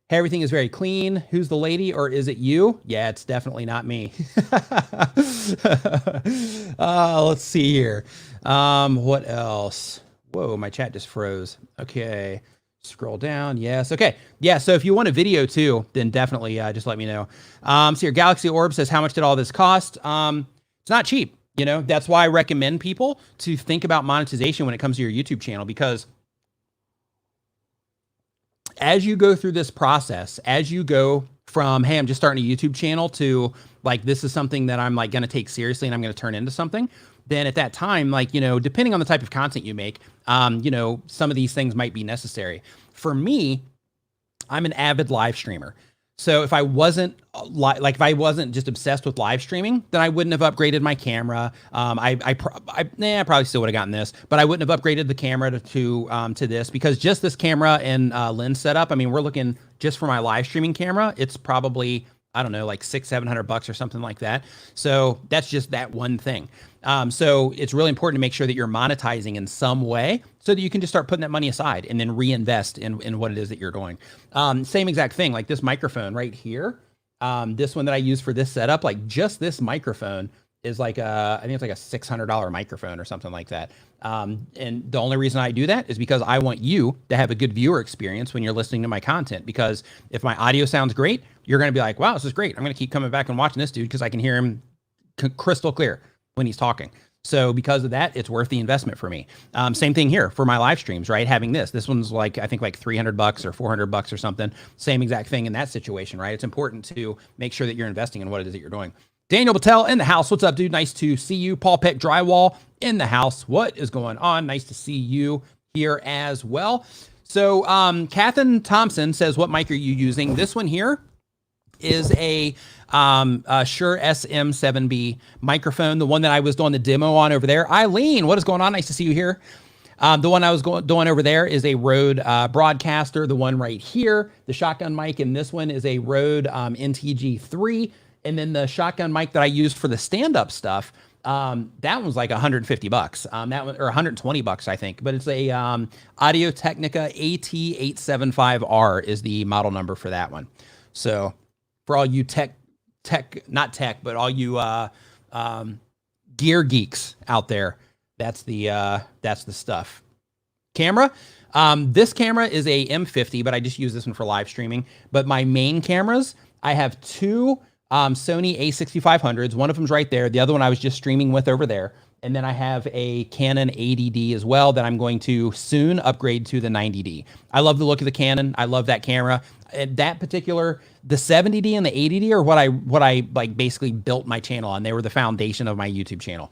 Everything is very clean. Who's the lady, or is it you? Yeah, it's definitely not me. Let's see here. What else? Whoa, my chat just froze. Okay, scroll down. Yes. Okay. Yeah. So if you want a video too, then definitely just let me know. So your Galaxy Orb says, how much did all this cost? It's not cheap. You know, that's why I recommend people to think about monetization when it comes to your YouTube channel, because as you go through this process, as you go from, hey, I'm just starting a YouTube channel, to like, this is something that I'm like going to take seriously and I'm going to turn into something, then at that time, like, you know, depending on the type of content you make, you know, some of these things might be necessary. For me, I'm an avid live streamer. So if I wasn't if I wasn't just obsessed with live streaming, then I wouldn't have upgraded my camera. I probably still would have gotten this, but I wouldn't have upgraded the camera to this, because just this camera and lens setup, I mean, we're looking just for my live streaming camera. It's probably, I don't know, like $600-700 or something like that. So that's just that one thing. So it's really important to make sure that you're monetizing in some way, so that you can just start putting that money aside and then reinvest in what it is that you're doing. Same exact thing, like this microphone right here. This one that I use for this setup, like just this microphone is like I think it's like a $600 microphone or something like that. And the only reason I do that is because I want you to have a good viewer experience when you're listening to my content, because if my audio sounds great, you're going to be like, wow, this is great. I'm going to keep coming back and watching this dude because I can hear him crystal clear when he's talking. So because of that, it's worth the investment for me. Same thing here for my live streams, right? Having this one's like, I think like $300 or $400 or something. Same exact thing in that situation, right? It's important to make sure that you're investing in what it is that you're doing. Daniel Patel in the house. What's up, dude? Nice to see you. Paul Peck Drywall in the house. What is going on? Nice to see you here as well. So Kathan Thompson says, what mic are you using? This one here is a Shure SM7B microphone, the one that I was doing the demo on over there. Eileen, what is going on? Nice to see you here. The one I was doing over there is a Rode Broadcaster. The one right here, the shotgun mic, and this one is a Rode NTG3. And then the shotgun mic that I used for the stand-up stuff, that was like $150. That one, or $120, I think. But it's a Audio Technica AT875R is the model number for that one. So for all you not tech, but all you gear geeks out there, that's the stuff. Camera. This camera is a M50, but I just use this one for live streaming. But my main cameras, I have two Sony A6500s. One of them's right there. The other one I was just streaming with over there. And then I have a Canon 80D as well that I'm going to soon upgrade to the 90D. I love the look of the Canon. I love that camera. That particular, the 70D and the 80D are what I like basically built my channel on. They were the foundation of my YouTube channel.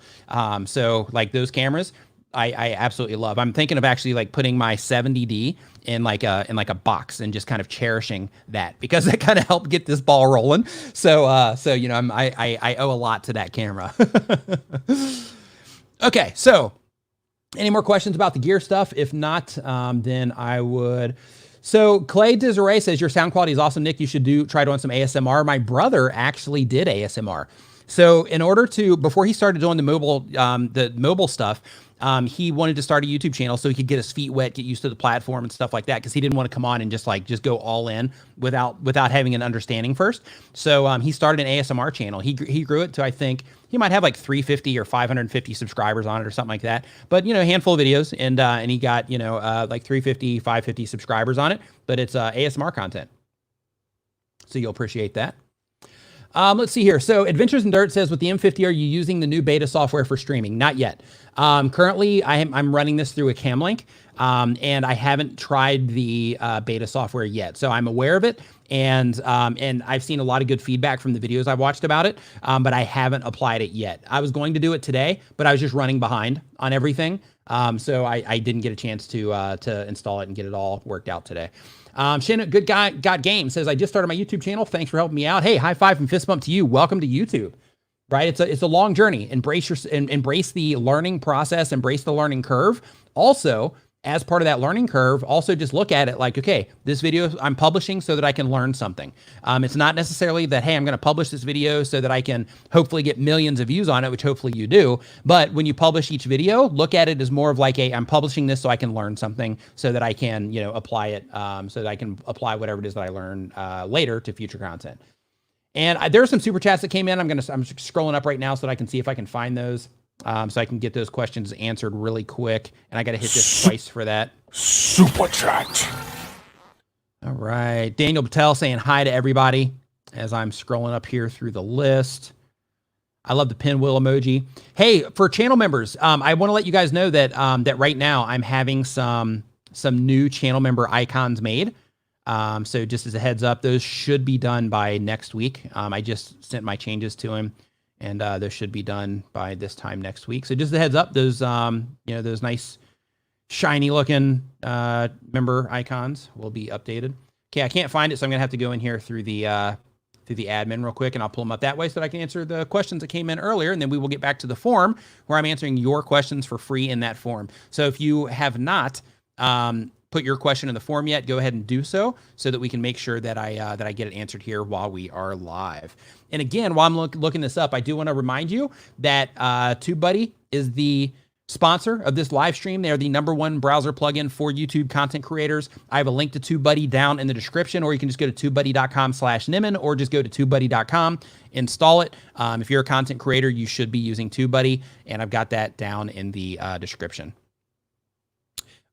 So like those cameras, I absolutely love. I'm thinking of actually like putting my 70D in like a box and just kind of cherishing that, because that kind of helped get this ball rolling. So you know, I owe a lot to that camera. Okay, so any more questions about the gear stuff? If not, then I would. So Clay Desiree says your sound quality is awesome, Nick. You should try doing some ASMR. My brother actually did ASMR. So in order to, before he started doing the mobile stuff, he wanted to start a YouTube channel so he could get his feet wet, get used to the platform and stuff like that, because he didn't want to come on and just go all in without having an understanding first. So he started an ASMR channel. He grew it to, I think he might have like 350 or 550 subscribers on it or something like that. But, you know, a handful of videos, and he got, you know, like 350, 550 subscribers on it. But it's ASMR content. So you'll appreciate that. Let's see here. So Adventures in Dirt says, with the M50, are you using the new beta software for streaming? Not yet. Currently, I'm running this through a Camlink, and I haven't tried the beta software yet. So I'm aware of it, and I've seen a lot of good feedback from the videos I've watched about it, but I haven't applied it yet. I was going to do it today, but I was just running behind on everything, so I didn't get a chance to install it and get it all worked out today. Shannon, good guy, got game, says, I just started my YouTube channel. Thanks for helping me out. Hey, high five and fist bump to you. Welcome to YouTube. Right? It's a long journey. Embrace the learning process, embrace the learning curve. Also, as part of that learning curve, also just look at it like, okay, this video I'm publishing so that I can learn something. It's not necessarily that, hey, I'm going to publish this video so that I can hopefully get millions of views on it, which hopefully you do. But when you publish each video, look at it as more of like, I'm publishing this so I can learn something so that I can, you know, apply it, so that I can apply whatever it is that I learn later to future content. And there are some super chats that came in. I'm scrolling up right now so that I can see if I can find those. So I can get those questions answered really quick. And I got to hit this twice for that. Super chat. All right. Daniel Patel saying hi to everybody as I'm scrolling up here through the list. I love the pinwheel emoji. Hey, for channel members, I want to let you guys know that that right now I'm having some new channel member icons made. So just as a heads up, those should be done by next week. I just sent my changes to him. And those should be done by this time next week. So just a heads up, those you know, those nice shiny looking member icons will be updated. Okay, I can't find it, so I'm gonna have to go in here through the admin real quick, and I'll pull them up that way so that I can answer the questions that came in earlier, and then we will get back to the form where I'm answering your questions for free in that form. So if you have not put your question in the form yet, go ahead and do so that we can make sure that I get it answered here while we are live. And again, while I'm looking this up, I do want to remind you that TubeBuddy is the sponsor of this live stream. They are the #1 browser plugin for YouTube content creators. I have a link to TubeBuddy down in the description, or you can just go to tubebuddy.com/Nimmin, or just go to tubebuddy.com, install it. If you're a content creator, you should be using TubeBuddy, and I've got that down in the description.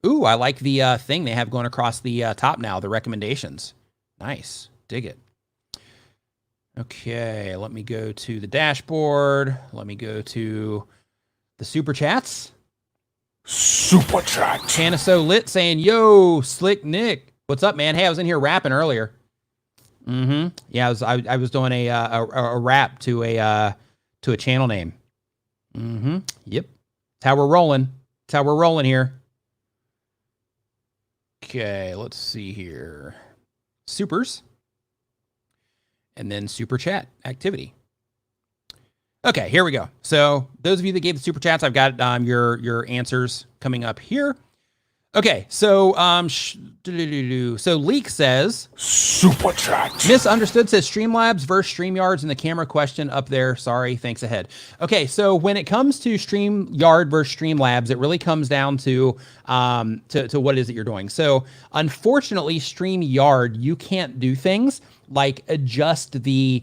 Ooh, I like the thing they have going across the top now, the recommendations. Nice, dig it. Okay, let me go to the dashboard. Let me go to the super chats. Super chat. Hannah So Lit saying, yo, Slick Nick. What's up, man? Hey, I was in here rapping earlier. Yeah, I was doing a rap to a channel name. Yep. That's how we're rolling. That's how we're rolling here. Okay, let's see here. Supers. And then super chat activity. Okay, here we go. So those of you that gave the super chats, I've got your answers coming up here. Okay, so so Leak says super chat. Misunderstood says Streamlabs versus StreamYards, and the camera question up there. Sorry, thanks ahead. Okay, so when it comes to StreamYard versus Streamlabs, it really comes down to what it is that you're doing. So unfortunately, StreamYard, you can't do things like adjust the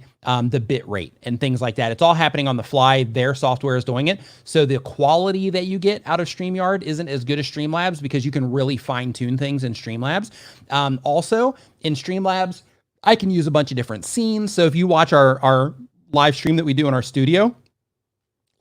bit rate and things like that. It's all happening on the fly. Their software is doing it. So the quality that you get out of StreamYard isn't as good as Streamlabs because you can really fine tune things in Streamlabs. Also in Streamlabs, I can use a bunch of different scenes. So if you watch our live stream that we do in our studio,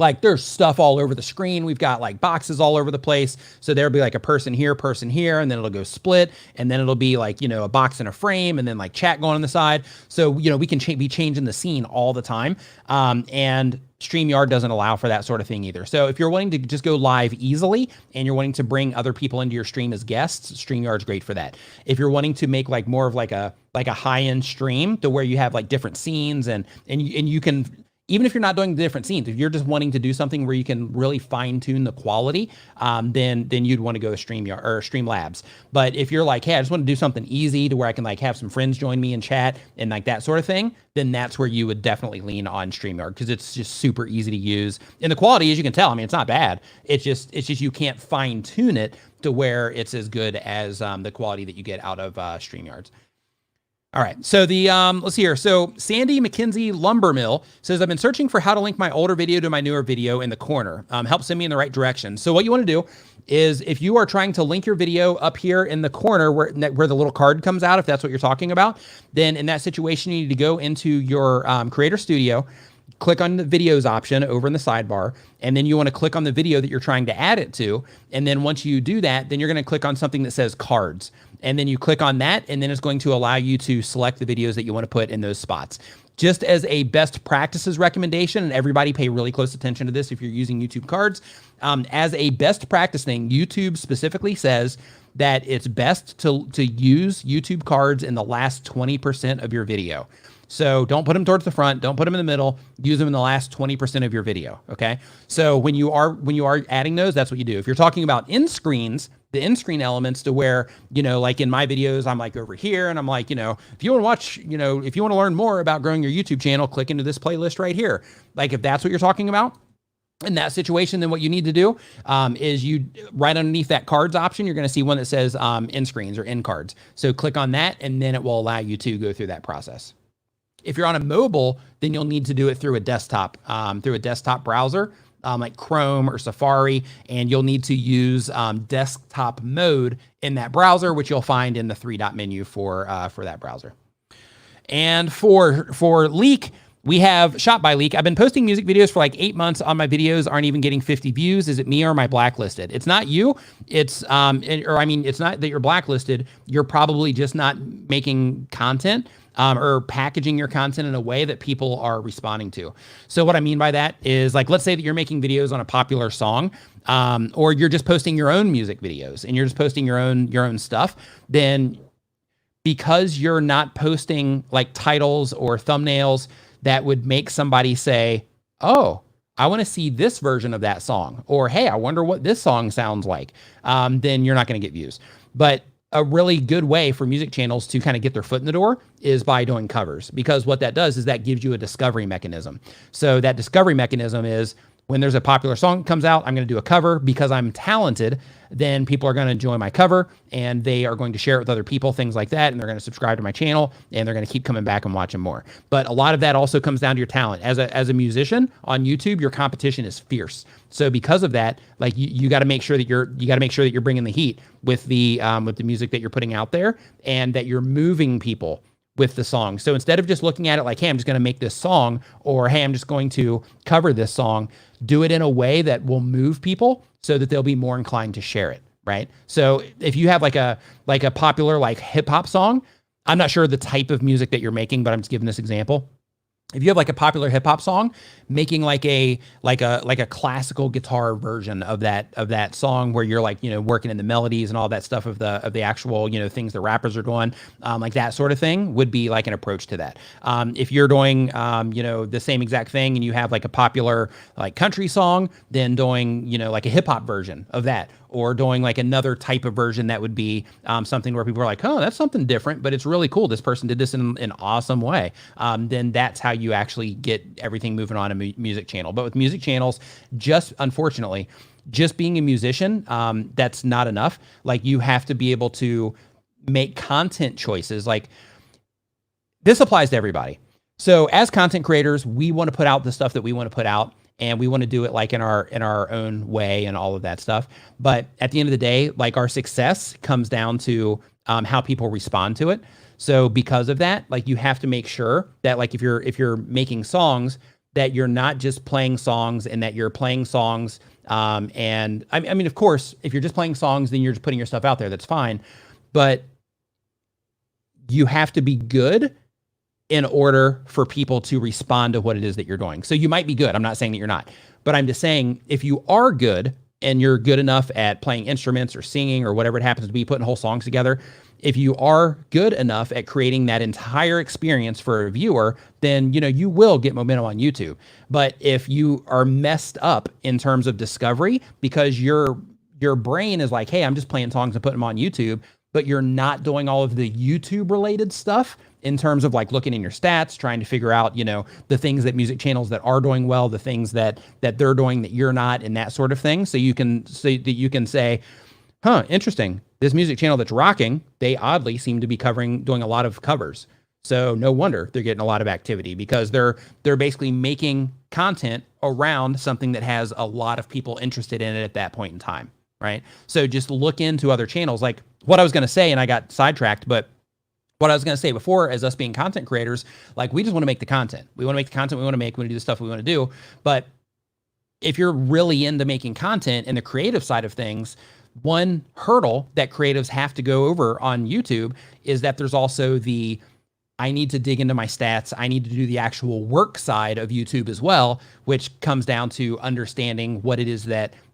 like there's stuff all over the screen. We've got like boxes all over the place. So there'll be like a person here, and then it'll go split. And then it'll be like, you know, a box and a frame, and then like chat going on the side. So, you know, we can be changing the scene all the time. And StreamYard doesn't allow for that sort of thing either. So if you're wanting to just go live easily and you're wanting to bring other people into your stream as guests, StreamYard's great for that. If you're wanting to make like more of like a high-end stream to where you have like different scenes and you can, even if you're not doing the different scenes, if you're just wanting to do something where you can really fine tune the quality, then you'd want to go to StreamYard or Streamlabs. But if you're like, hey, I just want to do something easy to where I can like have some friends join me in chat and like that sort of thing, then that's where you would definitely lean on StreamYard because it's just super easy to use. And the quality, as you can tell, I mean, it's not bad. It's just you can't fine tune it to where it's as good as the quality that you get out of StreamYards. All right, so let's see here. So Sandy McKenzie Lumbermill says, I've been searching for how to link my older video to my newer video in the corner. Help send me in the right direction. So what you want to do is if you are trying to link your video up here in the corner where the little card comes out, if that's what you're talking about, then in that situation, you need to go into your Creator Studio, click on the videos option over in the sidebar, and then you want to click on the video that you're trying to add it to. And then once you do that, then you're going to click on something that says cards. And then you click on that, and then it's going to allow you to select the videos that you want to put in those spots. Just as a best practices recommendation, and everybody pay really close attention to this if you're using YouTube cards, as a best practice thing, YouTube specifically says that it's best to use YouTube cards in the last 20% of your video. So don't put them towards the front, don't put them in the middle, use them in the last 20% of your video, okay? So when you are adding those, that's what you do. If you're talking about end screens, the end screen elements to where, like in my videos, I'm like over here and I'm like, if you want to watch, if you want to learn more about growing your YouTube channel, click into this playlist right here. Like if that's what you're talking about, in that situation, then what you need to do is you right underneath that cards option, you're going to see one that says end screens or end cards. So click on that, and then it will allow you to go through that process. If you're on a mobile, then you'll need to do it through a desktop browser, like Chrome or Safari, and you'll need to use desktop mode in that browser, which you'll find in the 3-dot menu for that browser. And for Leak, we have Shot by Leak. I've been posting music videos for like 8 months on my videos aren't even getting 50 views. Is it me or am I blacklisted? It's not you. It's, it's not that you're blacklisted. You're probably just not making content or packaging your content in a way that people are responding to. So what I mean by that is, like, let's say that you're making videos on a popular song, or you're just posting your own music videos and you're just posting your own stuff. Then because you're not posting like titles or thumbnails that would make somebody say, oh, I want to see this version of that song, or hey, I wonder what this song sounds like, then you're not going to get views. But a really good way for music channels to kind of get their foot in the door is by doing covers, because what that does is that gives you a discovery mechanism. So that discovery mechanism is, when there's a popular song that comes out, I'm going to do a cover because I'm talented. Then people are going to enjoy my cover and they are going to share it with other people, things like that. And they're going to subscribe to my channel and they're going to keep coming back and watching more. But a lot of that also comes down to your talent. As a musician on YouTube, your competition is fierce. So because of that, like you got to make sure that you're bringing the heat with the music that you're putting out there, and that you're moving people with the song. So instead of just looking at it like, hey, I'm just going to make this song, or hey, I'm just going to cover this song, do it in a way that will move people so that they'll be more inclined to share it, right? So if you have like a popular like hip hop song, I'm not sure the type of music that you're making, but I'm just giving this example. If you have like a popular hip hop song, making like a classical guitar version of that song, where you're like, working in the melodies and all that stuff of the actual, things the rappers are doing, like that sort of thing would be like an approach to that. If you're doing, the same exact thing and you have like a popular like country song, then doing, like a hip hop version of that, or doing like another type of version that would be something where people are like, oh, that's something different, but it's really cool. This person did this in an awesome way. Then that's how you actually get everything moving on a music channel. But with music channels, unfortunately, just being a musician, that's not enough. Like, you have to be able to make content choices. Like, this applies to everybody. So as content creators, we want to put out the stuff that we want to put out, and we want to do it like in our own way and all of that stuff. But at the end of the day, like, our success comes down to how people respond to it. So because of that, like, you have to make sure that, like, if you're making songs, that you're not just playing songs, and that you're playing songs. And I mean, of course, if you're just playing songs, then you're just putting your stuff out there. That's fine. But you have to be good in order for people to respond to what it is that you're doing. So you might be good. I'm not saying that you're not, but I'm just saying, if you are good and you're good enough at playing instruments or singing or whatever it happens to be, putting whole songs together, if you are good enough at creating that entire experience for a viewer, then, you will get momentum on YouTube. But if you are messed up in terms of discovery, because your brain is like, hey, I'm just playing songs and putting them on YouTube, but you're not doing all of the YouTube related stuff in terms of like looking in your stats, trying to figure out, the things that music channels that are doing well, the things that they're doing that you're not, and that sort of thing. So you can say, huh, interesting. This music channel that's rocking, they oddly seem to be doing a lot of covers. So no wonder they're getting a lot of activity, because they're basically making content around something that has a lot of people interested in it at that point in time, right? So just look into other channels. Like what I was going to say, and I got sidetracked, but what I was going to say before, as us being content creators, like, we just want to make the content. We want to make the content we want to make. We want to do the stuff we want to do. But if you're really into making content and the creative side of things, one hurdle that creatives have to go over on YouTube is that there's also I need to dig into my stats. I need to do the actual work side of YouTube as well, which comes down to understanding what it is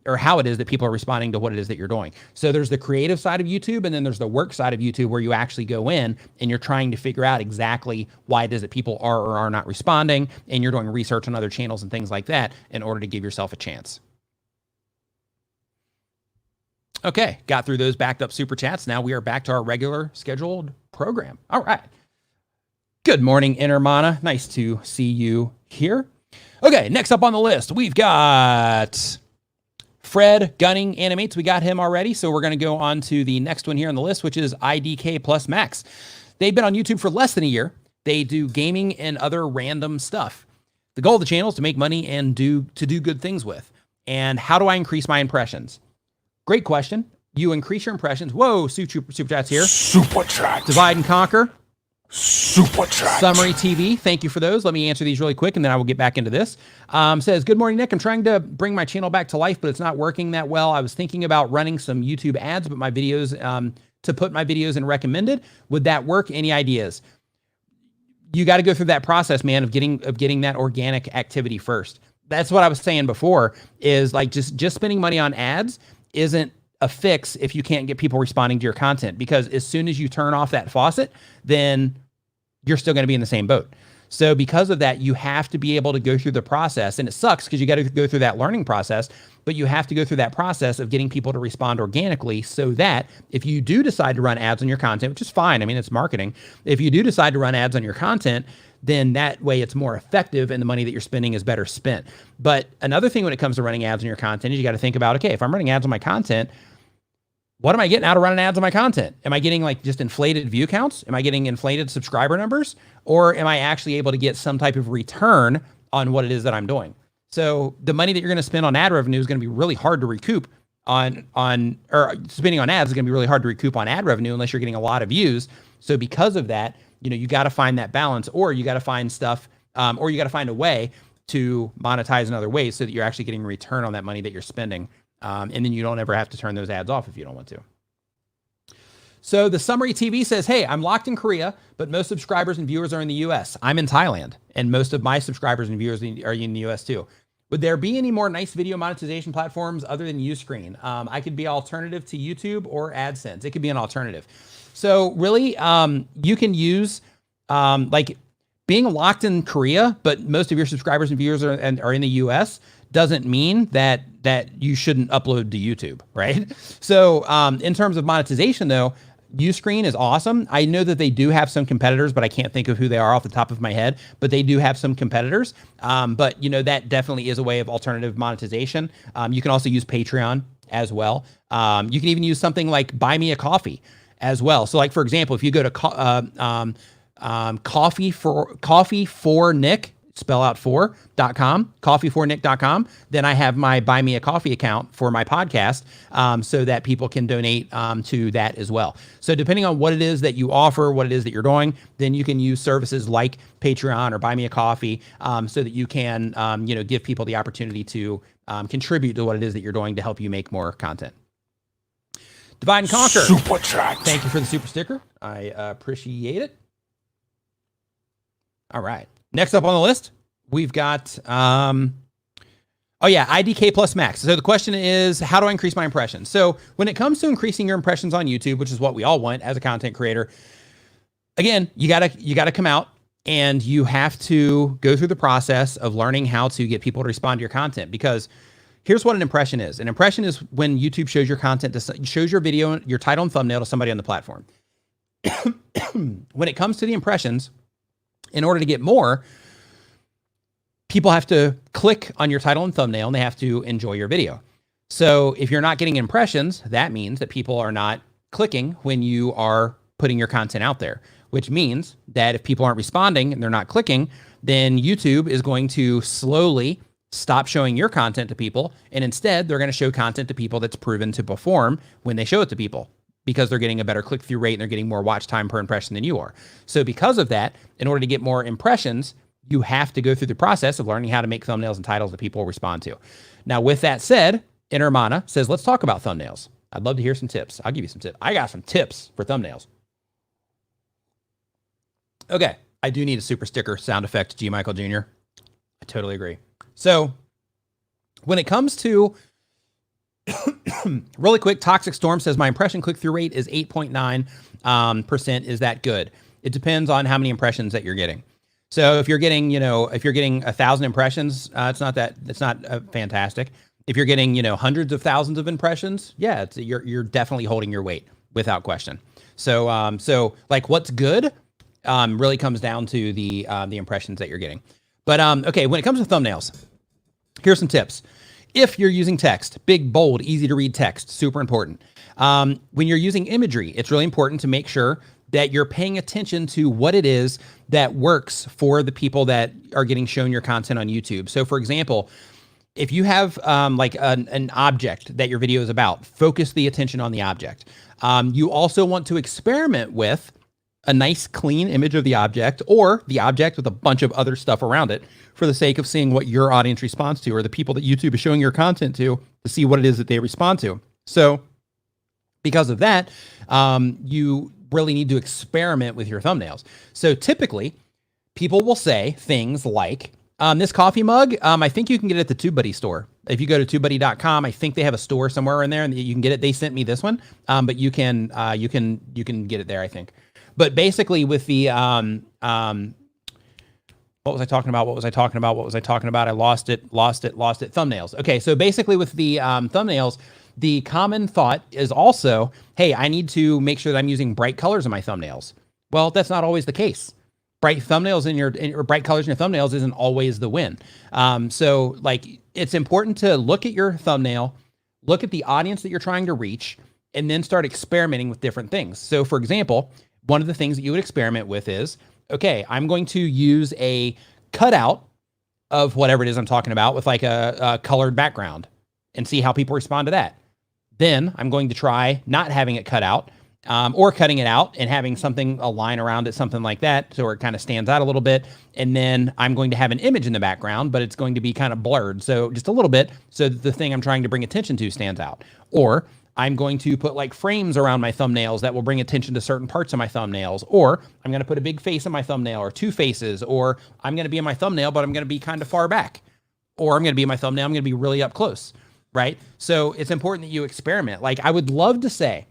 or how it is that people are responding to what it is that you're doing. So there's the creative side of YouTube, and then there's the work side of YouTube, where you actually go in and you're trying to figure out exactly why it is that people are or are not responding, and you're doing research on other channels and things like that in order to give yourself a chance. Okay, got through those backed up super chats. Now we are back to our regular scheduled program. All right. Good morning, Intermana. Nice to see you here. Okay, next up on the list, we've got Fred Gunning Animates. We got him already, so we're going to go on to the next one here on the list, which is IDK Plus Max. They've been on YouTube for less than a year. They do gaming and other random stuff. The goal of the channel is to make money and do good things with. And how do I increase my impressions? Great question. You increase your impressions. Whoa, super chats here. Super chat. Divide and conquer. Super chat. Summary TV. Thank you for those. Let me answer these really quick and then I will get back into this. Says, good morning, Nick. I'm trying to bring my channel back to life, but it's not working that well. I was thinking about running some YouTube ads, but my videos, to put my videos in recommended. Would that work? Any ideas? You got to go through that process, man, of getting that organic activity first. That's what I was saying before, is like just spending money on ads isn't a fix if you can't get people responding to your content, because as soon as you turn off that faucet, then you're still going to be in the same boat. So because of that, you have to be able to go through the process, and it sucks because you got to go through that learning process, but you have to go through that process of getting people to respond organically, so that if you do decide to run ads on your content, which is fine, I mean, it's marketing. If you do decide to run ads on your content, then that way it's more effective and the money that you're spending is better spent. But another thing when it comes to running ads on your content is you got to think about, okay, if I'm running ads on my content, what am I getting out of running ads on my content? Am I getting like just inflated view counts? Am I getting inflated subscriber numbers? Or am I actually able to get some type of return on what it is that I'm doing? So the money that you're going to spend on ad revenue is going to be really hard to recoup or spending on ads is going to be really hard to recoup on ad revenue unless you're getting a lot of views. So because of that, you got to find that balance, or you got to find stuff, or you got to find a way to monetize in other ways so that you're actually getting a return on that money that you're spending. And then you don't ever have to turn those ads off if you don't want to. So the summary TV says, hey, I'm locked in Korea, but most subscribers and viewers are in the US. I'm in Thailand, and most of my subscribers and viewers are in the US too. Would there be any more nice video monetization platforms other than Uscreen? I could be alternative to YouTube or AdSense. It could be an alternative. So really, you can use like being locked in Korea, but most of your subscribers and viewers are in the US doesn't mean that you shouldn't upload to YouTube, right? So in terms of monetization though, Uscreen is awesome. I know that they do have some competitors, but I can't think of who they are off the top of my head, but they do have some competitors. But that definitely is a way of alternative monetization. You can also use Patreon as well. You can even use something like Buy Me a Coffee as well. So like, for example, if you go to coffee for Nick, spell out for.com, coffeefornick.com, then I have my Buy Me a Coffee account for my podcast, so that people can donate to that as well. So depending on what it is that you offer, what it is that you're doing, then you can use services like Patreon or Buy Me a Coffee, so that you can give people the opportunity to contribute to what it is that you're doing to help you make more content. Divide and Conquer. Super chat. Thank you for the super sticker. I appreciate it. All right. Next up on the list, we've got, IDK Plus Max. So the question is, how do I increase my impressions? So when it comes to increasing your impressions on YouTube, which is what we all want as a content creator, again, you gotta come out and you have to go through the process of learning how to get people to respond to your content, because here's what an impression is. An impression is when YouTube shows your content, shows your video, your title and thumbnail to somebody on the platform. When it comes to the impressions, in order to get more, people have to click on your title and thumbnail and they have to enjoy your video. So if you're not getting impressions, that means that people are not clicking when you are putting your content out there, which means that if people aren't responding and they're not clicking, then YouTube is going to slowly stop showing your content to people. And instead, they're going to show content to people that's proven to perform when they show it to people, because they're getting a better click-through rate and they're getting more watch time per impression than you are. So because of that, in order to get more impressions, you have to go through the process of learning how to make thumbnails and titles that people will respond to. Now, with that said, Intermana says, let's talk about thumbnails. I'd love to hear some tips. I'll give you some tips. I got some tips for thumbnails. Okay, I do need a super sticker sound effect, G. Michael Jr. I totally agree. So when it comes to really quick, Toxic Storm says, my impression click-through rate is 8.9%. Is that good? It depends on how many impressions that you're getting. So if you're getting, if you're getting 1,000 impressions, it's not fantastic. If you're getting, hundreds of thousands of impressions, yeah, you're definitely holding your weight without question. So like what's good really comes down to the impressions that you're getting. But okay, when it comes to thumbnails, here's some tips. If you're using text, big, bold, easy to read text, super important. When you're using imagery, it's really important to make sure that you're paying attention to what it is that works for the people that are getting shown your content on YouTube. So for example, if you have like an object that your video is about, focus the attention on the object. You also want to experiment with a nice clean image of the object or the object with a bunch of other stuff around it for the sake of seeing what your audience responds to or the people that YouTube is showing your content to see what it is that they respond to. So because of that, you really need to experiment with your thumbnails. So typically people will say things like, this coffee mug, I think you can get it at the TubeBuddy store. If you go to TubeBuddy.com, I think they have a store somewhere in there and you can get it. They sent me this one, but you can get it there, I think. But basically with the, what was I talking about? I lost it. Thumbnails. Okay. So basically with the thumbnails, the common thought is also, hey, I need to make sure that I'm using bright colors in my thumbnails. Well, that's not always the case. Bright thumbnails or bright colors in your thumbnails isn't always the win. So like it's important to look at your thumbnail, look at the audience that you're trying to reach, and then start experimenting with different things. So for example, one of the things that you would experiment with is, okay, I'm going to use a cutout of whatever it is I'm talking about with like a colored background and see how people respond to that. Then I'm going to try not having it cut out or cutting it out and having a line around it, something like that, so it kind of stands out a little bit. And then I'm going to have an image in the background, but it's going to be kind of blurred. So just a little bit so that the thing I'm trying to bring attention to stands out. Or I'm going to put like frames around my thumbnails that will bring attention to certain parts of my thumbnails, or I'm going to put a big face in my thumbnail or two faces, or I'm going to be in my thumbnail, but I'm going to be kind of far back, or I'm going to be in my thumbnail, I'm going to be really up close, right? So it's important that you experiment. Like I would love to say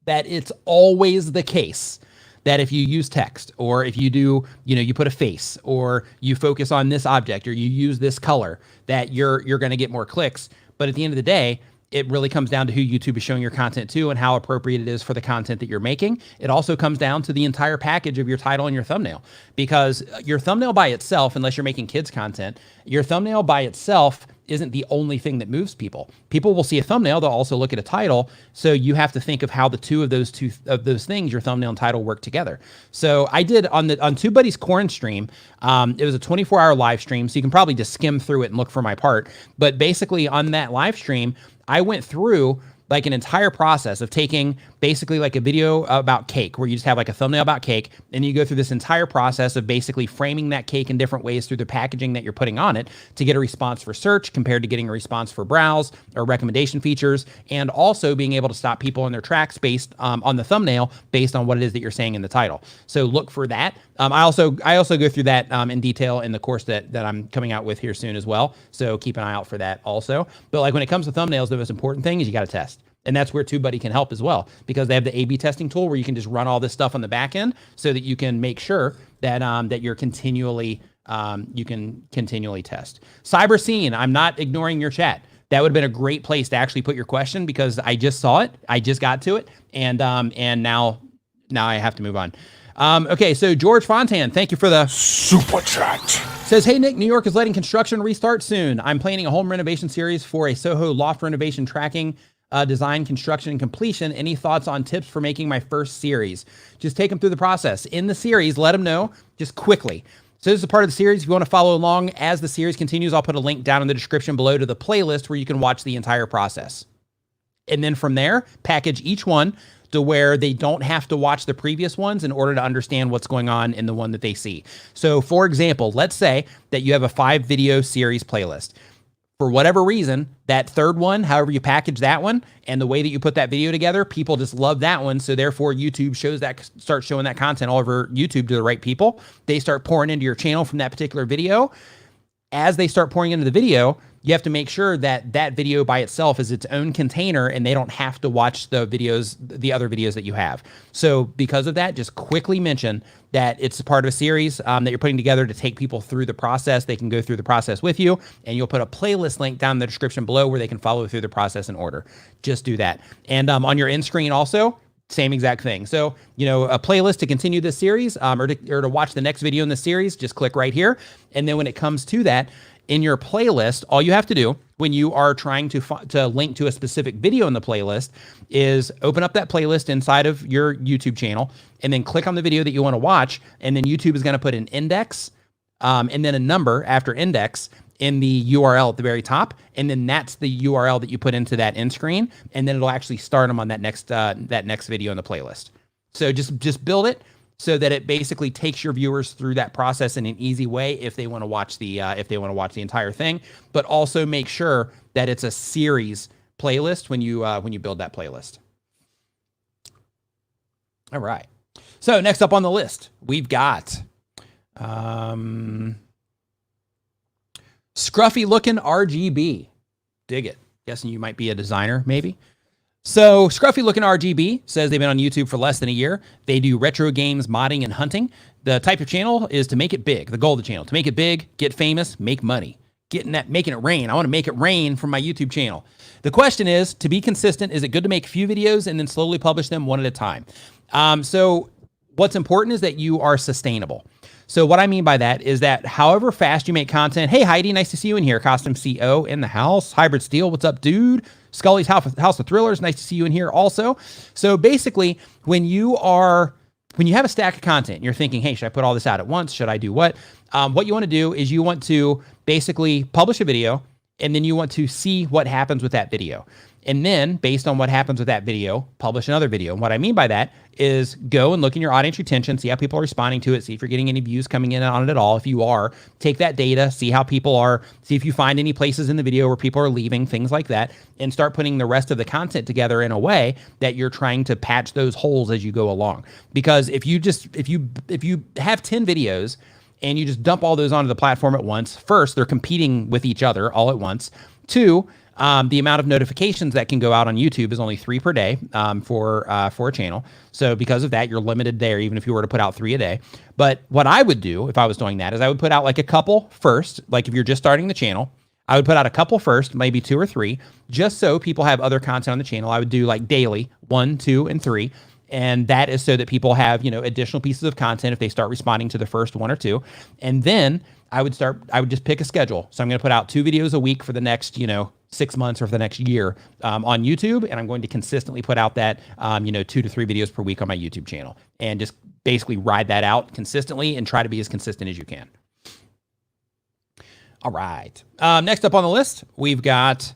that it's always the case that if you use text or if you do, you put a face or you focus on this object or you use this color that you're going to get more clicks. But at the end of the day, it really comes down to who YouTube is showing your content to and how appropriate it is for the content that you're making. It also comes down to the entire package of your title and your thumbnail, because your thumbnail by itself, unless you're making kids content, your thumbnail by itself isn't the only thing that moves people. People will see a thumbnail, they'll also look at a title. So you have to think of how the two of those things, your thumbnail and title, work together. So I did on TubeBuddy's Corn stream, it was a 24-hour live stream, so you can probably just skim through it and look for my part. But basically on that live stream, I went through like an entire process of taking basically like a video about cake where you just have like a thumbnail about cake and you go through this entire process of basically framing that cake in different ways through the packaging that you're putting on it to get a response for search compared to getting a response for browse or recommendation features, and also being able to stop people in their tracks based on the thumbnail based on what it is that you're saying in the title. So look for that. I also go through that in detail in the course that I'm coming out with here soon as well. So keep an eye out for that also. But like when it comes to thumbnails, the most important thing is you got to test. And that's where TubeBuddy can help as well, because they have the A/B testing tool where you can just run all this stuff on the back end so that you can make sure that that you're continually you can continually test. Cyber Scene, I'm not ignoring your chat. That would have been a great place to actually put your question because I just saw it, I just got to it, and now I have to move on. Okay, so George Fontan, thank you for the super chat. Says, hey Nick, New York is letting construction restart soon. I'm planning a home renovation series for a Soho loft renovation tracking. Design, construction, and completion. Any thoughts on tips for making my first series? Just take them through the process. In the series, let them know just quickly. So this is a part of the series. If you want to follow along as the series continues, I'll put a link down in the description below to the playlist where you can watch the entire process. And then from there, package each one to where they don't have to watch the previous ones in order to understand what's going on in the one that they see. So for example, let's say that you have a 5-video series playlist. For whatever reason, that third one, however you package that one and the way that you put that video together, people just love that one. So therefore YouTube starts showing that content all over YouTube to the right people. They start pouring into your channel from that particular video. As they start pouring into the video, you have to make sure that that video by itself is its own container and they don't have to watch the videos, the other videos that you have. So because of that, just quickly mention that it's part of a series that you're putting together to take people through the process. They can go through the process with you, and you'll put a playlist link down in the description below where they can follow through the process in order. Just do that. And on your end screen also, same exact thing. So, you know, a playlist to continue this series or to watch the next video in the series, just click right here. And then when it comes to that, in your playlist, all you have to do when you are trying to link to a specific video in the playlist is open up that playlist inside of your YouTube channel and then click on the video that you want to watch. And then YouTube is going to put an index and then a number after index in the URL at the very top. And then that's the URL that you put into that end screen. And then it'll actually start them on that next video in the playlist. So just build it so that it basically takes your viewers through that process in an easy way if they want to watch the entire thing, but also make sure that it's a series playlist when you build that playlist. All right. So next up on the list, we've got scruffy looking RGB. Dig it. Guessing you might be a designer, maybe. So Scruffy Looking RGB says they've been on YouTube for less than a year. They do retro games, modding, and hunting. The type of channel is to make it big. The goal of the channel, to make it big, get famous, make money. Making it rain. I want to make it rain from my YouTube channel. The question is, to be consistent, is it good to make a few videos and then slowly publish them one at a time? So what's important is that you are sustainable. So what I mean by that is that however fast you make content, hey Heidi, nice to see you in here. Costume CO in the house. Hybrid Steel, what's up, dude? Scully's House of Thrillers, nice to see you in here also. So basically, when you have a stack of content, you're thinking, hey, should I put all this out at once? Should I do what? What you want to do is you want to basically publish a video, and then you want to see what happens with that video. And then, based on what happens with that video, publish another video. And what I mean by that is go and look in your audience retention, see how people are responding to it, see if you're getting any views coming in on it at all. If you are, take that data, see how people are, see if you find any places in the video where people are leaving, things like that, and start putting the rest of the content together in a way that you're trying to patch those holes as you go along. Because if you have 10 videos and you just dump all those onto the platform at once, first, they're competing with each other all at once. Two, the amount of notifications that can go out on YouTube is only 3 per day for a channel. So because of that, you're limited there, even if you were to put out 3 a day. But what I would do if I was doing that is I would put out like a couple first. Like if you're just starting the channel, I would put out a couple first, maybe 2 or 3, just so people have other content on the channel. I would do like daily, 1, 2, and 3. And that is so that people have, additional pieces of content if they start responding to the first 1 or 2. And then I would just pick a schedule. So I'm going to put out 2 videos a week for the next, 6 months or for the next year on YouTube. And I'm going to consistently put out that, 2 to 3 videos per week on my YouTube channel and just basically ride that out consistently and try to be as consistent as you can. All right. Next up on the list, we've got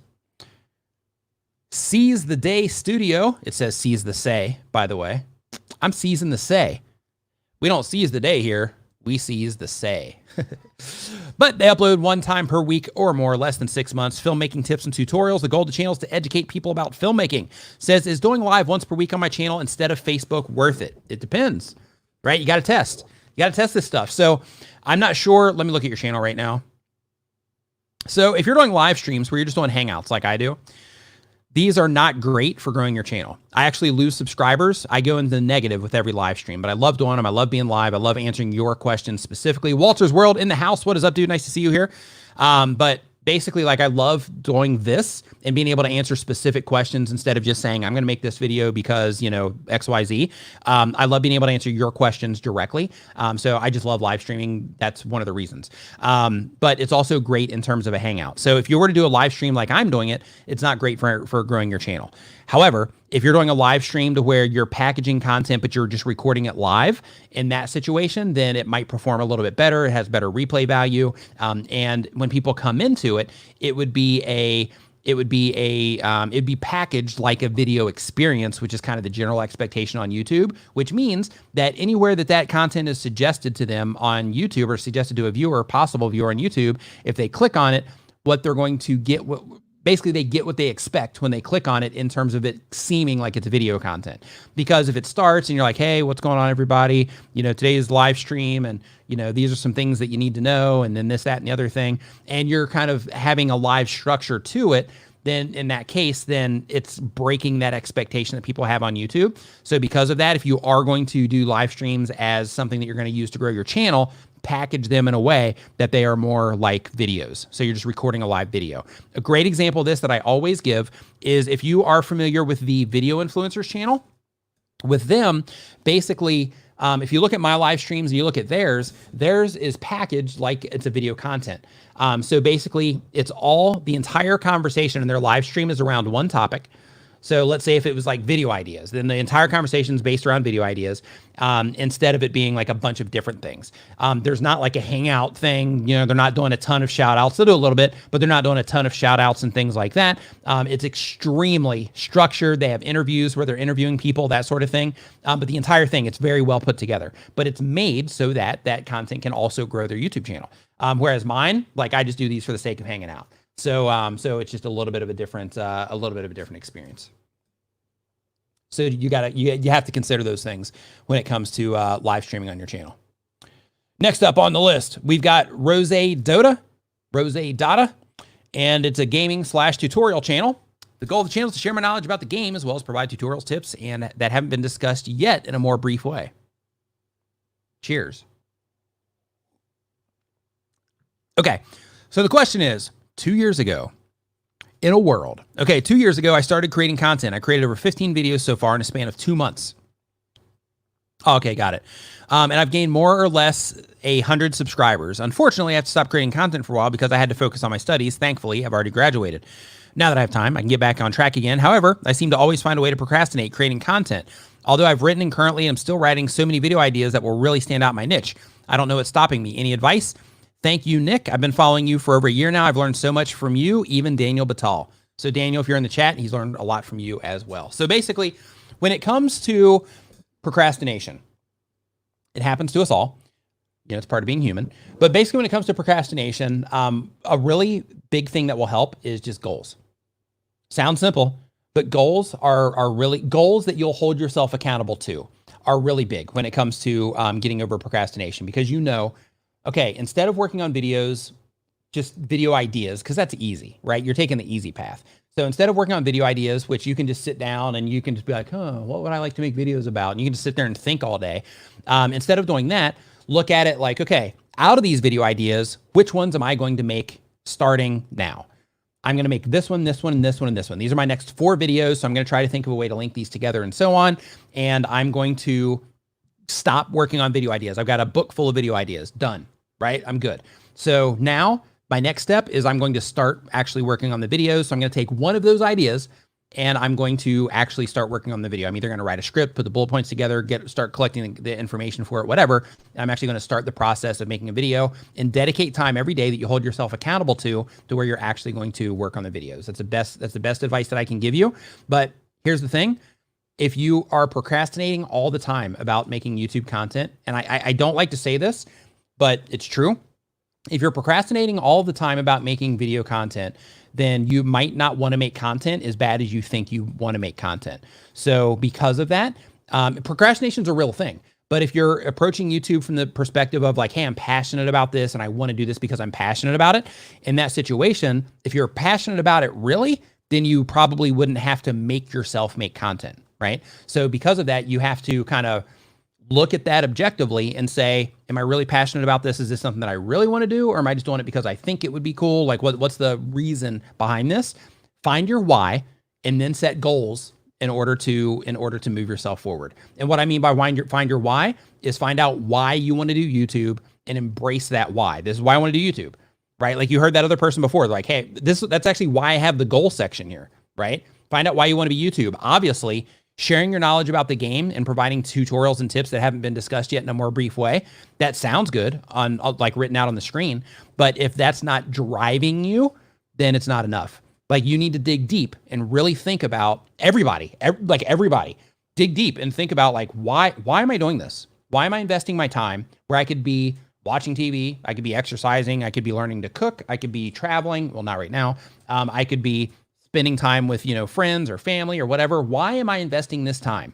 Seize the Day Studio. It says Seize the Say, by the way. I'm seizing the say. We don't seize the day here. We seize the say. But they upload 1 time per week or more, less than 6 months. Filmmaking tips and tutorials. The goal of the channel is to educate people about filmmaking. Says, is doing live once per week on my channel instead of Facebook worth it? It depends, right? You got to test. You got to test this stuff. So I'm not sure. Let me look at your channel right now. So if you're doing live streams where you're just doing hangouts like I do, these are not great for growing your channel. I actually lose subscribers. I go into the negative with every live stream, but I love doing them. I love being live. I love answering your questions specifically. Walter's World in the house. What is up, dude? Nice to see you here. But basically, like, I love doing this and being able to answer specific questions instead of just saying, I'm going to make this video because, XYZ. I love being able to answer your questions directly. So I just love live streaming. That's one of the reasons. But it's also great in terms of a hangout. So if you were to do a live stream like I'm doing it, it's not great for growing your channel. However, if you're doing a live stream to where you're packaging content, but you're just recording it live in that situation, then it might perform a little bit better. It has better replay value. And when people come into it, it would be it'd be packaged like a video experience, which is kind of the general expectation on YouTube, which means that anywhere that content is suggested to them on YouTube or suggested to a viewer, possible viewer on YouTube, if they click on it, what they're going to get, basically they get what they expect when they click on it in terms of it seeming like it's video content. Because if it starts and you're like, hey, what's going on, everybody? You know, today is live stream and, you know, these are some things that you need to know, and then this, that, and the other thing, and you're kind of having a live structure to it, then in that case, then it's breaking that expectation that people have on YouTube. So because of that, if you are going to do live streams as something that you're going to use to grow your channel, package them in a way that they are more like videos. So you're just recording a live video. A great example of this that I always give is if you are familiar with the Video Influencers channel, with them, basically, if you look at my live streams and you look at theirs is packaged like it's a video content. So basically it's all the entire conversation in their live stream is around one topic. So let's say if it was like video ideas, then the entire conversation is based around video ideas, instead of it being like a bunch of different things. There's not like a hangout thing, you know, they're not doing a ton of shout outs. They'll do a little bit, but they're not doing a ton of shout outs and things like that. It's extremely structured. They have interviews where they're interviewing people, that sort of thing. But the entire thing, it's very well put together, but it's made so that that content can also grow their YouTube channel. Whereas mine, like I just do these for the sake of hanging out. So, so it's just a little bit of a different experience. So you have to consider those things when it comes to live streaming on your channel. Next up on the list, we've got Rose Dota, and it's a gaming / tutorial channel. The goal of the channel is to share my knowledge about the game as well as provide tutorials, tips, and that haven't been discussed yet in a more brief way. Cheers. Okay, so the question is, 2 years ago, in a world. Okay, 2 years ago, I started creating content. I created over 15 videos so far in a span of 2 months. Okay, got it. And I've gained more or less 100 subscribers. Unfortunately, I have to stop creating content for a while because I had to focus on my studies. Thankfully, I've already graduated. Now that I have time, I can get back on track again. However, I seem to always find a way to procrastinate creating content. Although I've written and currently am still writing so many video ideas that will really stand out my niche. I don't know what's stopping me. Any advice? Thank you, Nick. I've been following you for over a year now. I've learned so much from you, even Daniel Batal. So Daniel, if you're in the chat, he's learned a lot from you as well. So basically, when it comes to procrastination, it happens to us all. You know, it's part of being human. But basically, when it comes to procrastination, a really big thing that will help is just goals. Sounds simple, but goals are really goals that you'll hold yourself accountable to are really big when it comes to getting over procrastination, because you know, okay, instead of working on videos, just video ideas, because that's easy, right? You're taking the easy path. So instead of working on video ideas, which you can just sit down and you can just be like, oh, what would I like to make videos about? And you can just sit there and think all day. Instead of doing that, look at it like, okay, out of these video ideas, which ones am I going to make starting now? I'm going to make this one, this one, and this one, and this one. These are my next 4 videos. So I'm going to try to think of a way to link these together and so on. And I'm going to stop working on video ideas. I've got a book full of video ideas. Done, right? I'm good. So now my next step is I'm going to start actually working on the videos. So I'm going to take one of those ideas and I'm going to actually start working on the video. I'm either going to write a script, put the bullet points together, start collecting the information for it, whatever. And I'm actually going to start the process of making a video and dedicate time every day that you hold yourself accountable to where you're actually going to work on the videos. That's the best advice that I can give you. But here's the thing. If you are procrastinating all the time about making YouTube content, and I don't like to say this, but it's true. If you're procrastinating all the time about making video content, then you might not want to make content as bad as you think you want to make content. So because of that, procrastination is a real thing. But if you're approaching YouTube from the perspective of like, hey, I'm passionate about this and I want to do this because I'm passionate about it, in that situation, if you're passionate about it really, then you probably wouldn't have to make yourself make content, right? So because of that, you have to kind of look at that objectively and say, am I really passionate about this? Is this something that I really want to do? Or am I just doing it because I think it would be cool? Like what's the reason behind this? Find your why and then set goals in order to move yourself forward. And what I mean by find your why is find out why you want to do YouTube and embrace that why. This is why I want to do YouTube, right? Like you heard that other person before, like, hey, that's actually why I have the goal section here, right? Find out why you want to be YouTube. Obviously, sharing your knowledge about the game and providing tutorials and tips that haven't been discussed yet in a more brief way, that sounds good on like written out on the screen. But if that's not driving you, then it's not enough. Like you need to dig deep and really think about everybody, dig deep and think about like, why am I doing this? Why am I investing my time where I could be watching TV. I could be exercising. I could be learning to cook. I could be traveling. Well, not right now. I could be spending time with, friends or family or whatever. Why am I investing this time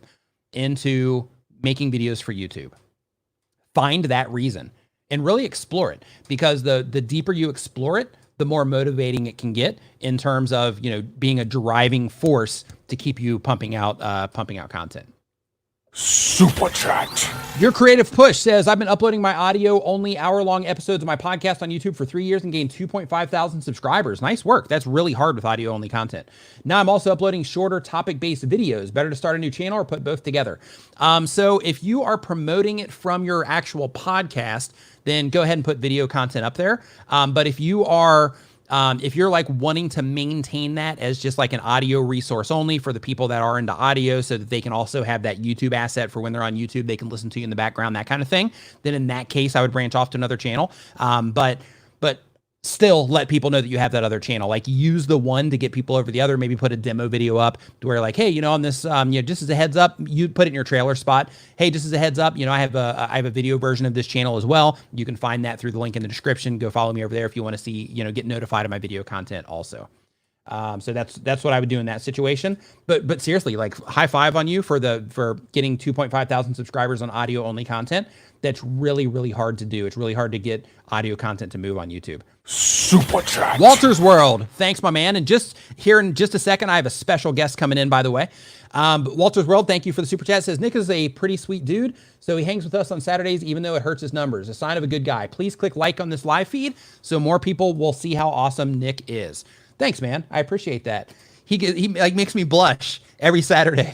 into making videos for YouTube? Find that reason and really explore it, because the deeper you explore it, the more motivating it can get in terms of, being a driving force to keep you pumping out content. Super chat. Your Creative Push says, I've been uploading my audio only hour-long episodes of my podcast on YouTube for 3 years and gained 2.5 thousand subscribers. Nice work. That's really hard with audio only content. Now I'm also uploading shorter topic-based videos. Better to start a new channel or put both together. So if you are promoting it from your actual podcast, then go ahead and put video content up there. But if you are if you're like wanting to maintain that as just like an audio resource only for the people that are into audio, so that they can also have that YouTube asset for when they're on YouTube, they can listen to you in the background, that kind of thing, then in that case, I would branch off to another channel. But still let people know that you have that other channel. Like, use the one to get people over the other. Maybe put a demo video up to where, like, hey, on this, just as a heads up, you put it in your trailer spot. Hey, just as a heads up, I have a video version of this channel as well. You can find that through the link in the description. Go follow me over there if you want to see, get notified of my video content also. So that's what I would do in that situation. But seriously, like, high five on you for getting 2.5 thousand subscribers on audio only content. That's really, really hard to do. It's really hard to get audio content to move on YouTube. Super chat. Walter's World. Thanks, my man. And just here in just a second, I have a special guest coming in, by the way. But Walter's World, thank you for the super chat. Says, Nick is a pretty sweet dude, so he hangs with us on Saturdays, even though it hurts his numbers. A sign of a good guy. Please click like on this live feed so more people will see how awesome Nick is. Thanks, man. I appreciate that. He like makes me blush every Saturday.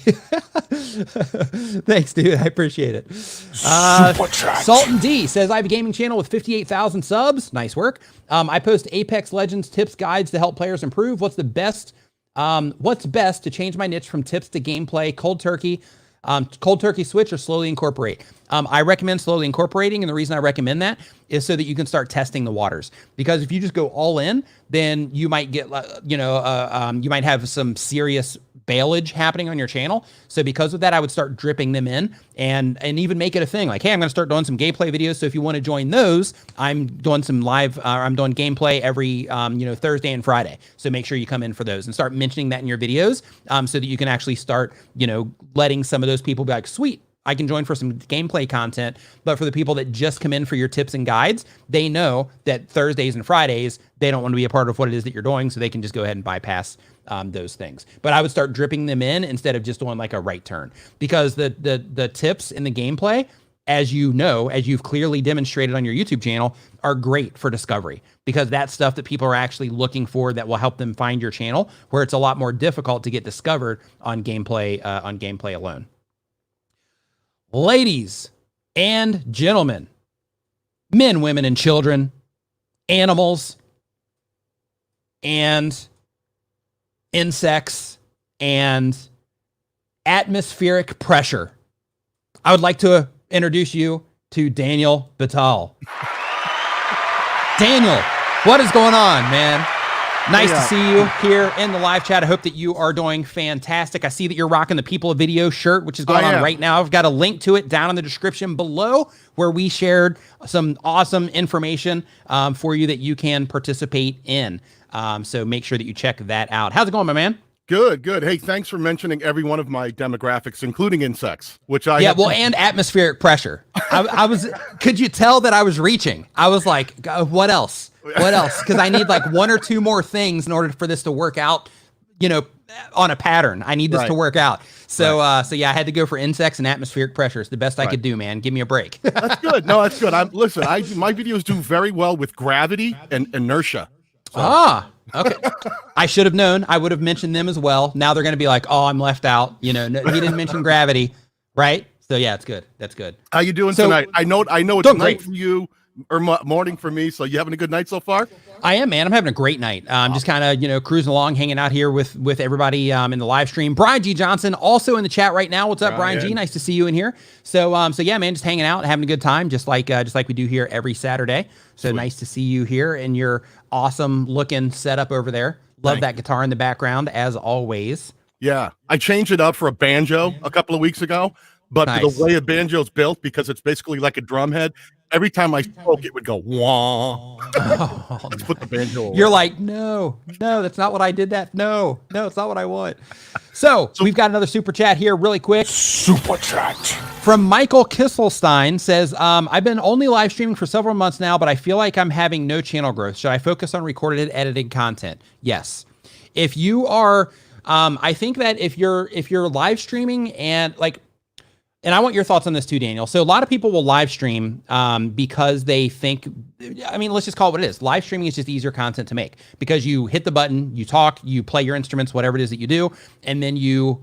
Thanks, dude. I appreciate it. Sultan D says, I have a gaming channel with 58,000 subs. Nice work. I post Apex Legends tips, guides to help players improve. What's best to change my niche from tips to gameplay? Cold turkey switch, or slowly incorporate? I recommend slowly incorporating. And the reason I recommend that is so that you can start testing the waters, because if you just go all in, then you might get, you might have some serious bailage happening on your channel. So because of that, I would start dripping them in and even make it a thing. Like, hey, I'm going to start doing some gameplay videos. So if you want to join those, I'm doing some live, I'm doing gameplay every, Thursday and Friday. So make sure you come in for those and start mentioning that in your videos, so that you can actually start, letting some of those people be like, sweet, I can join for some gameplay content. But for the people that just come in for your tips and guides, they know that Thursdays and Fridays, they don't want to be a part of what it is that you're doing. So they can just go ahead and bypass those things. But I would start dripping them in instead of just doing like a right turn, because the tips in the gameplay, as you've clearly demonstrated on your YouTube channel, are great for discovery, because that's stuff that people are actually looking for that will help them find your channel, where it's a lot more difficult to get discovered on gameplay alone. Ladies and gentlemen, men, women, and children, animals, and insects, and atmospheric pressure, I would like to introduce you to Daniel Batal. Daniel, what is going on, man? Nice to see you here in the live chat. I hope that you are doing fantastic. I see that you're rocking the People of Video shirt, which is going on right now. I've got a link to it down in the description below, where we shared some awesome information for you that you can participate in. So make sure that you check that out. How's it going, my man? Good. Hey, thanks for mentioning every one of my demographics, including insects, which I and atmospheric pressure. I was. Could you tell that I was reaching? I was like, what else? What else? Because I need like one or two more things in order for this to work out, on a pattern. I need this to work out. So, so yeah, I had to go for insects and atmospheric pressure. It's the best I could do, man. Give me a break. That's good. No, that's good. My videos do very well with gravity and inertia. So. Okay. I should have known. I would have mentioned them as well. Now they're going to be like, oh, I'm left out. He didn't mention gravity, right? So yeah, it's good. That's good. How you doing tonight? I know it's night great for you, or morning for me. So you having a good night so far? I am, man. I'm having a great night. I'm just kind of, cruising along, hanging out here with everybody in the live stream. Brian G. Johnson also in the chat right now. What's up, Brian G? Nice to see you in here. So yeah, man, just hanging out, having a good time, just like we do here every Saturday. So sweet. Nice to see you here in your awesome looking setup over there. Love that guitar in the background as always. Yeah, I changed it up for a banjo a couple of weeks ago. but Nice. the way a banjo's built, because it's basically like a drum head, every time I spoke, it would go wah. Oh, Let's put the banjo away. you're like, no, that's not what I did. No, it's not what I want. So we've got another super chat here really quick. Super chat. From Michael Kisselstein says, I've been only live streaming for several months now, but I feel like I'm having no channel growth. Should I focus on recorded and editing content? Yes. If you are, I think that if you're live streaming and I want your thoughts on this too, Daniel. So a lot of people will live stream because they think, I mean, let's just call it what it is. Live streaming is just easier content to make because you hit the button, you talk, you play your instruments, whatever it is that you do, and then you're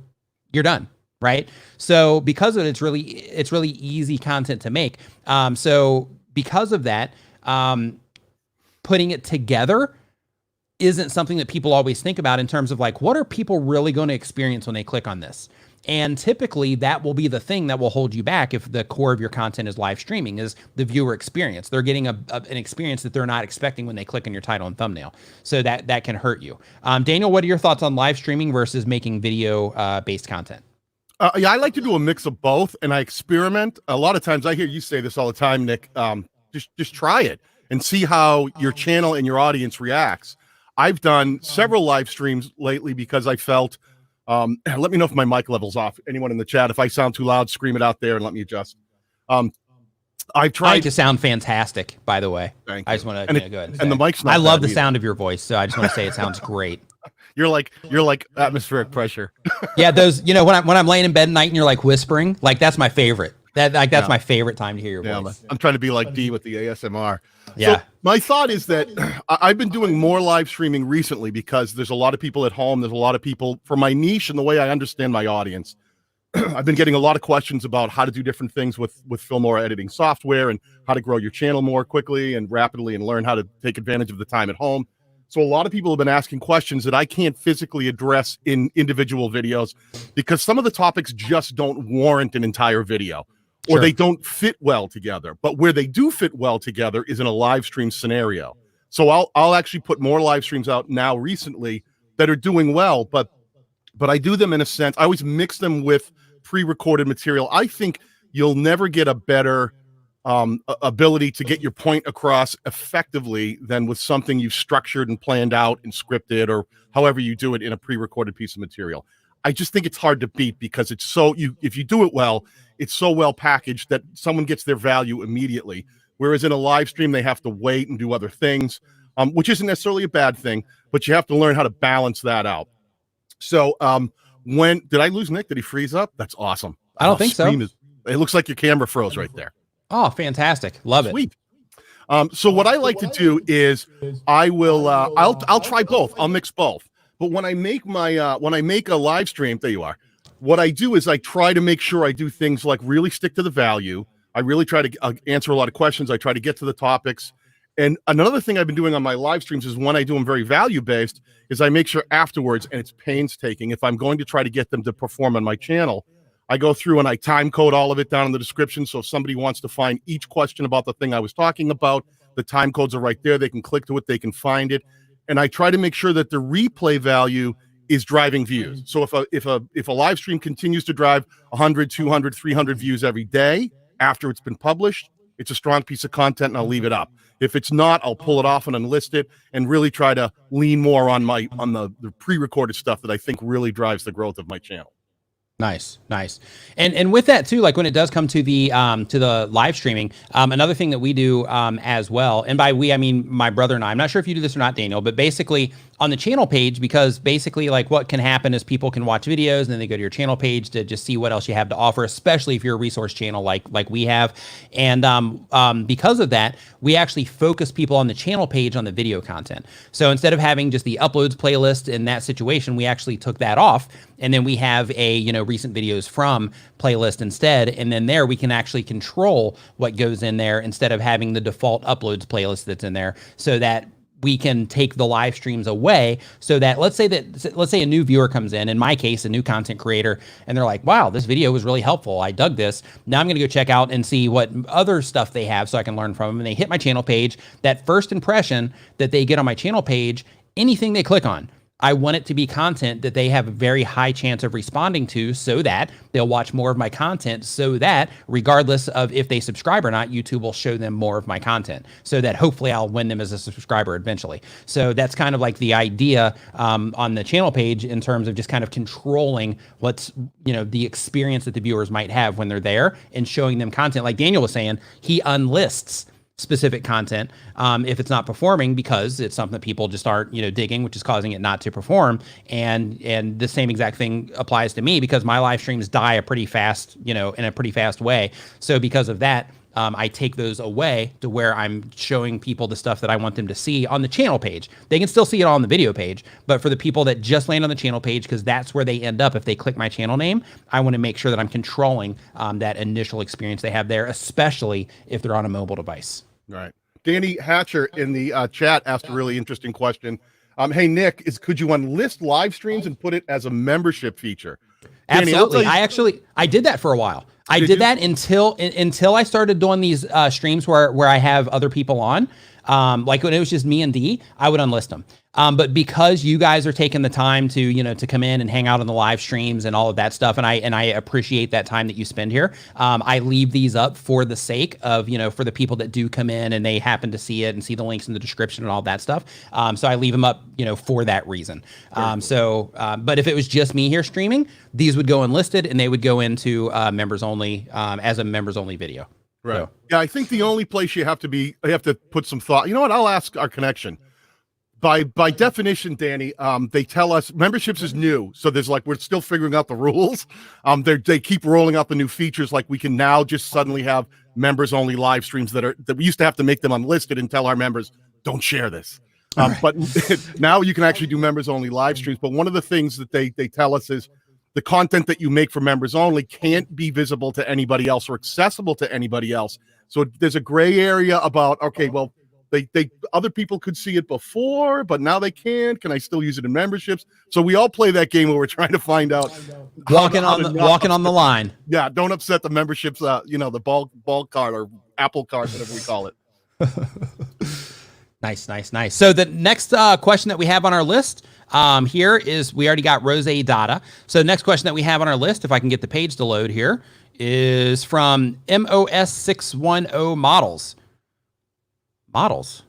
done, right? So because of it, it's really easy content to make. So because of that, putting it together isn't something that people always think about in terms of like, what are people really going to experience when they click on this? And typically that will be the thing that will hold you back if the core of your content is live streaming, is the viewer experience. They're getting an experience that they're not expecting when they click on your title and thumbnail. So that can hurt you. Daniel, what are your thoughts on live streaming versus making video based content? Yeah, I like to do a mix of both, and I experiment. A lot of times I hear you say this all the time, Nick. Just try it and see how your channel and your audience reacts. I've done several live streams lately because I felt, let me know if my mic level's off. Anyone in the chat, if I sound too loud, scream it out there and let me adjust. I've tried. I think you sound fantastic, by the way. Thank I you. just want to go ahead. And the mic's not I love bad the either. sound of your voice, so I just want to say it sounds great. You're like atmospheric pressure. Yeah, those, when I'm laying in bed at night and you're like whispering, like that's my favorite. That's my favorite time to hear your voice. I'm trying to be like D with the ASMR. Yeah. So my thought is that I've been doing more live streaming recently because there's a lot of people at home. There's a lot of people for my niche and the way I understand my audience. I've been getting a lot of questions about how to do different things with Filmora editing software and how to grow your channel more quickly and rapidly and learn how to take advantage of the time at home. So a lot of people have been asking questions that I can't physically address in individual videos because some of the topics just don't warrant an entire video. Or they don't fit well together. But where they do fit well together is in a live stream scenario. So I'll actually put more live streams out now recently that are doing well, but I do them in a sense. I always mix them with pre-recorded material. I think you'll never get a better ability to get your point across effectively than with something you've structured and planned out and scripted or however you do it in a pre-recorded piece of material. I just think it's hard to beat because it's so if you do it well, it's so well packaged that someone gets their value immediately. Whereas in a live stream, they have to wait and do other things, which isn't necessarily a bad thing, but you have to learn how to balance that out. So did I lose Nick? Did he freeze up? That's awesome. I don't think so. It looks like your camera froze right there. Oh, fantastic. Love it. Sweet. So what I like to do is I'll try both. I'll mix both. But when I make a live stream, there you are. What I do is I try to make sure I do things like really stick to the value. I really try to answer a lot of questions. I try to get to the topics. And another thing I've been doing on my live streams is when I do them very value-based is I make sure afterwards, and it's painstaking, if I'm going to try to get them to perform on my channel, I go through and I time code all of it down in the description. So if somebody wants to find each question about the thing I was talking about, the time codes are right there. They can click to it. They can find it. And I try to make sure that the replay value is driving views. So if a live stream continues to drive 100, 200, 300 views every day after it's been published, it's a strong piece of content and I'll leave it up. If it's not, I'll pull it off and unlist it and really try to lean more on the pre-recorded stuff that I think really drives the growth of my channel. Nice. And with that too, like when it does come to the live streaming, another thing that we do as well, and by we, I mean my brother and I'm not sure if you do this or not, Daniel, but basically on the channel page, because basically like what can happen is people can watch videos and then they go to your channel page to just see what else you have to offer, especially if you're a resource channel like we have. And because of that, we actually focus people on the channel page on the video content. So instead of having just the uploads playlist in that situation, we actually took that off. And then we have a, recent videos from playlist instead. And then there we can actually control what goes in there instead of having the default uploads playlist that's in there, so that we can take the live streams away, so that let's say a new viewer comes in my case, a new content creator, and they're like, wow, this video was really helpful. I dug this. Now I'm going to go check out and see what other stuff they have so I can learn from them. And they hit my channel page. That first impression that they get on my channel page, anything they click on, I want it to be content that they have a very high chance of responding to, so that they'll watch more of my content, so that regardless of if they subscribe or not, YouTube will show them more of my content, so that hopefully I'll win them as a subscriber eventually. So that's kind of like the idea on the channel page, in terms of just kind of controlling what's, the experience that the viewers might have when they're there, and showing them content. Like Daniel was saying, he unlists specific content if it's not performing, because it's something that people just aren't digging, which is causing it not to perform. And the same exact thing applies to me, because my live streams die a pretty fast in a pretty fast way. So because of that, I take those away to where I'm showing people the stuff that I want them to see on the channel page. They can still see it all on the video page, but for the people that just land on the channel page, because that's where they end up if they click my channel name, I want to make sure that I'm controlling that initial experience they have there, especially if they're on a mobile device. Right. Danny Hatcher in the chat asked a really interesting question. Hey, Nick, could you unlist live streams and put it as a membership feature? Danny, Absolutely. I did that for a while. I did that until I started doing these streams where I have other people on. Like when it was just me and D, I would unlist them. But because you guys are taking the time to, to come in and hang out on the live streams and all of that stuff, and I appreciate that time that you spend here, I leave these up for the sake of, for the people that do come in and they happen to see it and see the links in the description and all that stuff. So I leave them up, for that reason. But if it was just me here streaming, these would go unlisted and they would go into members only, as a members only video. Right. So. Yeah, I think the only place you have to put some thought. You know what? I'll ask our connection. By definition, Danny, they tell us memberships is new, so there's we're still figuring out the rules. They keep rolling out the new features. Like we can now just suddenly have members only live streams that we used to have to make them unlisted and tell our members don't share this. But now you can actually do members only live streams. But one of the things that they tell us is the content that you make for members only can't be visible to anybody else or accessible to anybody else. So there's a gray area about, okay, well, they other people could see it before, but now they can't. Can I still use it in memberships? So we all play that game where we're trying to find out walking on the line. Yeah, don't upset the memberships. The ball card or Apple card, whatever we call it. Nice. So the next question that we have on our list here is, we already got Rose Data. So the next question that we have on our list, if I can get the page to load here, is from MOS610 Models,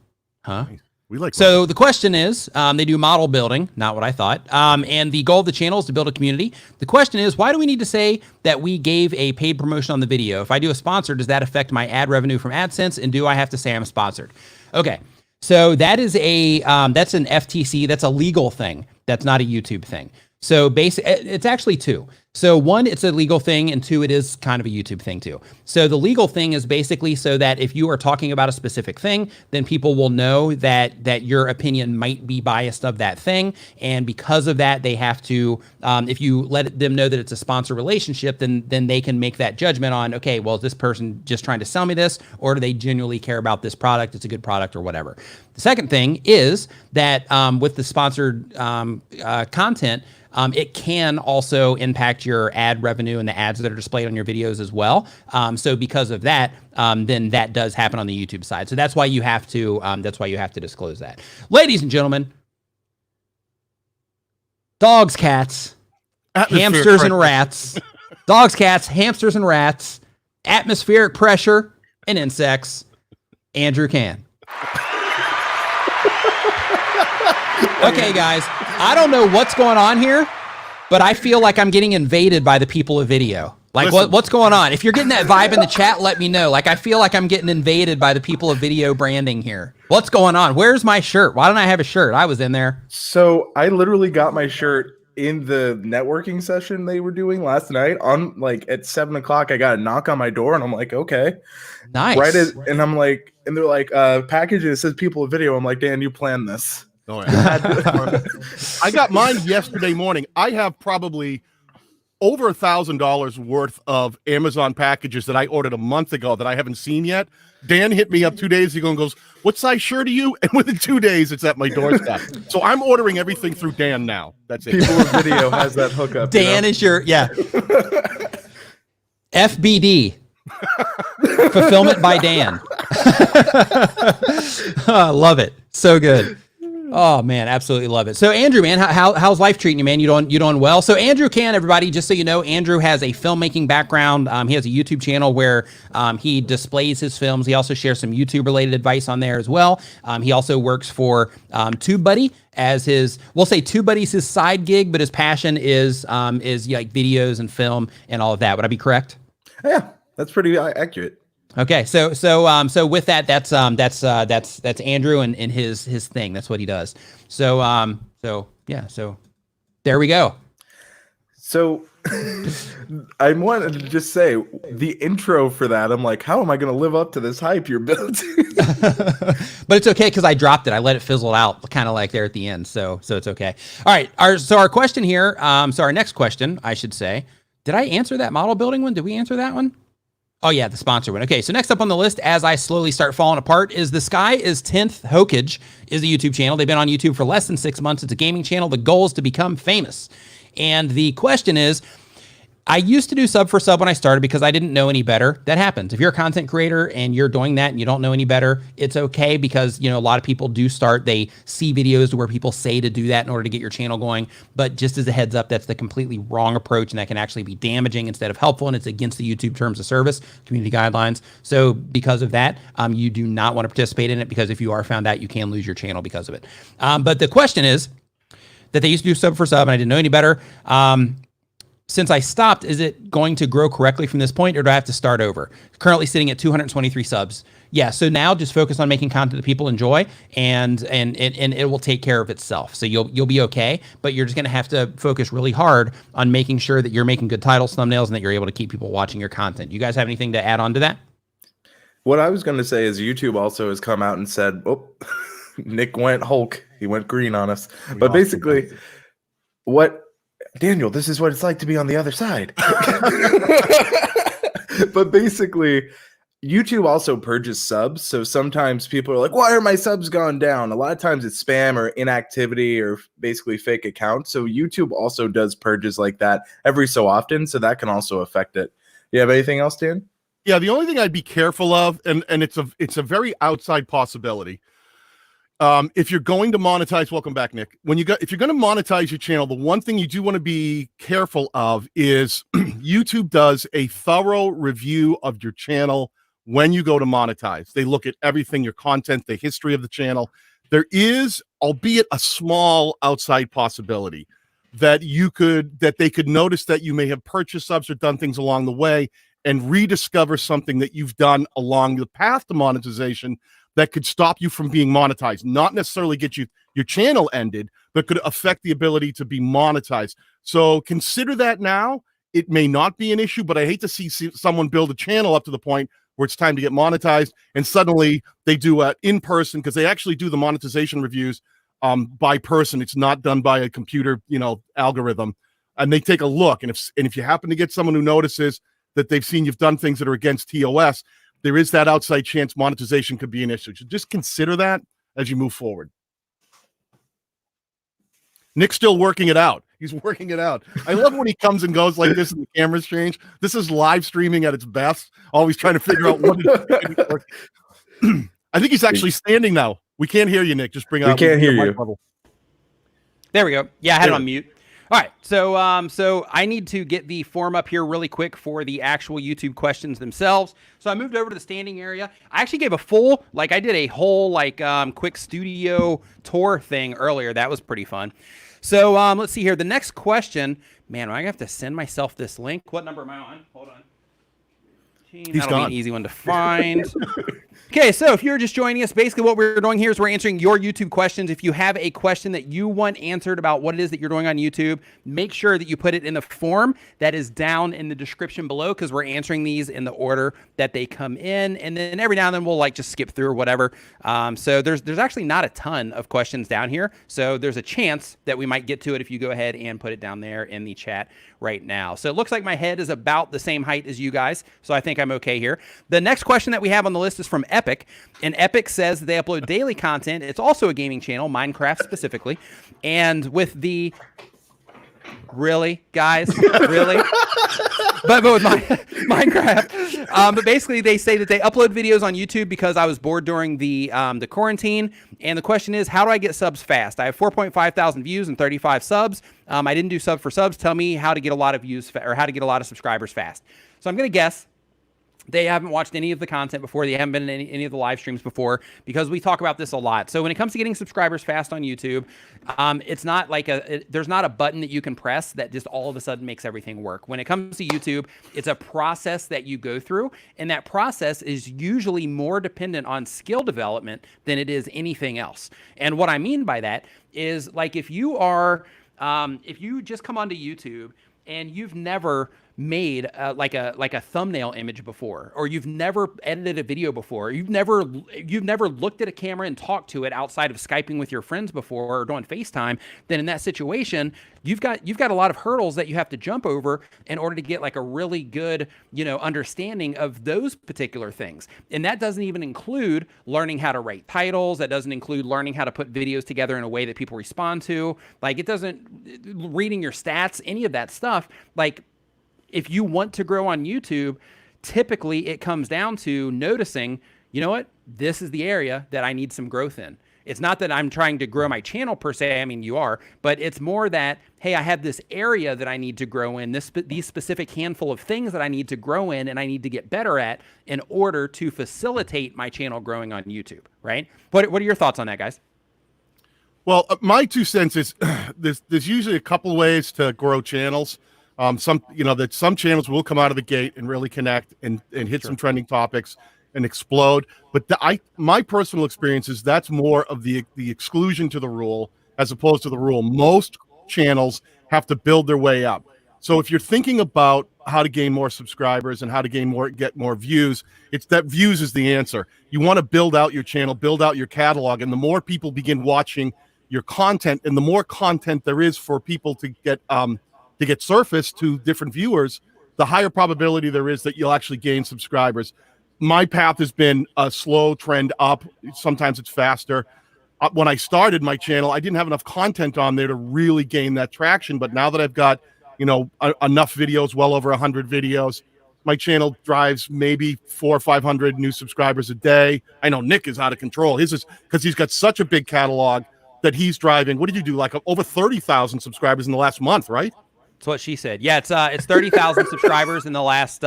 huh? We like so models. The question is, they do model building, not what I thought. And the goal of the channel is to build a community. The question is, why do we need to say that we gave a paid promotion on the video? If I do a sponsor, does that affect my ad revenue from AdSense? And do I have to say I'm sponsored? Okay. So that is that's an FTC. That's a legal thing. That's not a YouTube thing. So it's actually two. So one, it's a legal thing, and two, it is kind of a YouTube thing too. So the legal thing is basically so that if you are talking about a specific thing, then people will know that your opinion might be biased of that thing. And because of that, they have to, if you let them know that it's a sponsor relationship, then they can make that judgment on, okay, well, is this person just trying to sell me this, or do they genuinely care about this product? It's a good product or whatever. The second thing is that with the sponsored content, it can also impact your ad revenue and the ads that are displayed on your videos as well. So because of that, then that does happen on the YouTube side. So that's why you have to disclose that. Ladies and gentlemen, dogs, cats, hamsters and rats, dogs, cats, hamsters and rats, atmospheric pressure and insects. Andrew Can. Okay, guys, I don't know what's going on here, but I feel like I'm getting invaded by the people of video. Like, what's going on? If you're getting that vibe in the chat, let me know. Like, I feel like I'm getting invaded by the people of video branding here. What's going on? Where's my shirt? Why don't I have a shirt? I was in there. So I literally got my shirt in the networking session they were doing last night. On at 7 o'clock, I got a knock on my door, and I'm like, okay, nice. And I'm like, and they're like, package it says people of video. I'm like, Dan, you planned this. Oh, yeah. I got mine yesterday morning. I have probably over $1,000 worth of Amazon packages that I ordered a month ago that I haven't seen yet. Dan hit me up 2 days ago and goes, "What size shirt are you?" And within 2 days, it's at my doorstep. So I'm ordering everything through Dan now. That's it. People with video has that hookup. Dan is your FBD. Fulfillment by Dan. I love it. So good. Oh man, absolutely love it. So Andrew, man, how's life treating you, man? You doing well? So Andrew everybody, just so you know, Andrew has a filmmaking background. He has a YouTube channel where he displays his films. He also shares some YouTube related advice on there as well. He also works for TubeBuddy as we'll say TubeBuddy's his side gig, but his passion is like videos and film and all of that. Would I be correct? Yeah, that's pretty accurate. Okay, so with that, that's Andrew and his thing. That's what he does. So there we go. So I wanted to just say the intro for that. I'm like, how am I going to live up to this hype you're building? But it's okay because I dropped it. I let it fizzle out, kind of like there at the end. So it's okay. All right. Our question here. So our next question, I should say, did I answer that model building one? Did we answer that one? Oh yeah, the sponsor one. Okay, so next up on the list, as I slowly start falling apart, is The Sky is 10th Hokage is a YouTube channel. They've been on YouTube for less than 6 months. It's a gaming channel. The goal is to become famous. And the question is, I used to do sub for sub when I started because I didn't know any better. That happens. If you're a content creator and you're doing that and you don't know any better, it's okay because, a lot of people do start. They see videos where people say to do that in order to get your channel going. But just as a heads up, that's the completely wrong approach and that can actually be damaging instead of helpful. And it's against the YouTube terms of service, community guidelines. So because of that, you do not want to participate in it because if you are found out, you can lose your channel because of it. But the question is that they used to do sub for sub and I didn't know any better. Since I stopped, is it going to grow correctly from this point or do I have to start over? Currently sitting at 223 subs. Yeah, so now just focus on making content that people enjoy and it will take care of itself. So you'll be okay, but you're just gonna have to focus really hard on making sure that you're making good titles, thumbnails, and that you're able to keep people watching your content. You guys have anything to add on to that? What I was going to say is YouTube also has come out and said, oh, Nick went Hulk. He went green on us. But basically, Daniel, this is what it's like to be on the other side. But basically, YouTube also purges subs. So sometimes people are like, why are my subs gone down? A lot of times it's spam or inactivity or basically fake accounts. So YouTube also does purges like that every so often. So that can also affect it. You have anything else, Dan? Yeah, the only thing I'd be careful of, and it's a very outside possibility. If you're going to monetize, welcome back, Nick. If you're going to monetize your channel, the one thing you do want to be careful of is YouTube does a thorough review of your channel when you go to monetize. They look at everything, your content, the history of the channel. There is, albeit a small outside possibility, that they could notice that you may have purchased subs or done things along the way and rediscover something that you've done along the path to monetization that could stop you from being monetized, not necessarily get your channel ended, but could affect the ability to be monetized. So consider that now. It may not be an issue, but I hate to see someone build a channel up to the point where it's time to get monetized and suddenly they do it in person, because they actually do the monetization reviews by person. It's not done by a computer, algorithm, and they take a look. And if you happen to get someone who notices that they've seen you've done things that are against TOS, there is that outside chance monetization could be an issue. So just consider that as you move forward. Nick's still working it out. He's working it out. I love when he comes and goes like this and the cameras change. This is live streaming at its best. Always trying to figure out what I think he's actually standing now. We can't hear you, Nick. Just bring out. We can't hear you. Level. There we go. Yeah, I had it on mute. All right, so I need to get the form up here really quick for the actual YouTube questions themselves. So I moved over to the standing area. I actually gave I did a whole quick studio tour thing earlier. That was pretty fun. So let's see here. The next question, man, I have to send myself this link. What number am I on? Hold on. That'll be an easy one to find. Okay, so if you're just joining us, basically what we're doing here is we're answering your YouTube questions. If you have a question that you want answered about what it is that you're doing on YouTube, make sure that you put it in the form that is down in the description below, because we're answering these in the order that they come in. And then every now and then we'll just skip through or whatever. So there's actually not a ton of questions down here. So there's a chance that we might get to it if you go ahead and put it down there in the chat right now. So it looks like my head is about the same height as you guys. So I think I'm okay here. The next question that we have on the list is from Epic. And Epic says they upload daily content. It's also a gaming channel, Minecraft specifically. And with the... Really, guys? Really? but with Minecraft. But basically, they say that they upload videos on YouTube because I was bored during the quarantine. And the question is, how do I get subs fast? I have 4.5 thousand views and 35 subs. I didn't do sub for subs. Tell me how to get a lot of views or how to get a lot of subscribers fast. So I'm going to guess they haven't watched any of the content before. They haven't been in any of the live streams before, because we talk about this a lot. So when it comes to getting subscribers fast on YouTube, it's not like there's not a button that you can press that just all of a sudden makes everything work. When it comes to YouTube, it's a process that you go through, and that process is usually more dependent on skill development than it is anything else. And what I mean by that is, like, if you just come onto YouTube and you've never made like a thumbnail image before, or you've never edited a video before, you've never looked at a camera and talked to it outside of Skyping with your friends before or doing FaceTime, then in that situation, you've got a lot of hurdles that you have to jump over in order to get like a really good, understanding of those particular things. And that doesn't even include learning how to write titles. That doesn't include learning how to put videos together in a way that people respond to. Like, it doesn't, reading your stats, any of that stuff. Like, if you want to grow on YouTube, typically it comes down to noticing, you know what, this is the area that I need some growth in. It's not that I'm trying to grow my channel per se. I mean, you are, but it's more that, hey, I have this area that I need to grow in, these specific handful of things that I need to grow in and I need to get better at in order to facilitate my channel growing on YouTube, right? What are your thoughts on that, guys? Well, my 2 cents is there's usually a couple ways to grow channels. Some channels will come out of the gate and really connect and hit some trending topics and explode. But my personal experience is that's more of the exclusion to the rule as opposed to the rule. Most channels have to build their way up. So if you're thinking about how to gain more subscribers and how to get more views, it's that views is the answer. You want to build out your channel, build out your catalog, and the more people begin watching your content, and the more content there is for people to get surfaced to different viewers, the higher probability there is that you'll actually gain subscribers. My path has been a slow trend up. Sometimes it's faster. When I started my channel, I didn't have enough content on there to really gain that traction. But now that I've got, enough videos, well over 100 videos, my channel drives maybe 400 or 500 new subscribers a day. I know Nick is out of control. His is because he's got such a big catalog that he's driving. What did you do? Like over 30,000 subscribers in the last month, right? That's what she said. Yeah, it's 30,000 subscribers in the last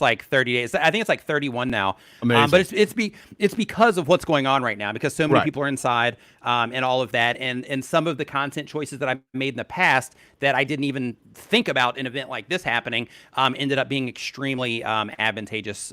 like 30 days. I think it's like 31 now. Amazing. But it's because of what's going on right now, because so many people are inside and all of that, and some of the content choices that I made in the past that I didn't even think about an event like this happening ended up being extremely advantageous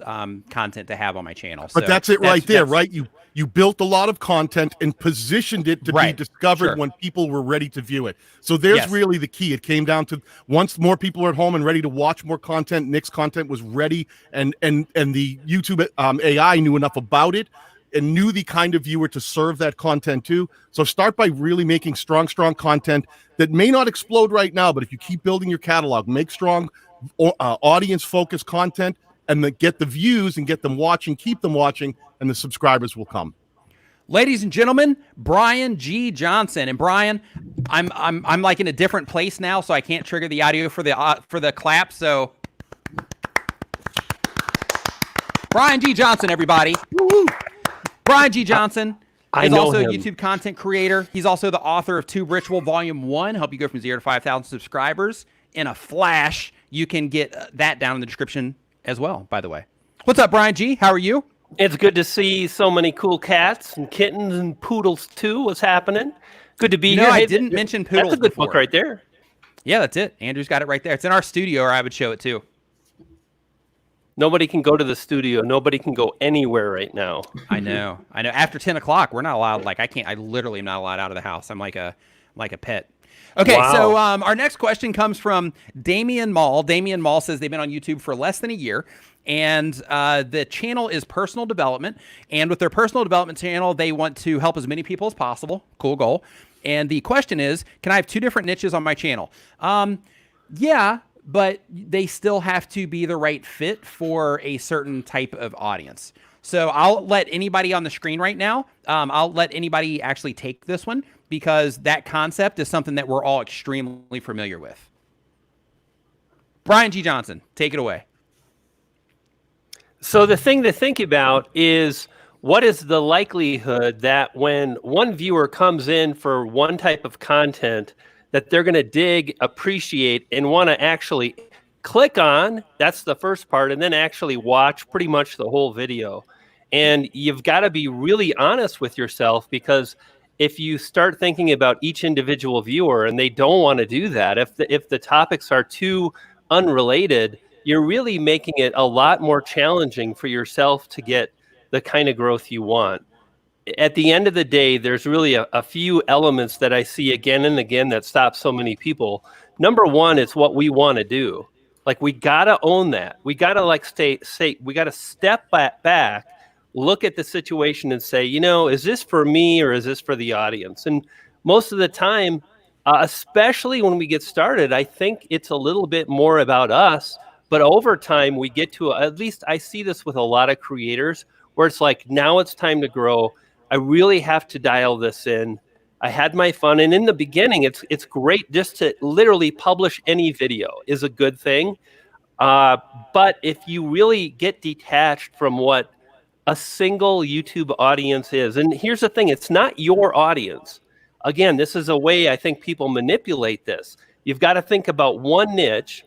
content to have on my channel. But that's it right there, right? You built a lot of content and positioned it to be discovered when people were ready to view it. So there's really the key. It came down to once more people are at home and ready to watch more content, Nick's content was ready, and the YouTube AI knew enough about it and knew the kind of viewer to serve that content to. So start by really making strong content that may not explode right now, but if you keep building your catalog, make strong audience-focused content, and then get the views and get them watching, keep them watching, and the subscribers will come. Ladies and gentlemen, Brian G. Johnson. And Brian, I'm like in a different place now, so I can't trigger the audio for the clap. So Brian G. Johnson, everybody. Woo-hoo. Brian G. Johnson is also a YouTube content creator. He's also the author of Tube Ritual Volume 1, help you go from 0 to 5,000 subscribers in a flash. You can get that down in the description as well, by the way. What's up, Brian G? How are you? It's good to see so many cool cats and kittens and poodles too. What's happening? Good to be here. I didn't mention poodles. That's a good book right there. Yeah, that's it. Andrew's got it right there. It's in our studio, or I would show it too. Nobody can go to the studio. Nobody can go anywhere right now. I know. After 10 o'clock, we're not allowed. Like, I literally am not allowed out of the house. I'm like a pet. Okay, wow. So our next question comes from Damian Mall. Damian Mall says they've been on YouTube for less than a year, and the channel is personal development. And with their personal development channel, they want to help as many people as possible. Cool goal. And the question is, can I have 2 different niches on my channel? Yeah, but they still have to be the right fit for a certain type of audience. So I'll let anybody on the screen right now, I'll let anybody actually take this one, because that concept is something that we're all extremely familiar with. Brian G. Johnson, take it away. So the thing to think about is, what is the likelihood that when one viewer comes in for one type of content that they're going to dig, appreciate, and want to actually click on? That's the first part, and then actually watch pretty much the whole video. And you've got to be really honest with yourself, because if you start thinking about each individual viewer and they don't want to do that, if the topics are too unrelated, you're really making it a lot more challenging for yourself to get the kind of growth you want. At the end of the day, there's really a few elements that I see again and again that stop so many people. Number one, it's what we want to do. Like, we gotta own that. We gotta we gotta step back, look at the situation and say, is this for me or is this for the audience? And most of the time, especially when we get started, I think it's a little bit more about us. But over time, we get to, at least I see this with a lot of creators, where it's like, now it's time to grow. I really have to dial this in. I had my fun. And in the beginning, it's great just to literally publish any video is a good thing. But if you really get detached from what a single YouTube audience is, and here's the thing, it's not your audience. Again, this is a way I think people manipulate this. You've got to think about one niche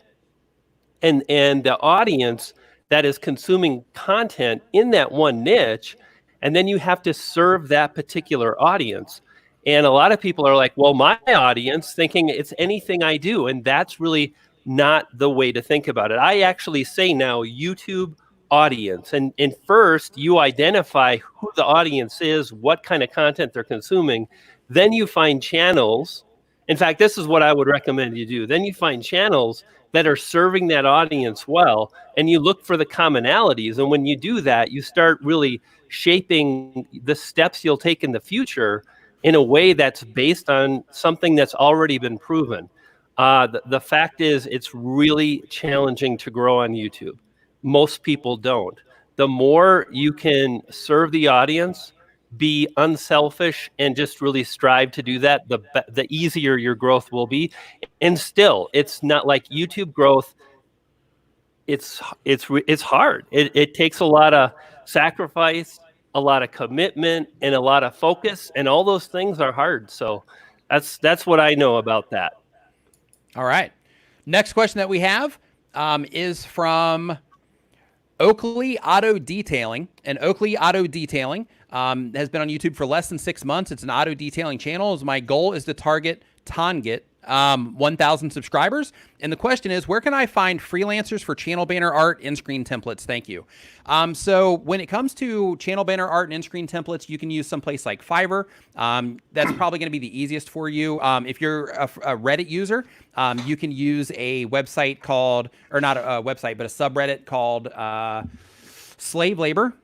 and the audience that is consuming content in that one niche, and then you have to serve that particular audience. And a lot of people are like, well, my audience, thinking it's anything I do, and that's really not the way to think about it. I actually say now YouTube audience, and first you identify who the audience is, what kind of content they're consuming, then you find channels. In fact, this is what I would recommend you do. Then you find channels that are serving that audience well, and you look for the commonalities. And when you do that, you start really shaping the steps you'll take in the future in a way that's based on something that's already been proven. The fact is, it's really challenging to grow on YouTube. Most people don't. The more you can serve the audience, be unselfish, and just really strive to do that, the easier your growth will be. And still, it's not like YouTube growth. It's hard. It takes a lot of sacrifice, a lot of commitment, and a lot of focus, and all those things are hard. So that's what I know about that. All right. Next question that we have is from Oakley Auto Detailing. And Oakley Auto Detailing has been on YouTube for less than 6 months. It's an auto detailing channel. My goal is to target 1,000 subscribers. And the question is, where can I find freelancers for channel banner art, in-screen templates? Thank you. So when it comes to channel banner art and in-screen templates, you can use someplace like Fiverr. That's probably going to be the easiest for you. If you're a Reddit user, you can use a website called, or not a website, but a subreddit called Slave Labor.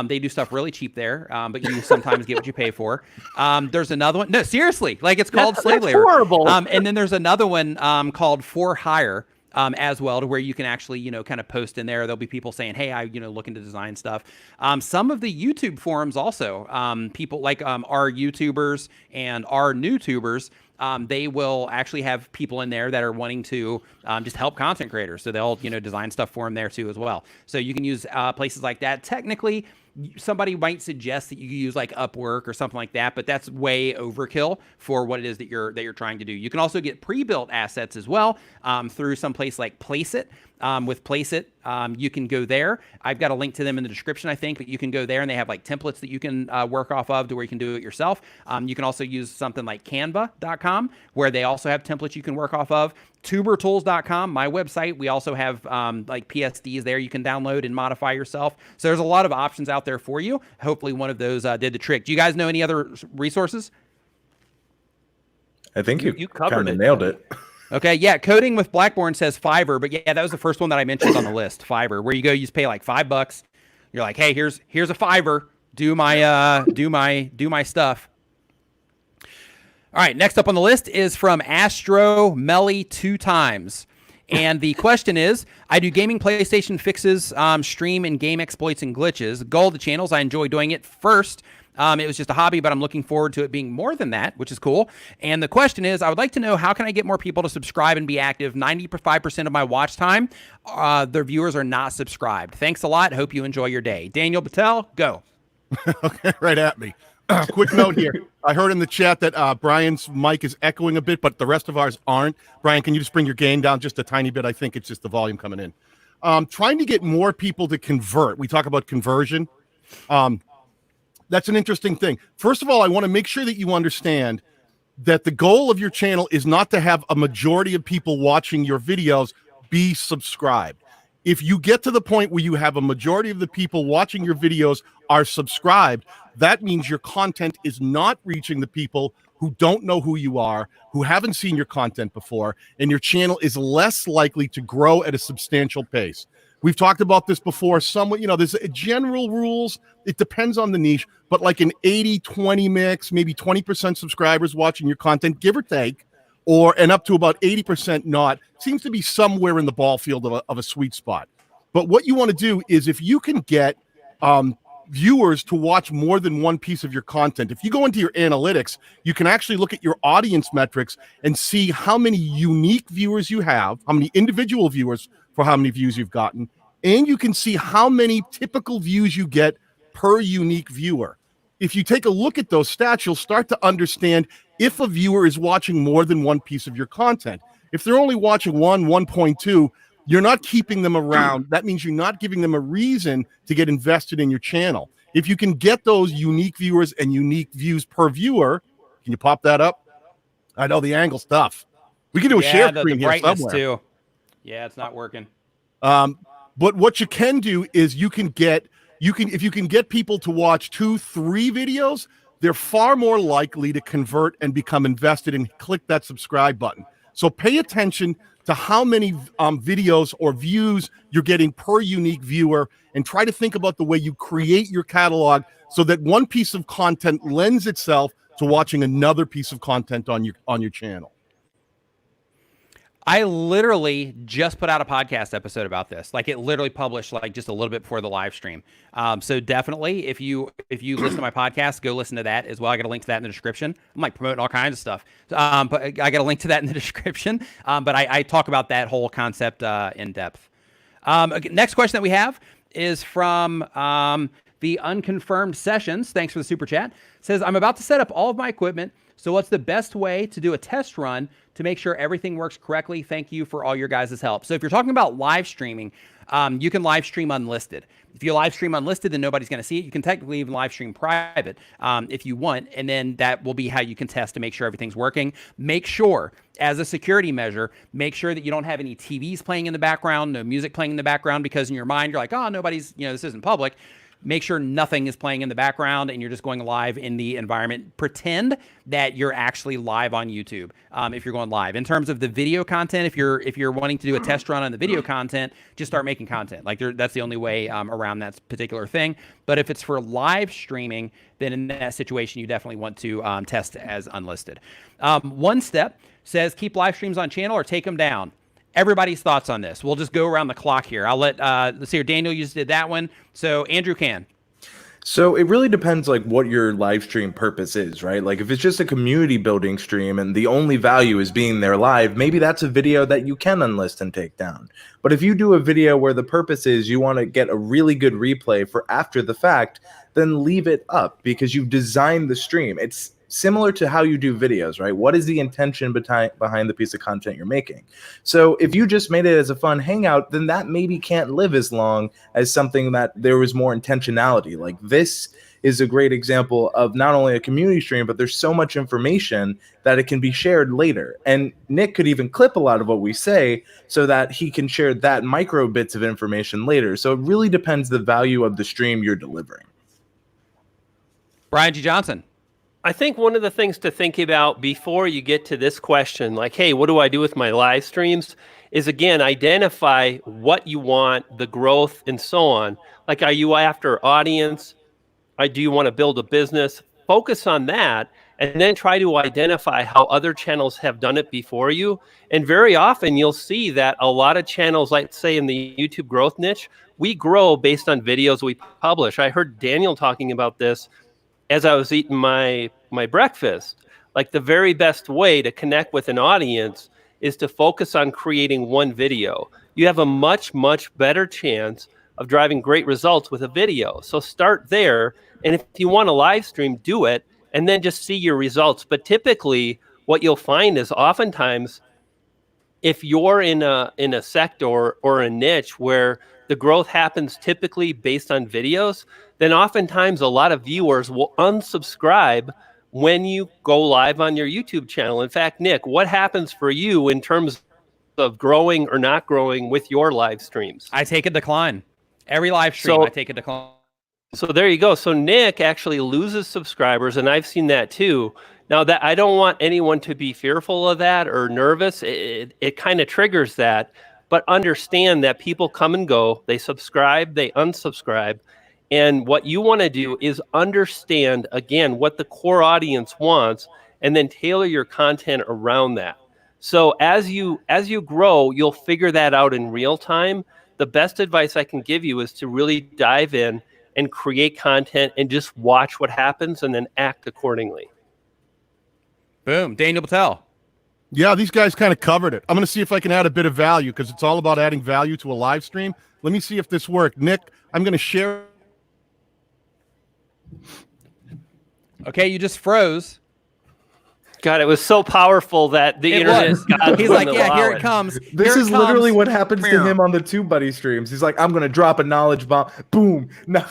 They do stuff really cheap there, but you sometimes get what you pay for. There's another one. No, seriously, like, it's called Slave Labor. Horrible. And then there's another one called For Hire as well, to where you can actually, kind of post in there. There'll be people saying, hey, I, looking to design stuff. Some of the YouTube forums also, people like our YouTubers and our new tubers, they will actually have people in there that are wanting to just help content creators. So they'll, design stuff for them there too as well. So you can use places like that. Technically, somebody might suggest that you use like Upwork or something like that, but that's way overkill for what it is that you're trying to do. You can also get pre-built assets as well through some place like Placeit. With Placeit, you can go there. I've got a link to them in the description, I think, but you can go there and they have like templates that you can work off of to where you can do it yourself. You can also use something like canva.com, where they also have templates you can work off of. tubertools.com, my website. We also have like PSDs there you can download and modify yourself. So there's a lot of options out there for you. Hopefully one of those did the trick. Do you guys know any other resources? I think you covered it. Nailed it. Okay, yeah, Coding with Blackborn says Fiverr, but yeah, that was the first one that I mentioned on the list, Fiverr, where you go, you just pay like $5. You're like, hey, here's a Fiverr, do my stuff. All right, next up on the list is from Astro Melly 2 times. And the question is, I do gaming PlayStation fixes, stream and game exploits and glitches. Goal of the channels, I enjoy doing it. First, It was just a hobby, but I'm looking forward to it being more than that, which is cool. And the question is, I would like to know, how can I get more people to subscribe and be active? 95% of my watch time, their viewers are not subscribed. Thanks a lot. Hope you enjoy your day. Daniel Patel, go. Okay, right at me. Quick note here. I heard in the chat that Brian's mic is echoing a bit, but the rest of ours aren't. Brian, can you just bring your gain down just a tiny bit? I think it's just the volume coming in. Trying to get more people to convert. We talk about conversion. That's an interesting thing. First of all, I want to make sure that you understand that the goal of your channel is not to have a majority of people watching your videos be subscribed. If you get to the point where you have a majority of the people watching your videos are subscribed, that means your content is not reaching the people who don't know who you are, who haven't seen your content before, and your channel is less likely to grow at a substantial pace. We've talked about this before. Somewhat, there's general rules. It depends on the niche, but like an 80-20 mix, maybe 20% subscribers watching your content, give or take, and up to about 80% not, seems to be somewhere in the ball field of a sweet spot. But what you want to do is, if you can get viewers to watch more than one piece of your content, if you go into your analytics, you can actually look at your audience metrics and see how many unique viewers you have, how many individual viewers for how many views you've gotten, and you can see how many typical views you get per unique viewer. If you take a look at those stats, you'll start to understand if a viewer is watching more than one piece of your content. If they're only watching 1.2, you're not keeping them around. That means you're not giving them a reason to get invested in your channel. If you can get those unique viewers and unique views per viewer, can you pop that up? I know the angle's tough. We can do a share screen here somewhere. Too. Yeah, it's not working. But what you can do is if you can get people to watch 2-3 videos, they're far more likely to convert and become invested and click that subscribe button. So pay attention to how many videos or views you're getting per unique viewer, and try to think about the way you create your catalog so that one piece of content lends itself to watching another piece of content on your channel. I literally just put out a podcast episode about this. Like, it literally published like just a little bit before the live stream. So definitely, if you listen to my podcast, go listen to that as well. I got a link to that in the description. I'm like promoting all kinds of stuff. But I got a link to that in the description. But I talk about that whole concept in depth. Okay, next question that we have is from the Unconfirmed Sessions. Thanks for the super chat. Says, I'm about to set up all of my equipment. So what's the best way to do a test run to make sure everything works correctly? Thank you for all your guys' help. So if you're talking about live streaming, you can live stream unlisted. If you live stream unlisted, then nobody's going to see it. You can technically even live stream private if you want, and then that will be how you can test to make sure everything's working. Make sure, as a security measure, make sure that you don't have any TVs playing in the background, no music playing in the background, because in your mind, you're like, oh, nobody's, this isn't public. Make sure nothing is playing in the background and you're just going live in the environment. Pretend that you're actually live on YouTube if you're going live. In terms of the video content, if you're wanting to do a test run on the video content, just start making content. Like, that's the only way around that particular thing. But if it's for live streaming, then in that situation, you definitely want to test as unlisted. One step says keep live streams on channel or take them down. Everybody's thoughts on this. We'll just go around the clock here. I'll let, let's see here. Daniel, you just did that one. So Andrew can. So it really depends like what your live stream purpose is, right? Like if it's just a community building stream and the only value is being there live, maybe that's a video that you can unlist and take down. But if you do a video where the purpose is you want to get a really good replay for after the fact, then leave it up because you've designed the stream. It's similar to how you do videos, right? What is the intention behind the piece of content you're making? So if you just made it as a fun hangout, then that maybe can't live as long as something that there was more intentionality. Like this is a great example of not only a community stream, but there's so much information that it can be shared later. And Nick could even clip a lot of what we say so that he can share that micro bits of information later. So it really depends the value of the stream you're delivering. Brian G. Johnson. I think one of the things to think about before you get to this question, like, hey, what do I do with my live streams, is again, identify what you want, the growth, and so on. Like, are you after audience? Do you want to build a business? Focus on that, and then try to identify how other channels have done it before you. And very often you'll see that a lot of channels, like say in the YouTube growth niche, we grow based on videos we publish. I heard Daniel talking about this. as I was eating my breakfast. Like the very best way to connect with an audience is to focus on creating one video. You have a much, much better chance of driving great results with a video. So start there. And if you want to live stream, do it and then just see your results. But typically what you'll find is oftentimes if you're in a sector or a niche where the growth happens typically based on videos, then oftentimes a lot of viewers will unsubscribe when you go live on your YouTube channel. In fact, Nick, what happens for you in terms of growing or not growing with your live streams? I take a decline. Every live stream, I take a decline. So there you go. So Nick actually loses subscribers, and I've seen that too. Now, that I don't want anyone to be fearful of that or nervous. It kind of triggers that. But understand that people come and go. They subscribe, they unsubscribe. And what you want to do is understand, again, what the core audience wants, and then tailor your content around that. So as you grow, you'll figure that out in real time. The best advice I can give you is to really dive in and create content and just watch what happens and then act accordingly. Boom. Daniel Patel. Yeah, these guys kind of covered it. I'm going to see if I can add a bit of value because it's all about adding value to a live stream. Let me see if this worked. Nick, I'm going to share. Okay, you just froze. God, it was so powerful that the internet. He's like, yeah, here it comes. This is literally what happens to him on the TubeBuddy streams. He's like, I'm going to drop a knowledge bomb. Boom. No.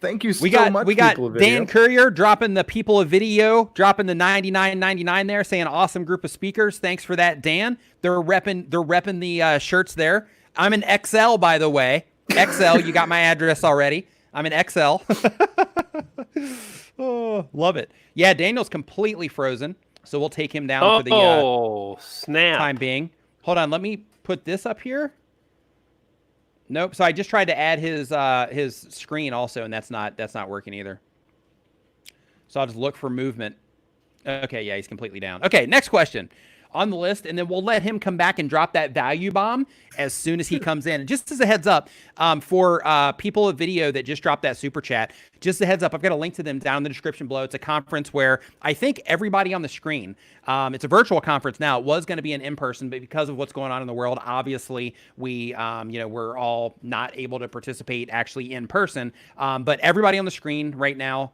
Thank you so much. We got Dan Courier dropping the people of video, dropping the $99.99 there, saying awesome group of speakers. Thanks for that, Dan. They're repping the shirts there. I'm an XL, by the way. XL, you got my address already. I'm an XL. Oh, love it. Yeah, Daniel's completely frozen, so we'll take him down for the snap time being. Hold on, let me put this up here. Nope. So I just tried to add his screen also, and that's not working either. So I'll just look for movement. Okay, yeah, he's completely down. Okay, next question on the list, and then we'll let him come back and drop that value bomb as soon as he comes in. And just as a heads up, for people of video that just dropped that super chat, just a heads up, I've got a link to them down in the description below. It's a conference where I think everybody on the screen, it's a virtual conference now. It was going to be an in-person, but because of what's going on in the world, obviously we, we're all not able to participate actually in person. But everybody on the screen right now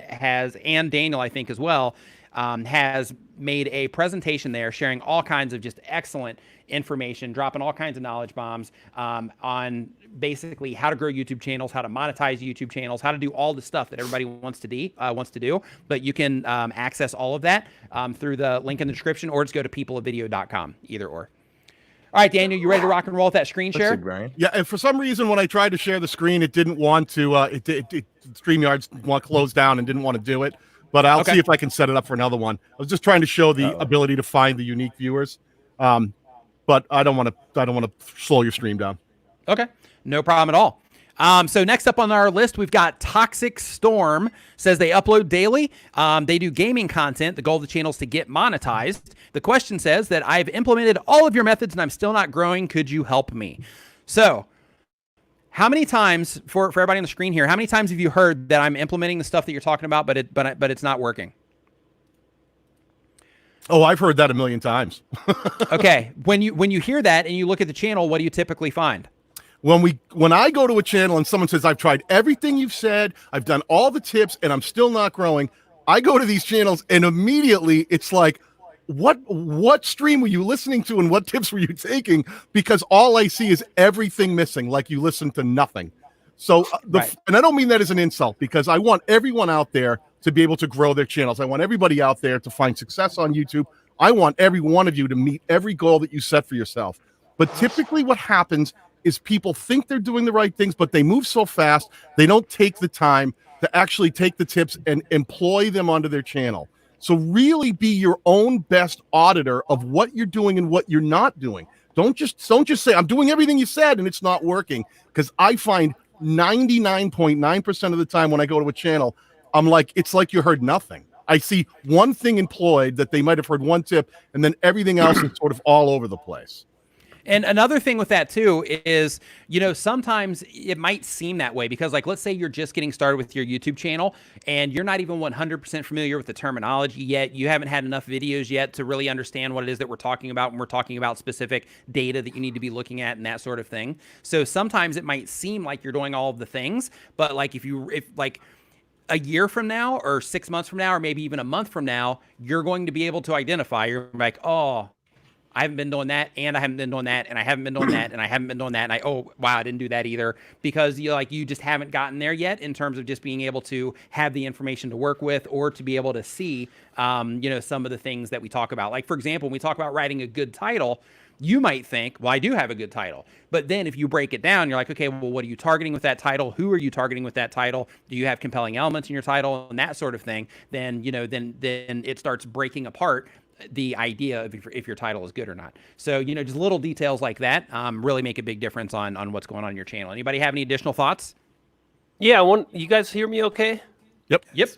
has, and Daniel, I think as well, has made a presentation there sharing all kinds of just excellent information, dropping all kinds of knowledge bombs on basically how to grow YouTube channels, how to monetize YouTube channels, how to do all the stuff that everybody wants to do. But you can access all of that through the link in the description, or just go to peopleofvideo.com, either or. All right, Daniel, you ready to rock and roll with that screen share? Yeah, and for some reason, when I tried to share the screen, it didn't want to, StreamYard's closed down and didn't want to do it. But I'll see if I can set it up for another one. I was just trying to show the ability to find the unique viewers. But I don't want to slow your stream down. Okay, no problem at all. So next up on our list, we've got Toxic Storm. Says they upload daily. They do gaming content. The goal of the channel is to get monetized. The question says that I've implemented all of your methods and I'm still not growing. Could you help me? So how many times, for everybody on the screen here, how many times have you heard that I'm implementing the stuff that you're talking about, but it's not working? Oh, I've heard that a million times. Okay, when you hear that and you look at the channel, what do you typically find? When I go to a channel and someone says, I've tried everything you've said, I've done all the tips, and I'm still not growing, I go to these channels and immediately it's like, what stream were you listening to and what tips were you taking? Because all I see is everything missing, like you listened to nothing. So, and I don't mean that as an insult, because I want everyone out there to be able to grow their channels. I want everybody out there to find success on YouTube. I want every one of you to meet every goal that you set for yourself. But typically what happens is people think they're doing the right things, but they move so fast, they don't take the time to actually take the tips and employ them onto their channel. So really be your own best auditor of what you're doing and what you're not doing. Don't just say, I'm doing everything you said and it's not working. Because I find 99.9% of the time when I go to a channel, I'm like, it's like you heard nothing. I see one thing employed that they might have heard one tip, and then everything else is sort of all over the place. And another thing with that too is, you know, sometimes it might seem that way because, like, let's say you're just getting started with your YouTube channel and you're not even 100% familiar with the terminology yet. You haven't had enough videos yet to really understand what it is that we're talking about when we're talking about specific data that you need to be looking at and that sort of thing. So sometimes it might seem like you're doing all of the things, but like if like a year from now or 6 months from now, or maybe even a month from now, you're going to be able to identify, you're like, oh, I haven't been doing that, and I haven't been doing that, and I haven't been doing that, and I haven't been doing that, and oh wow, I didn't do that either, because you just haven't gotten there yet in terms of just being able to have the information to work with or to be able to see, some of the things that we talk about. Like, for example, when we talk about writing a good title, you might think, well, I do have a good title. But then if you break it down, you're like, okay, well, what are you targeting with that title? Who are you targeting with that title? Do you have compelling elements in your title and that sort of thing? Then, then it starts breaking apart the idea of if your title is good or not. So, just little details like that really make a big difference on what's going on in your channel. Anybody have any additional thoughts? Yeah, you guys hear me okay? Yep.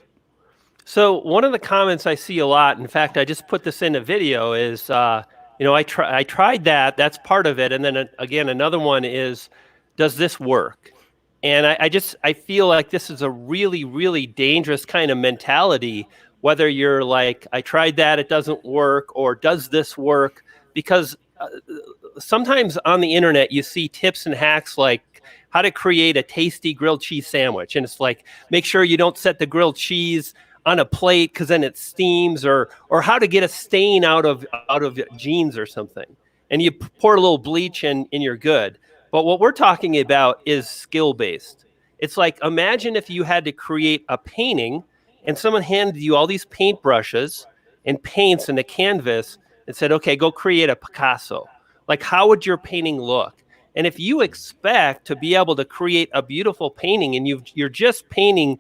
So one of the comments I see a lot, in fact, I just put this in a video, is, I tried that. That's part of it. And then again, another one is, does this work? And I feel like this is a really, really dangerous kind of mentality, whether you're like, I tried that, it doesn't work, or does this work? Because sometimes on the internet, you see tips and hacks like how to create a tasty grilled cheese sandwich. And it's like, make sure you don't set the grilled cheese on a plate because then it steams, or how to get a stain out of jeans or something. And you pour a little bleach and you're good. But what we're talking about is skill-based. It's like, imagine if you had to create a painting and someone handed you all these paintbrushes and paints and a canvas and said, okay, go create a Picasso. Like, how would your painting look? And if you expect to be able to create a beautiful painting and you're just painting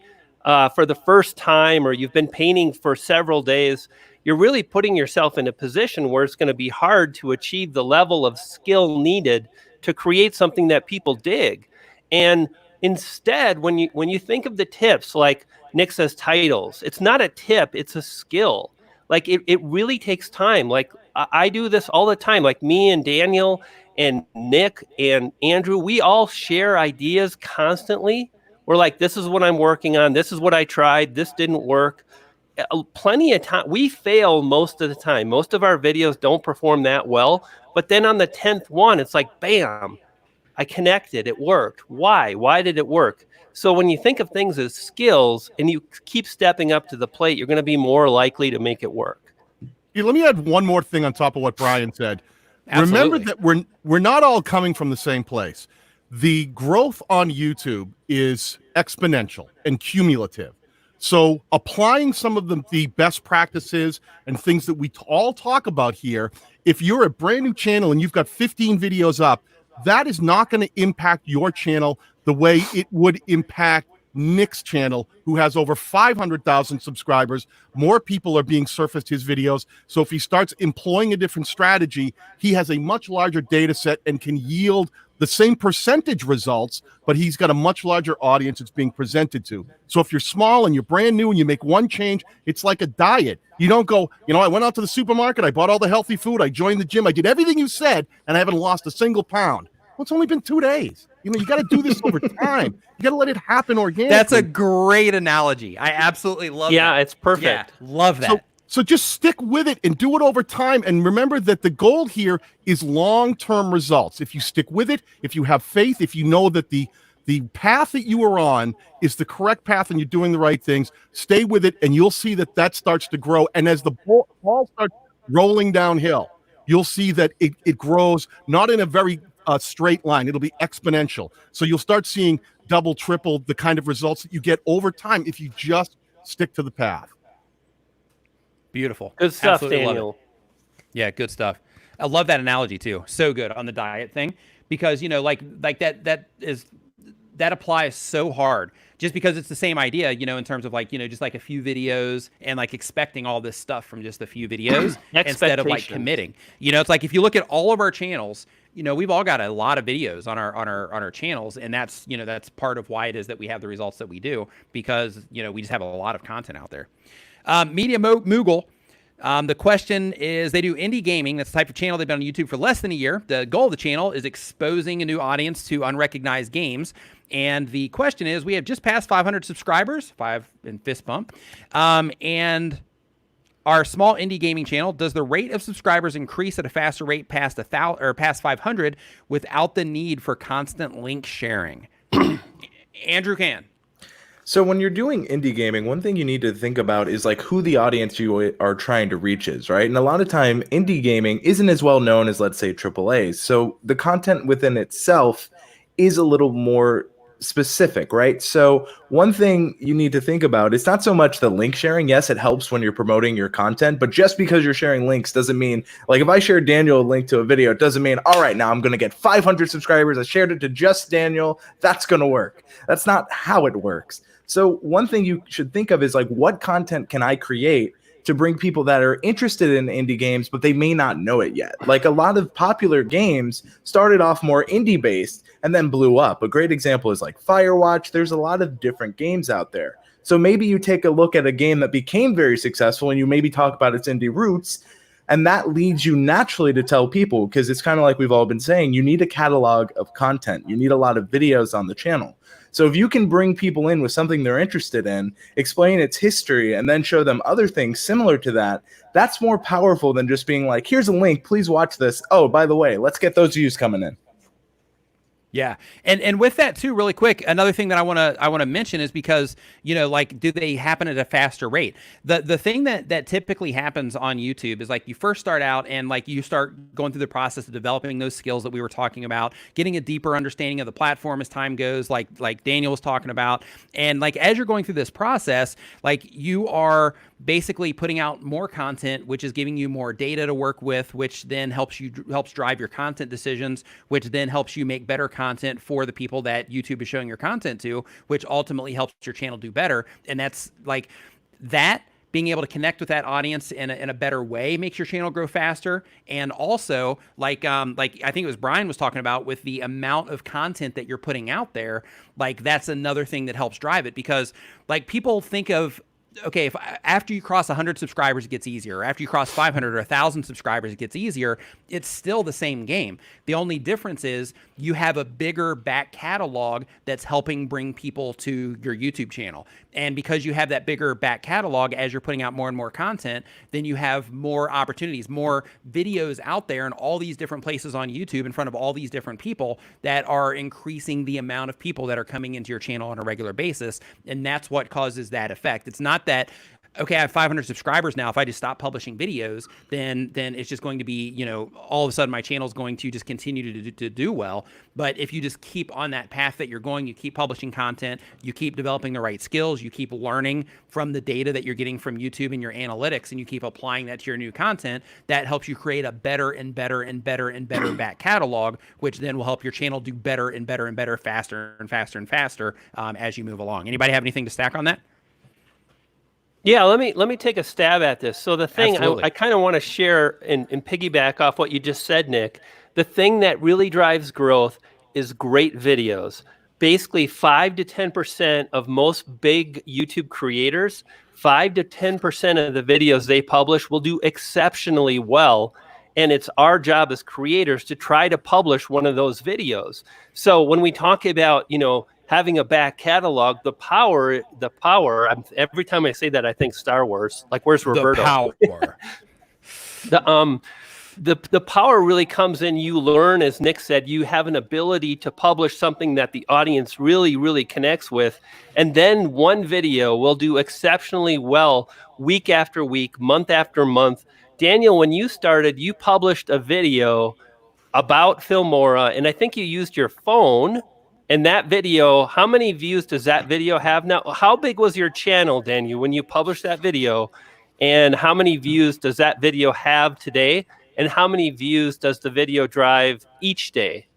for the first time, or you've been painting for several days, you're really putting yourself in a position where it's going to be hard to achieve the level of skill needed to create something that people dig. And instead, when you think of the tips, like Nick says, titles, it's not a tip, it's a skill. Like it really takes time. Like I do this all the time. Like me and Daniel and Nick and Andrew, we all share ideas constantly. We're like, this is what I'm working on. This is what I tried. This didn't work. Plenty of time. We fail most of the time. Most of our videos don't perform that well. But then on the 10th one, it's like, bam, I connected. It worked. Why? Why did it work? So when you think of things as skills and you keep stepping up to the plate, you're going to be more likely to make it work. Yeah, let me add one more thing on top of what Brian said. Absolutely. Remember that we're not all coming from the same place. The growth on YouTube is exponential and cumulative. So applying some of the best practices and things that we all talk about here, if you're a brand new channel and you've got 15 videos up, that is not going to impact your channel the way it would impact Nick's channel, who has over 500,000 subscribers. More people are being surfaced his videos. So if he starts employing a different strategy, he has a much larger data set and can yield the same percentage results, but he's got a much larger audience it's being presented to. So if you're small and you're brand new and you make one change, it's like a diet. You don't go, I went out to the supermarket, I bought all the healthy food, I joined the gym, I did everything you said, and I haven't lost a single pound. Well, it's only been 2 days. You got to do this over time. You got to let it happen organically. That's a great analogy. I absolutely love that. Yeah, it's perfect. Yeah, love that. So just stick with it and do it over time. And remember that the goal here is long-term results. If you stick with it, if you have faith, if you know that the path that you are on is the correct path and you're doing the right things, stay with it, and you'll see that starts to grow. And as the ball starts rolling downhill, you'll see that it grows not in a very straight line. It'll be exponential. So you'll start seeing double, triple the kind of results that you get over time if you just stick to the path. Beautiful. Good stuff, Absolutely Daniel. Yeah, good stuff. I love that analogy too. So good on the diet thing, because like that applies so hard, just because it's the same idea, in terms of just like a few videos and like expecting all this stuff from just a few videos instead of like committing. It's like if you look at all of our channels, we've all got a lot of videos on our channels, and that's that's part of why it is that we have the results that we do, because we just have a lot of content out there. Media Moogle The question is, they do indie gaming. That's the type of channel they've been on YouTube for less than a year. The goal of the channel is exposing a new audience to unrecognized games. And the question is, we have just passed 500 subscribers, 5 in fist bump. And our small indie gaming channel, does the rate of subscribers increase at a faster rate past 500 without the need for constant link sharing? Andrew Can. So when you're doing indie gaming, one thing you need to think about is like who the audience you are trying to reach is, right? And a lot of time indie gaming isn't as well known as, let's say, AAA. So the content within itself is a little more specific, right? So one thing you need to think about, it's not so much the link sharing. Yes, it helps when you're promoting your content, but just because you're sharing links doesn't mean, like if I share Daniel a link to a video, it doesn't mean, all right, now I'm going to get 500 subscribers. I shared it to just Daniel. That's going to work. That's not how it works. So one thing you should think of is like, what content can I create to bring people that are interested in indie games, but they may not know it yet? Like a lot of popular games started off more indie based and then blew up. A great example is like Firewatch. There's a lot of different games out there. So maybe you take a look at a game that became very successful and you maybe talk about its indie roots, and that leads you naturally to tell people, because it's kind of like we've all been saying, you need a catalog of content. You need a lot of videos on the channel. So if you can bring people in with something they're interested in, explain its history, and then show them other things similar to that, that's more powerful than just being like, here's a link, please watch this. Oh, by the way, let's get those views coming in. Yeah. And with that too, really quick, another thing that I want to mention is because, you know, like, do they happen at a faster rate? The thing that typically happens on YouTube is like you first start out and like you start going through the process of developing those skills that we were talking about, getting a deeper understanding of the platform as time goes, like Daniel was talking about. And like as you're going through this process, like you are basically putting out more content, which is giving you more data to work with, which then helps drive your content decisions, which then helps you make better content for the people that YouTube is showing your content to, which ultimately helps your channel do better. And that's like that. Being able to connect with that audience in a better way makes your channel grow faster. And also, like I think it was Brian was talking about, with the amount of content that you're putting out there, like that's another thing that helps drive it, because like people think of, okay, if after you cross 100 subscribers, it gets easier. After you cross 500 or 1,000 subscribers, it gets easier. It's still the same game. The only difference is you have a bigger back catalog that's helping bring people to your YouTube channel. And because you have that bigger back catalog, as you're putting out more and more content, then you have more opportunities, more videos out there in all these different places on YouTube in front of all these different people that are increasing the amount of people that are coming into your channel on a regular basis. And that's what causes that effect. It's not that, okay, I have 500 subscribers now. If I just stop publishing videos, then it's just going to be, you know, all of a sudden my channel is going to just continue to do well. But if you just keep on that path that you're going, you keep publishing content, you keep developing the right skills, you keep learning from the data that you're getting from YouTube and your analytics, and you keep applying that to your new content, that helps you create a better and better and better and better back catalog, which then will help your channel do better and better and better, faster and faster and faster as you move along. Anybody have anything to stack on that? Yeah, let me take a stab at this. So the thing I kind of want to share and piggyback off what you just said, Nick, the thing that really drives growth is great videos. Basically 5 to 10% of most big YouTube creators, 5 to 10% of the videos they publish will do exceptionally well. And it's our job as creators to try to publish one of those videos. So when we talk about, you know, having a back catalog, the power, every time I say that, I think Star Wars, like where's Roberto? The power. The power really comes in, you learn, as Nick said, you have an ability to publish something that the audience really, really connects with. And then one video will do exceptionally well week after week, month after month. Daniel, when you started, you published a video about Filmora, and I think you used your phone. And that video, how many views does that video have now? How big was your channel, Daniel, when you published that video? And how many views does that video have today? And how many views does the video drive each day?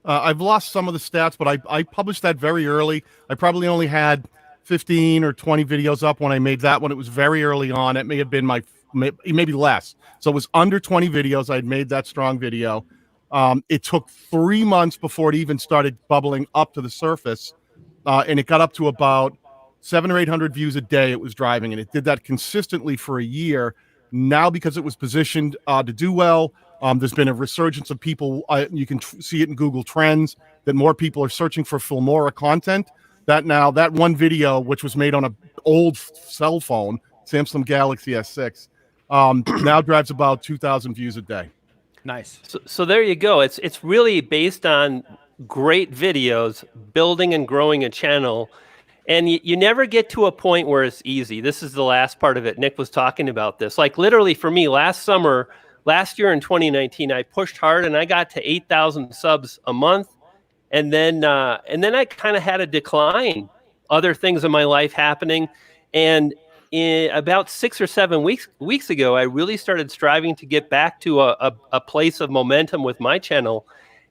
I've lost some of the stats, but I published that very early. I probably only had 15 or 20 videos up when I made that one. It was very early on. It may have been maybe less. So it was under 20 videos. I had made that strong video. It took 3 months before it even started bubbling up to the surface, and it got up to about 700 or 800 views a day it was driving, and it did that consistently for a year. Now, because it was positioned to do well, there's been a resurgence of people. You can see it in Google Trends that more people are searching for Filmora content. That one video, which was made on an old cell phone, Samsung Galaxy S6, now drives about 2,000 views a day. Nice. So there you go. It's really based on great videos, building and growing a channel. And you never get to a point where it's easy. This is the last part of it. Nick was talking about this. Like literally for me, last year in 2019, I pushed hard and I got to 8,000 subs a month. And then I kind of had a decline, other things in my life happening. And in about 6 or 7 weeks ago, I really started striving to get back to a place of momentum with my channel.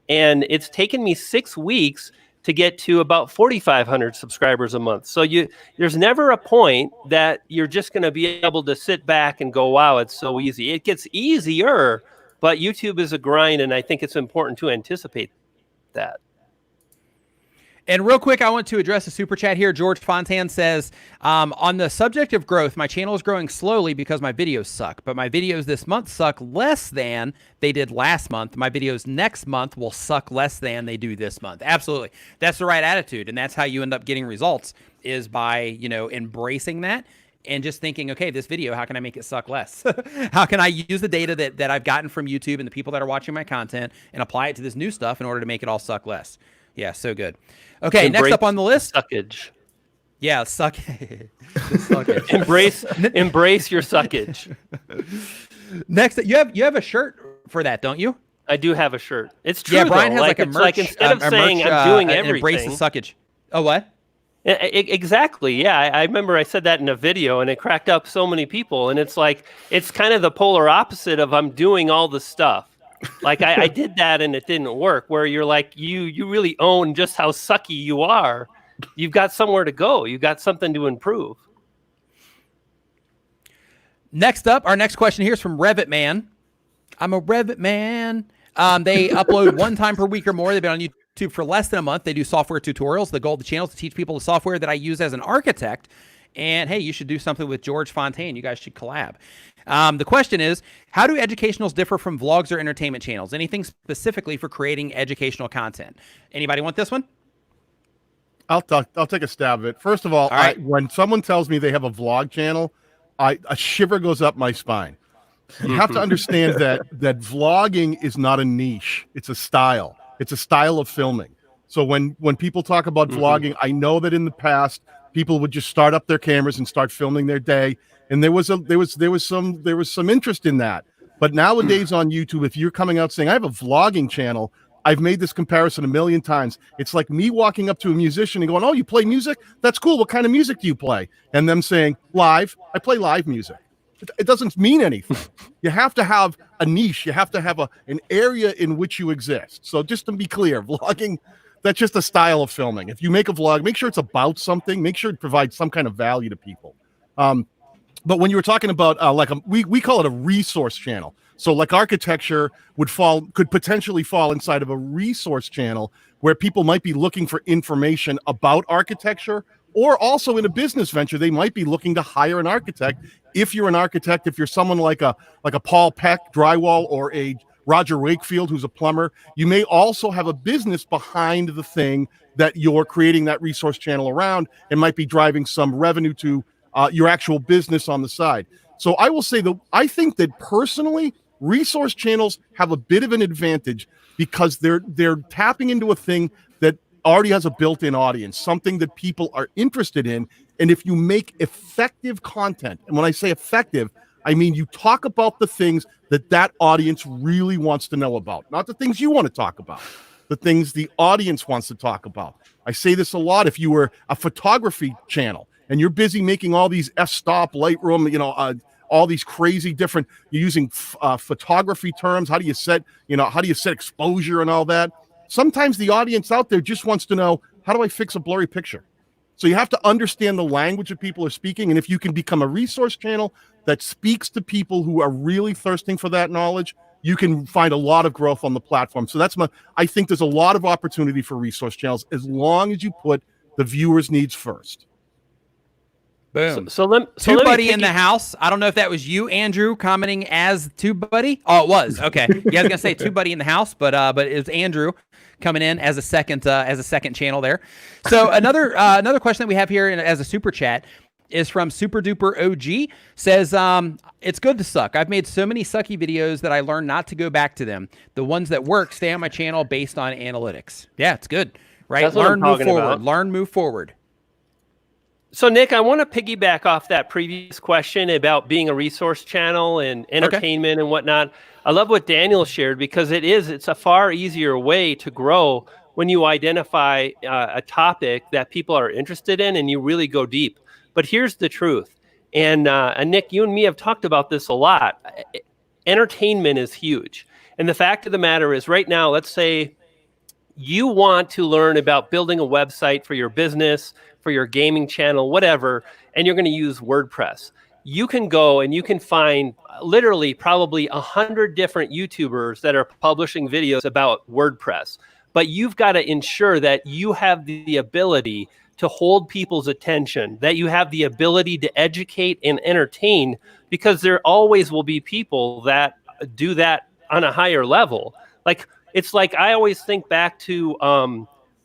And it's taken me 6 weeks to get to about 4,500 subscribers a month. So there's never a point that you're just going to be able to sit back and go, wow, it's so easy. It gets easier, but YouTube is a grind, and I think it's important to anticipate that. And real quick, I want to address a super chat here. George Fontan says, on the subject of growth, my channel is growing slowly because my videos suck, but my videos this month suck less than they did last month. My videos next month will suck less than they do this month. Absolutely. That's the right attitude. And that's how you end up getting results, is by, embracing that and just thinking, okay, this video, how can I make it suck less? How can I use the data that I've gotten from YouTube and the people that are watching my content and apply it to this new stuff in order to make it all suck less? Yeah, so good. Okay, next up on the list. Suckage. Yeah, suckage. Embrace your suckage. Next, you have a shirt for that, don't you? I do have a shirt. It's true. Yeah, Brian though. has like a merch. Like instead of saying merch, I'm doing everything, embrace the suckage. Oh, what? Exactly. Yeah, I remember I said that in a video, and it cracked up so many people. And it's like it's kind of the polar opposite of I'm doing all the stuff. Like I did that and it didn't work, where you're like, you really own just how sucky you are. You've got somewhere to go. You've got something to improve. Next up, our next question here is from Revit Man. I'm a Revit man. They upload one time per week or more. They've been on YouTube for less than a month. They do software tutorials. The goal of the channel is to teach people the software that I use as an architect. And hey, you should do something with George Fontaine. You guys should collab. The question is, how do educationals differ from vlogs or entertainment channels? Anything specifically for creating educational content? Anybody want this one? I'll take a stab at it. First of all, right. When someone tells me they have a vlog channel, a shiver goes up my spine. You have to understand that vlogging is not a niche. It's a style. It's a style of filming. So when people talk about vlogging, I know that in the past, people would just start up their cameras and start filming their day. And there was some interest in that. But nowadays on YouTube, if you're coming out saying, I have a vlogging channel, I've made this comparison a million times. It's like me walking up to a musician and going, oh, you play music? That's cool. What kind of music do you play? And them saying, live. I play live music. It doesn't mean anything. You have to have a niche. You have to have an area in which you exist. So just to be clear, vlogging, that's just a style of filming. If you make a vlog, make sure it's about something. Make sure it provides some kind of value to people. But when you were talking about we call it a resource channel. So like architecture could potentially fall inside of a resource channel where people might be looking for information about architecture, or also in a business venture, they might be looking to hire an architect. If you're an architect, if you're someone like a Paul Peck drywall, or a Roger Wakefield, who's a plumber, you may also have a business behind the thing that you're creating that resource channel around, and might be driving some revenue to your actual business on the side. So I will say that I think that personally, resource channels have a bit of an advantage because they're tapping into a thing that already has a built-in audience, something that people are interested in. And if you make effective content, and when I say effective, I mean you talk about the things that audience really wants to know about, not the things you want to talk about, the things the audience wants to talk about. I say this a lot. If you were a photography channel and you're busy making all these f-stop, Lightroom, all these crazy different, you're using photography terms. How do you set exposure and all that? Sometimes the audience out there just wants to know, how do I fix a blurry picture? So you have to understand the language that people are speaking. And if you can become a resource channel that speaks to people who are really thirsting for that knowledge, you can find a lot of growth on the platform. So I think there's a lot of opportunity for resource channels as long as you put the viewer's needs first. Boom. So let me TubeBuddy in the piggy- house. I don't know if that was you, Andrew, commenting as TubeBuddy. Oh, it was. Okay. Yeah, I was gonna say TubeBuddy in the house, but it was Andrew coming in as a second channel there. So another question that we have here as a super chat is from Super Duper OG. Says, it's good to suck. I've made so many sucky videos that I learned not to go back to them. The ones that work stay on my channel based on analytics. Yeah, it's good. Right? That's what I'm Learn, move talking forward. about. Learn, move forward. So, Nick, I want to piggyback off that previous question about being a resource channel and entertainment and whatnot. I love what Daniel shared because it's a far easier way to grow when you identify a topic that people are interested in and you really go deep. But here's the truth. And Nick, you and me have talked about this a lot. Entertainment is huge. And the fact of the matter is right now, let's say you want to learn about building a website for your business, for your gaming channel, whatever, and you're going to use WordPress. You can go and you can find literally probably 100 different YouTubers that are publishing videos about WordPress. But you've got to ensure that you have the ability to hold people's attention, that you have the ability to educate and entertain, because there always will be people that do that on a higher level. It's like I always think back to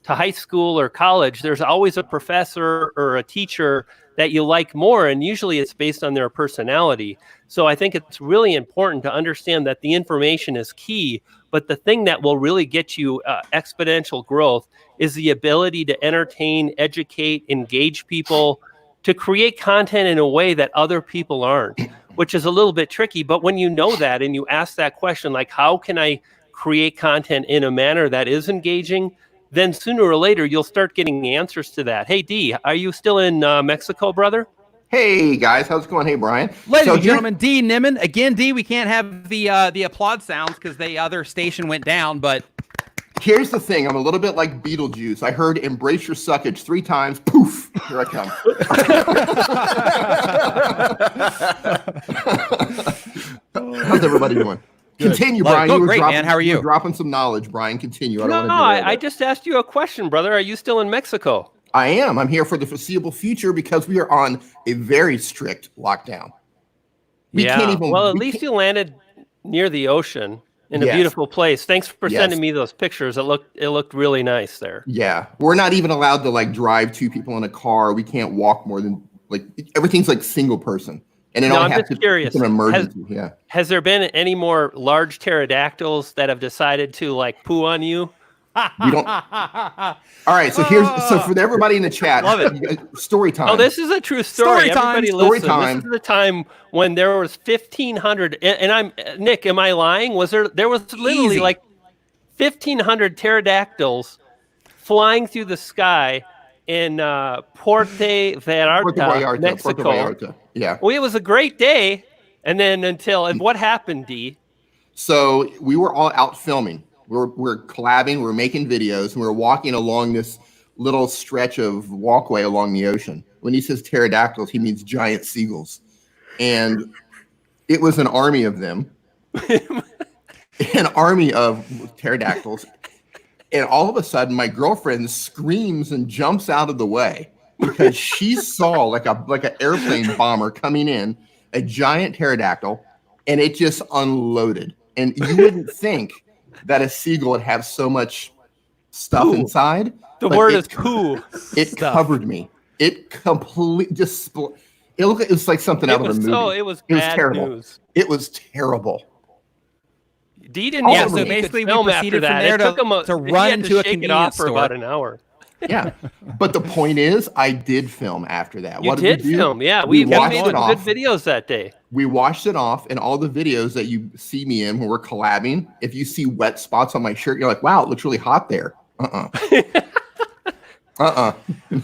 high school or college. There's always a professor or a teacher that you like more, and usually it's based on their personality. So I think it's really important to understand that the information is key, but the thing that will really get you exponential growth is the ability to entertain, educate, engage people, to create content in a way that other people aren't, which is a little bit tricky. But when you know that and you ask that question, like, how can I create content in a manner that is engaging, then sooner or later you'll start getting answers to that. Hey, D, are you still in Mexico, brother? Hey guys, how's it going? Hey Brian. Ladies and gentlemen, D Nimmin. Again, D, we can't have the applaud sounds because the other station went down, but here's the thing. I'm a little bit like Beetlejuice. I heard embrace your suckage 3 times. Poof, here I come. How's everybody doing? Good. Continue, Brian. Go great, man. How are you? were dropping some knowledge, Brian. Continue. I just asked you a question, brother. Are you still in Mexico? I am. I'm here for the foreseeable future because we are on a very strict lockdown. We can't even. Well, at least you landed near the ocean in a beautiful place. Thanks for sending me those pictures. It looked really nice there. Yeah, we're not even allowed to drive 2 people in a car. We can't walk more than everything's single person. And then I'm just curious. It's an emergency. Has there been any more large pterodactyls that have decided to poo on you? We don't. All right. So for everybody in the chat, love it. Story time. Oh, this is a true story. Everybody listen. Time. This is the time when there was 1,500. And I'm Nick. Am I lying? There was literally 1,500 pterodactyls flying through the sky in Puerto Vallarta, Mexico. Puerto Vallarta. Yeah. Well, it was a great day, and then what happened, D? So we were all out filming. We're collabing. We're making videos, and we're walking along this little stretch of walkway along the ocean. When he says pterodactyls, he means giant seagulls, and it was an army of them, an army of pterodactyls. And all of a sudden, my girlfriend screams and jumps out of the way because she saw like an airplane bomber coming in, a giant pterodactyl, and it just unloaded. And you wouldn't think that a seagull would have so much stuff inside. The word is poo. It covered me. It completely just it was like something out of a movie. It was terrible. News. It was terrible. D didn't. Yeah, so basically we proceeded from there to run into a convenience store for about an hour. Yeah, but the point is, I did film after that. You did film, yeah. We made some good videos that day. We washed it off, and all the videos that you see me in when we're collabing, if you see wet spots on my shirt, you're like, wow, it looks really hot there.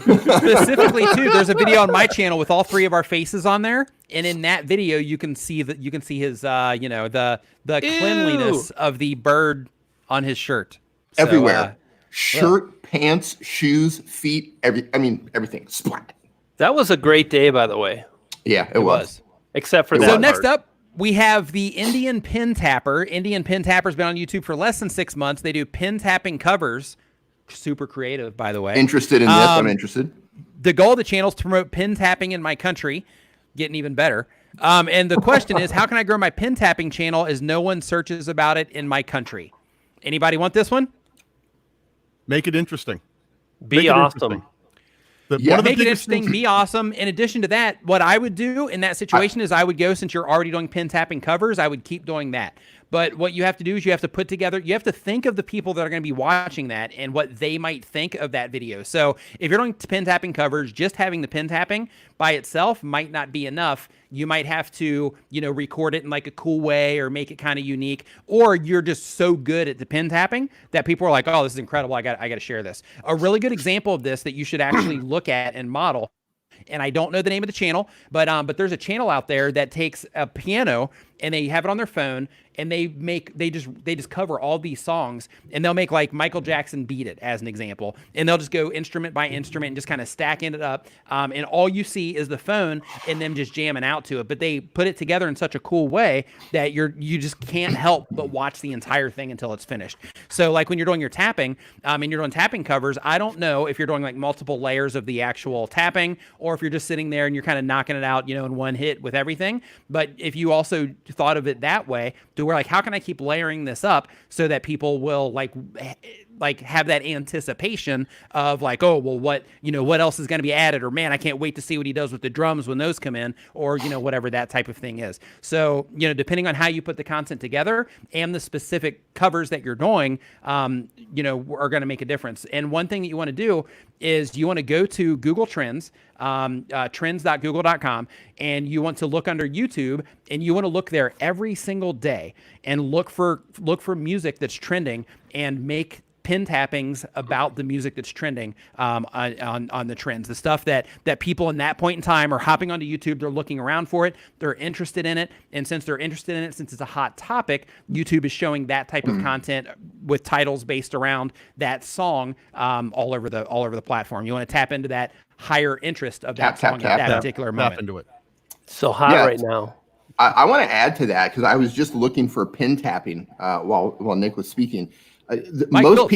Specifically, too, there's a video on my channel with all 3 of our faces on there, and in that video, you can see his, the cleanliness of the bird on his shirt everywhere. Shirt, pants, shoes, feet, everything. Splat. That was a great day, by the way. Yeah, it was. Except for that. So next up, we have the Indian Pin Tapper. Indian Pin Tapper's been on YouTube for less than 6 months. They do pin tapping covers. Super creative, by the way. Interested in this? I'm interested. the goal of the channel is to promote pin tapping in my country, getting even better. And the question is, how can I grow my pin tapping channel as no one searches about it in my country? Anybody want this one? Make it interesting. Be awesome. Make it interesting, be awesome. In addition to that, what I would do in that situation is I would go, since you're already doing pin tapping covers, I would keep doing that. But what you have to do is you have to put together, you have to think of the people that are going to be watching that and what they might think of that video. So if you're doing pin tapping covers, just having the pin tapping by itself might not be enough. You might have to, you know, record it in like a cool way or make it kind of unique, or you're just so good at the pin tapping that people are like, oh, this is incredible. I got to share this. A really good example of this that you should actually look at and model. And I don't know the name of the channel, but there's a channel out there that takes a piano and they have it on their phone and they just cover all these songs, and they'll make like Michael Jackson Beat It as an example, and they'll just go instrument by instrument and just kind of stacking it up, and all you see is the phone and them just jamming out to it. But they put it together in such a cool way that you just can't help but watch the entire thing until it's finished. So like when you're doing your tapping, and you're doing tapping covers, I don't know if you're doing like multiple layers of the actual tapping or if you're just sitting there and you're kind of knocking it out, you know, in one hit with everything. But if you also thought of it that way, to where like, how can I keep layering this up so that people will like have that anticipation of like, oh, well, what else is going to be added, or man, I can't wait to see what he does with the drums when those come in, or, you know, whatever that type of thing is. So, you know, depending on how you put the content together and the specific covers that you're doing, you know, are going to make a difference. And one thing that you want to do is you want to go to Google Trends, trends.google.com, and you want to look under YouTube, and you want to look there every single day and look for music that's trending and make pin tappings about the music that's trending on the trends, the stuff that people in that point in time are hopping onto YouTube, they're looking around for it, they're interested in it, and since they're interested in it, since it's a hot topic, YouTube is showing that type of content with titles based around that song all over the platform. You want to tap into that higher interest of that song at that particular moment. Tap into it. So hot right now. I want to add to that because I was just looking for pin tapping while Nick was speaking. Most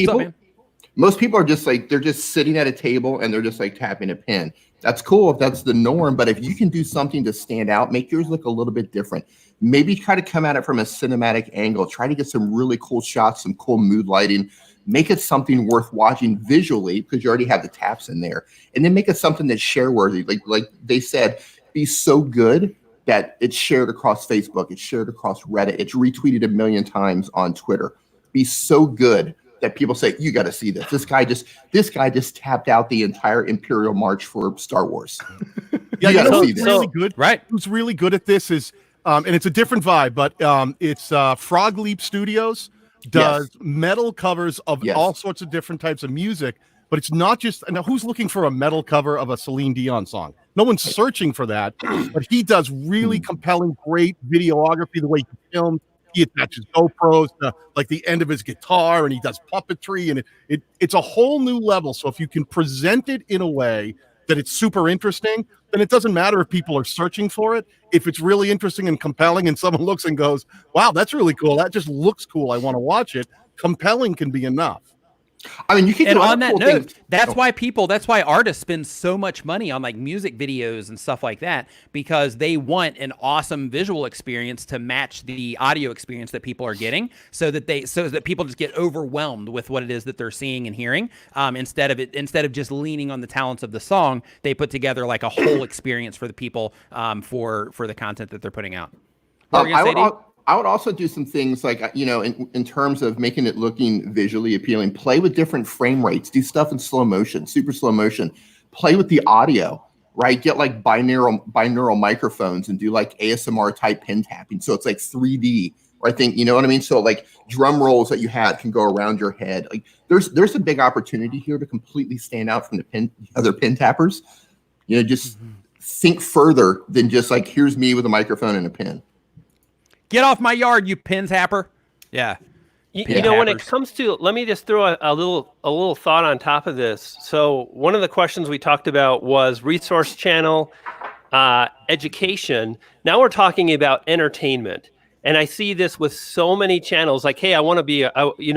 people are just like, they're just sitting at a table and they're just like tapping a pin. That's cool if that's the norm, but if you can do something to stand out, make yours look a little bit different. Maybe try to come at it from a cinematic angle. Try to get some really cool shots, some cool mood lighting. Make it something worth watching visually because you already have the taps in there. And then make it something that's share worthy. Like they said, be so good that it's shared across Facebook, it's shared across Reddit, it's retweeted 1 million times on Twitter. Be so good that people say, you got to see this. This guy just tapped out the entire Imperial March for Star Wars. Yeah, you know who's really good, right? Who's really good at this is, and it's a different vibe, but it's Frog Leap Studios does metal covers of all sorts of different types of music. But it's not just, now who's looking for a metal cover of a Celine Dion song? No one's searching for that, but he does really compelling, great videography, the way he filmed. He attaches GoPros to like the end of his guitar, and he does puppetry, and it's a whole new level. So if you can present it in a way that it's super interesting, then it doesn't matter if people are searching for it. If it's really interesting and compelling and someone looks and goes, wow, that's really cool. That just looks cool. I want to watch it. Compelling can be enough. I mean, you can. And do on that cool note, things. that's why artists spend so much money on like music videos and stuff like that, because they want an awesome visual experience to match the audio experience that people are getting, so that people just get overwhelmed with what it is that they're seeing and hearing. Instead of just leaning on the talents of the song, they put together like a whole experience for the people for the content that they're putting out. What were you gonna say, Dave? I would also do some things like, you know, in terms of making it looking visually appealing, play with different frame rates, do stuff in slow motion, super slow motion, play with the audio, right? Get like binaural microphones and do like ASMR type pin tapping. So it's like 3D, or I think, you know what I mean? So like drum rolls that you had can go around your head. Like there's a big opportunity here to completely stand out from the other pin tappers. You know, just think further than just like, here's me with a microphone and a pin. Get off my yard, you pin tapper. Yeah. You know, when it comes to, let me just throw a little thought on top of this. So one of the questions we talked about was resource channel, education. Now we're talking about entertainment. And I see this with so many channels, like, hey, I want to be,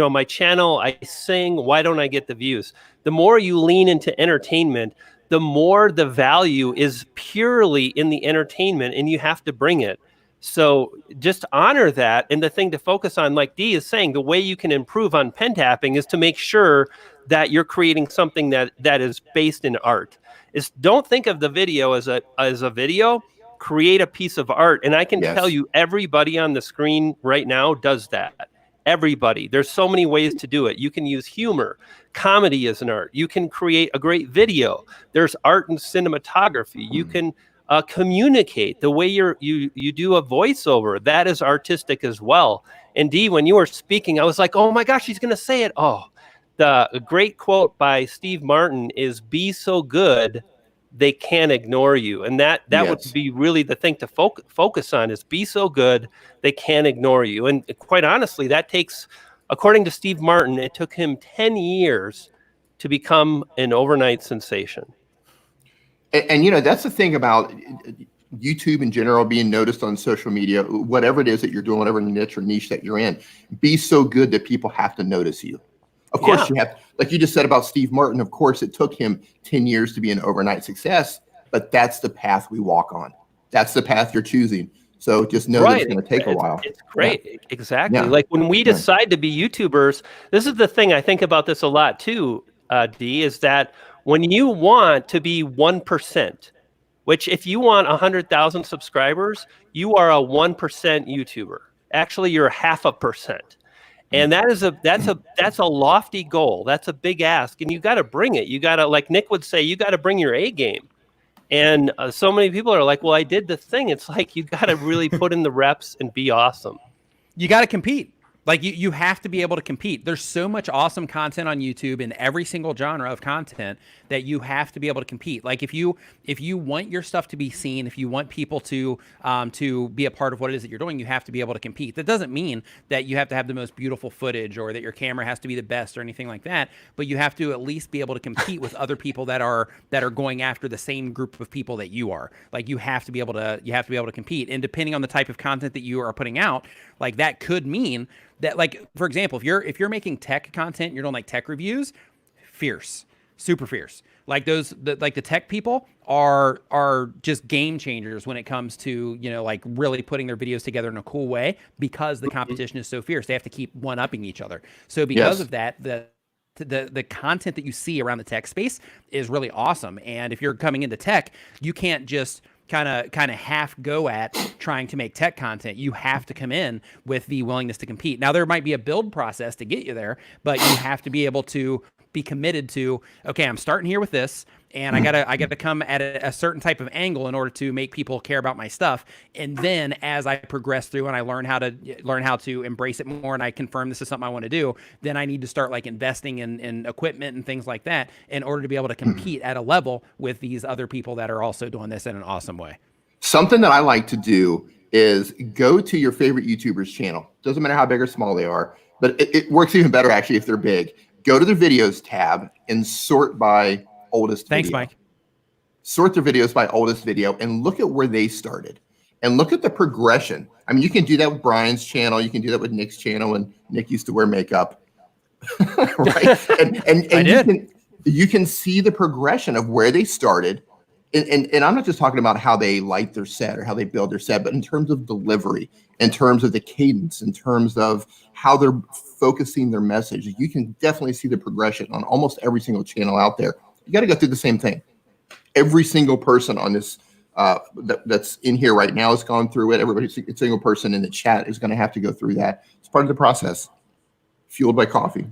my channel, I sing, why don't I get the views? The more you lean into entertainment, the more the value is purely in the entertainment, and you have to bring it. So just honor that. And the thing to focus on, like Dee is saying, the way you can improve on pen tapping is to make sure that you're creating something that is based in art. Is don't think of the video as a video, create a piece of art. And I can tell you, everybody on the screen right now does that. Everybody. There's so many ways to do it. You can use humor. Comedy is an art. You can create a great video. There's art in cinematography. You can communicate the way you do a voiceover. That is artistic as well. And Dee, when you were speaking, I was like, oh my gosh, he's going to say it. Oh, the great quote by Steve Martin is, "Be so good they can't ignore you." And that would be really the thing to focus on, is be so good they can't ignore you. And quite honestly, that takes, according to Steve Martin, it took him 10 years to become an overnight sensation. And you know, that's the thing about YouTube in general, being noticed on social media, whatever it is that you're doing, whatever niche or niche that you're in, be so good that people have to notice you. Of course, you have, like you just said about Steve Martin, of course, it took him 10 years to be an overnight success, but that's the path we walk on. That's the path you're choosing. So just know that it's going to take a while. It's great. Exactly. Like when we decide to be YouTubers, this is the thing I think about this a lot too, Dee, is that when you want to be 1%, which if you want 100,000 subscribers, you are a 1% YouTuber. Actually, you're 0.5%. And that's a lofty goal. That's a big ask, and you got to bring it. You got to, like Nick would say, you got to bring your A game. And so many people are like, well, I did the thing. It's like, you got to really put in the reps and be awesome. You got to compete. Like you have to be able to compete. There's so much awesome content on YouTube in every single genre of content that you have to be able to compete. Like if you want your stuff to be seen, if you want people to be a part of what it is that you're doing, you have to be able to compete. That doesn't mean that you have to have the most beautiful footage or that your camera has to be the best or anything like that, but you have to at least be able to compete with other people that are going after the same group of people that you are. Like you have to be able to compete. And depending on the type of content that you are putting out, like that could mean that, like, for example, if you're making tech content, you're doing like tech reviews, fierce, super fierce. Like the tech people are just game changers when it comes to, you know, like really putting their videos together in a cool way, because the competition is so fierce. They have to keep one-upping each other. So because of that, the content that you see around the tech space is really awesome. And if you're coming into tech, you can't just kind of half go at trying to make tech content. You have to come in with the willingness to compete. Now, there might be a build process to get you there, but you have to be able to be committed to, okay, I'm starting here with this, and I gotta come at a certain type of angle in order to make people care about my stuff. And then as I progress through and I learn how to embrace it more, and I confirm this is something I want to do, then I need to start like investing in equipment and things like that in order to be able to compete at a level with these other people that are also doing this in an awesome way. Something that I like to do is go to your favorite YouTuber's channel. Doesn't matter how big or small they are, but it works even better actually if they're big. Go to the videos tab and sort by oldest video. Thanks, Mike. Sort their videos by oldest video and look at where they started and look at the progression. I mean, you can do that with Brian's channel. You can do that with Nick's channel when Nick used to wear makeup. Right? And you can see the progression of where they started. And I'm not just talking about how they light their set or how they build their set, but in terms of delivery, in terms of the cadence, in terms of how they're focusing their message. You can definitely see the progression on almost every single channel out there. You got to go through the same thing. Every single person on this that's in here right now has gone through it. Every single person in the chat is going to have to go through that. It's part of the process. Fueled by coffee.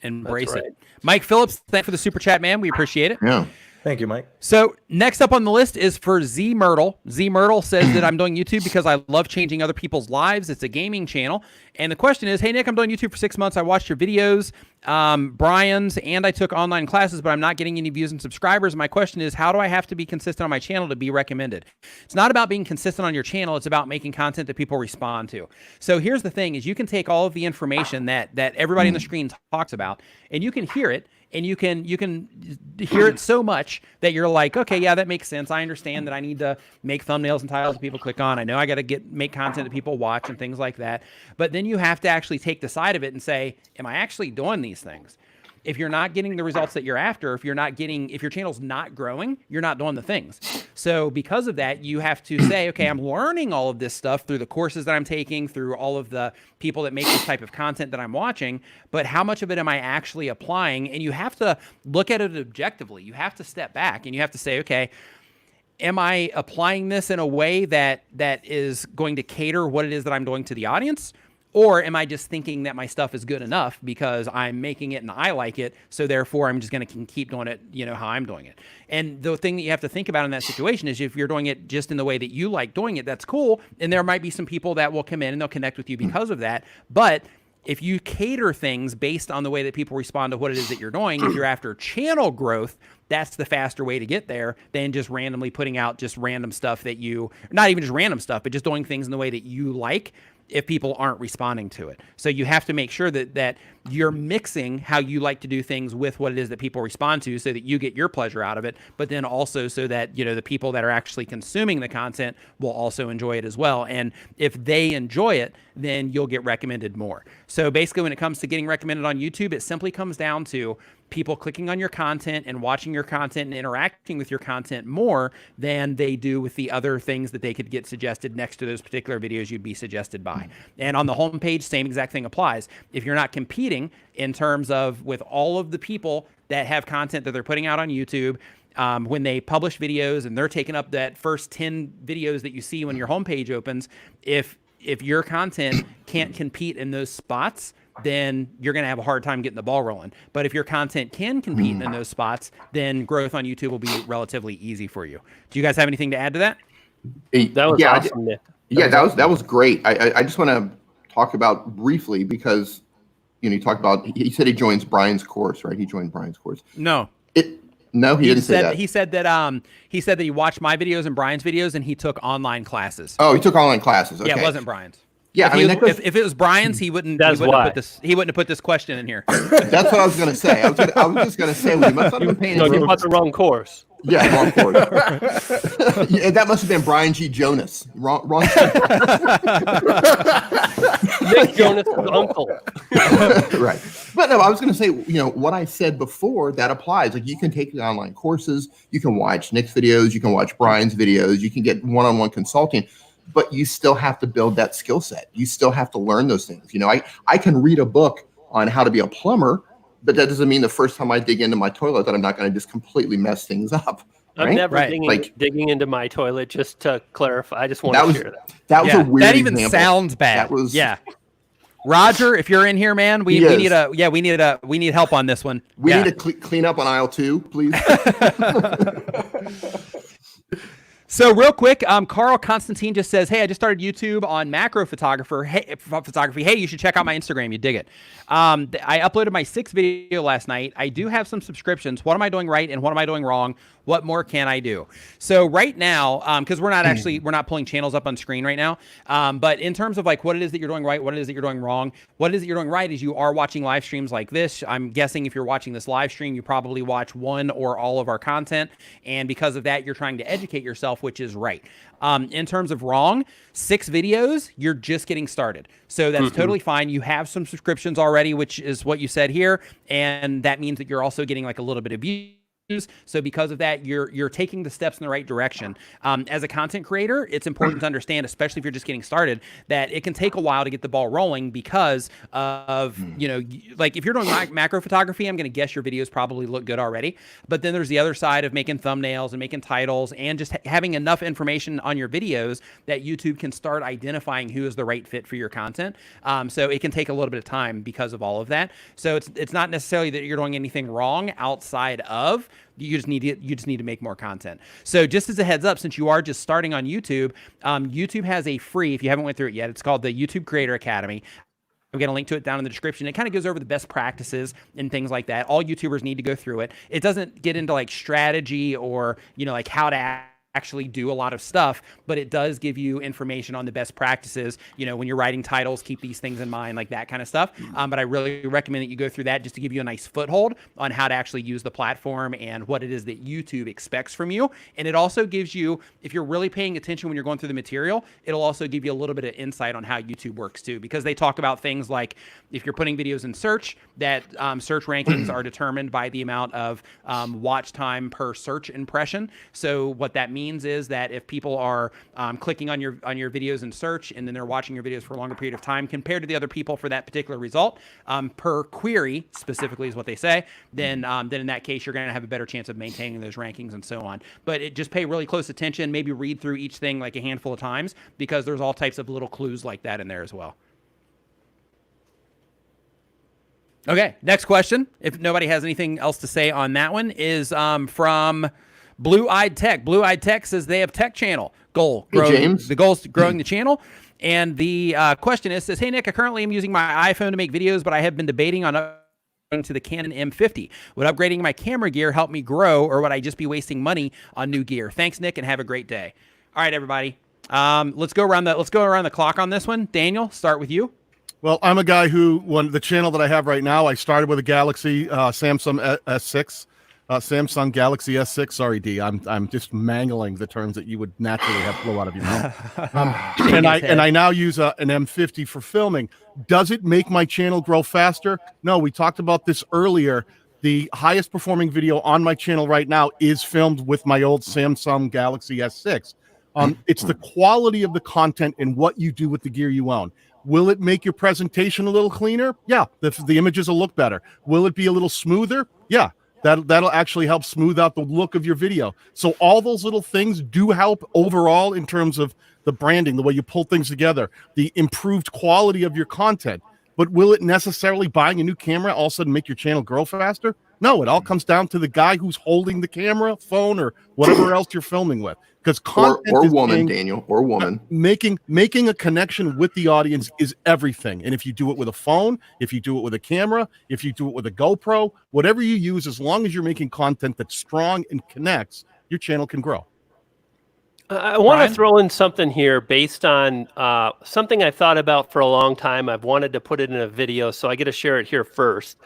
Embrace it. Mike Phillips, thanks for the super chat, man. We appreciate it. Yeah. Thank you, Mike. So next up on the list is for Z Myrtle. Z Myrtle says that I'm doing YouTube because I love changing other people's lives. It's a gaming channel. And the question is, hey, Nick, I'm doing YouTube for 6 months. I watched your videos, Brian's, and I took online classes, but I'm not getting any views and subscribers. My question is, how do I have to be consistent on my channel to be recommended? It's not about being consistent on your channel. It's about making content that people respond to. So here's the thing is you can take all of the information that everybody on the screen talks about, and you can hear it. And you can hear it so much that you're like, okay, yeah, that makes sense. I understand that I need to make thumbnails and titles that people click on. I know I got to make content that people watch and things like that. But then you have to actually take the side of it and say, am I actually doing these things? if you're not getting the results that you're after, if your channel's not growing, you're not doing the things. So because of that, you have to say, okay, I'm learning all of this stuff through the courses that I'm taking, through all of the people that make this type of content that I'm watching, but how much of it am I actually applying? And you have to look at it objectively. You have to step back and you have to say, okay, am I applying this in a way that is going to cater what it is that I'm doing to the audience? Or am I just thinking that my stuff is good enough because I'm making it and I like it, so therefore I'm just going to keep doing it, how I'm doing it. And the thing that you have to think about in that situation is if you're doing it just in the way that you like doing it, that's cool. And there might be some people that will come in and they'll connect with you because of that. But if you cater things based on the way that people respond to what it is that you're doing, if you're after channel growth, that's the faster way to get there than just randomly putting out just random stuff that not even just random stuff, but just doing things in the way that you like if people aren't responding to it. So you have to make sure that you're mixing how you like to do things with what it is that people respond to so that you get your pleasure out of it, but then also so that, the people that are actually consuming the content will also enjoy it as well. And if they enjoy it, then you'll get recommended more. So basically when it comes to getting recommended on YouTube, it simply comes down to people clicking on your content and watching your content and interacting with your content more than they do with the other things that they could get suggested next to those particular videos you'd be suggested by. And on the homepage, same exact thing applies. If you're not competing in terms of with all of the people that have content that they're putting out on YouTube, when they publish videos and they're taking up that first 10 videos that you see when your homepage opens, if your content can't compete in those spots, then you're going to have a hard time getting the ball rolling. But if your content can compete in those spots, then growth on YouTube will be relatively easy for you. Do you guys have anything to add to that? That was awesome, Nick. That was great. I just want to talk about briefly because, you talked about, he said he joins Brian's course, right? He joined Brian's course. No. No, he didn't say that. He said that he watched my videos and Brian's videos and he took online classes. Oh, he took online classes. Okay. Yeah, it wasn't Brian's. Yeah, if it was Brian's, he wouldn't have put this question in here. That's what I was going to say. I was just going to say, we must not have been paying attention. You bought the wrong course. Yeah, wrong course. Yeah, that must have been Brian G. Jonas. Wrong. Nick Jonas' uncle. Right. But no, I was going to say, what I said before, that applies. Like you can take the online courses, you can watch Nick's videos, you can watch Brian's videos, you can get one-on-one consulting. But you still have to build that skill set. You still have to learn those things. I can read a book on how to be a plumber, but that doesn't mean the first time I dig into my toilet that I'm not going to just completely mess things up. Right? I'm never digging into my toilet, just to clarify. I just want to share that. That was a weird That even example. sounds bad. Roger, if you're in here, man, we need help on this one. We need to clean up on aisle 2, please. So real quick, Carl Constantine just says, hey, I just started YouTube on macro photography. Hey, you should check out my Instagram. You dig it. I uploaded my 6th video last night. I do have some subscriptions. What am I doing right and what am I doing wrong? What more can I do? So right now, because we're not pulling channels up on screen right now. But in terms of like what it is that you're doing right, what it is that you're doing wrong, what it is that you're doing right is you are watching live streams like this. I'm guessing if you're watching this live stream, you probably watch one or all of our content. And because of that, you're trying to educate yourself, which is right. In terms of wrong, 6 videos, you're just getting started. So that's totally fine. You have some subscriptions already, which is what you said here. And that means that you're also getting like a little bit of views. So because of that, you're taking the steps in the right direction. As a content creator, it's important to understand, especially if you're just getting started, that it can take a while to get the ball rolling because of, like if you're doing macro photography, I'm going to guess your videos probably look good already. But then there's the other side of making thumbnails and making titles and just having enough information on your videos that YouTube can start identifying who is the right fit for your content. So it can take a little bit of time because of all of that. So it's not necessarily that you're doing anything wrong outside of. You just need to make more content. So just as a heads up, since you are just starting on YouTube, YouTube has a free, if you haven't went through it yet, it's called the YouTube Creator Academy. I'm going to link to it down in the description. It kind of goes over the best practices and things like that. All YouTubers need to go through it. It doesn't get into like strategy or, like how to actually do a lot of stuff, but it does give you information on the best practices. You know, when you're writing titles, keep these things in mind, like that kind of stuff. But I really recommend that you go through that just to give you a nice foothold on how to actually use the platform and what it is that YouTube expects from you. And it also gives you, if you're really paying attention when you're going through the material, it'll also give you a little bit of insight on how YouTube works too, because they talk about things like if you're putting videos in search, that search rankings are determined by the amount of watch time per search impression. So what that means is that if people are clicking on your videos in search and then they're watching your videos for a longer period of time compared to the other people for that particular result, per query specifically is what they say, then in that case you're going to have a better chance of maintaining those rankings and so on. But just pay really close attention, maybe read through each thing like a handful of times, because there's all types of little clues like that in there as well. Okay, next question, if nobody has anything else to say on that one, is from Blue-Eyed Tech. Blue-Eyed Tech says they have tech channel goal. The goal is growing the channel. And the question says, hey, Nick, I currently am using my iPhone to make videos, but I have been debating on upgrading to the Canon M50. Would upgrading my camera gear help me grow, or would I just be wasting money on new gear? Thanks, Nick, and have a great day. All right, everybody. Let's go around the clock on this one. Daniel, start with you. Well, I'm a guy who, the channel that I have right now, I started with a Galaxy Samsung S6. Samsung Galaxy S6. Sorry, D. I'm just mangling the terms that you would naturally have flow out of your mouth. And I now use an M50 for filming. Does it make my channel grow faster? No. We talked about this earlier. The highest performing video on my channel right now is filmed with my old Samsung Galaxy S6. It's the quality of the content and what you do with the gear you own. Will it make your presentation a little cleaner? Yeah. The images will look better. Will it be a little smoother? Yeah. That'll actually help smooth out the look of your video. So all those little things do help overall in terms of the branding, the way you pull things together, the improved quality of your content. But will it necessarily, buying a new camera, all of a sudden make your channel grow faster? No, it all comes down to the guy who's holding the camera, phone, or whatever else you're filming with. Because content or woman, Daniel, or woman. Making a connection with the audience is everything. And if you do it with a phone, if you do it with a camera, if you do it with a GoPro, whatever you use, as long as you're making content that's strong and connects, your channel can grow. I want to throw in something here based on something I've thought about for a long time. I've wanted to put it in a video, so I get to share it here first.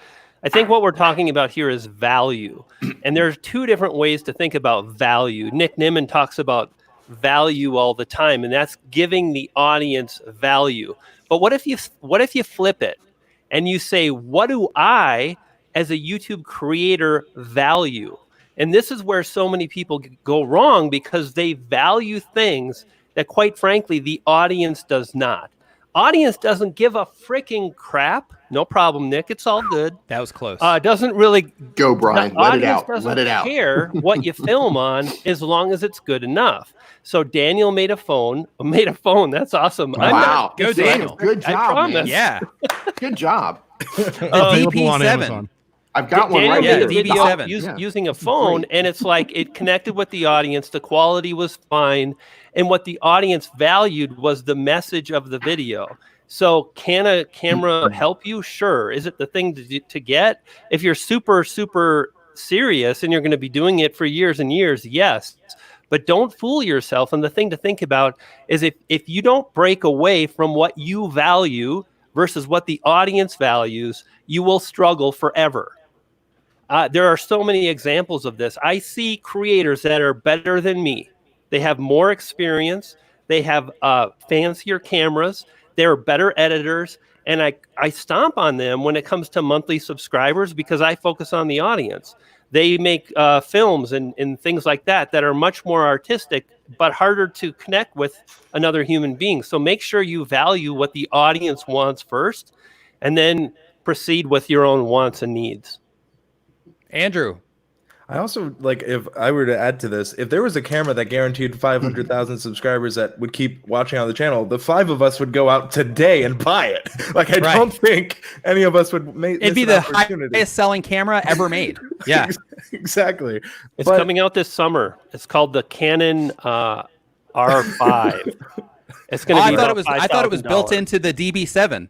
I think what we're talking about here is value. And there's two different ways to think about value. Nick Nimmin talks about value all the time, and that's giving the audience value. But what if you flip it and you say, what do I, as a YouTube creator, value? And this is where so many people go wrong, because they value things that, quite frankly, the audience does not. Audience doesn't give a freaking crap. No problem, Nick. It's all good. That was close. Doesn't really go, Brian. Let it out. Let it out. Care what you film on, as long as it's good enough. So Daniel made a phone. That's awesome. Wow. Go, Daniel. Good job. I promise. Man. Yeah. Good job. DP7. I've got one right here. here. DB7. Using a phone, and it's like it connected with the audience. The quality was fine, and what the audience valued was the message of the video. So can a camera help you? Sure. Is it the thing to get? If you're super, super serious and you're going to be doing it for years and years, yes. But don't fool yourself. And the thing to think about is if you don't break away from what you value versus what the audience values, you will struggle forever. There are so many examples of this. I see creators that are better than me. They have more experience. They have fancier cameras. They're better editors. And I stomp on them when it comes to monthly subscribers, because I focus on the audience. They make films and things like that are much more artistic, but harder to connect with another human being. So make sure you value what the audience wants first, and then proceed with your own wants and needs. Andrew. I also, like, if I were to add to this, if there was a camera that guaranteed 500,000 subscribers that would keep watching on the channel, the 5 of us would go out today and buy it. Like, I don't think any of us would make it'd be the highest selling camera ever made. Yeah, exactly. It's coming out this summer. It's called the Canon R5. It's going to be. I thought it was built into the DB7.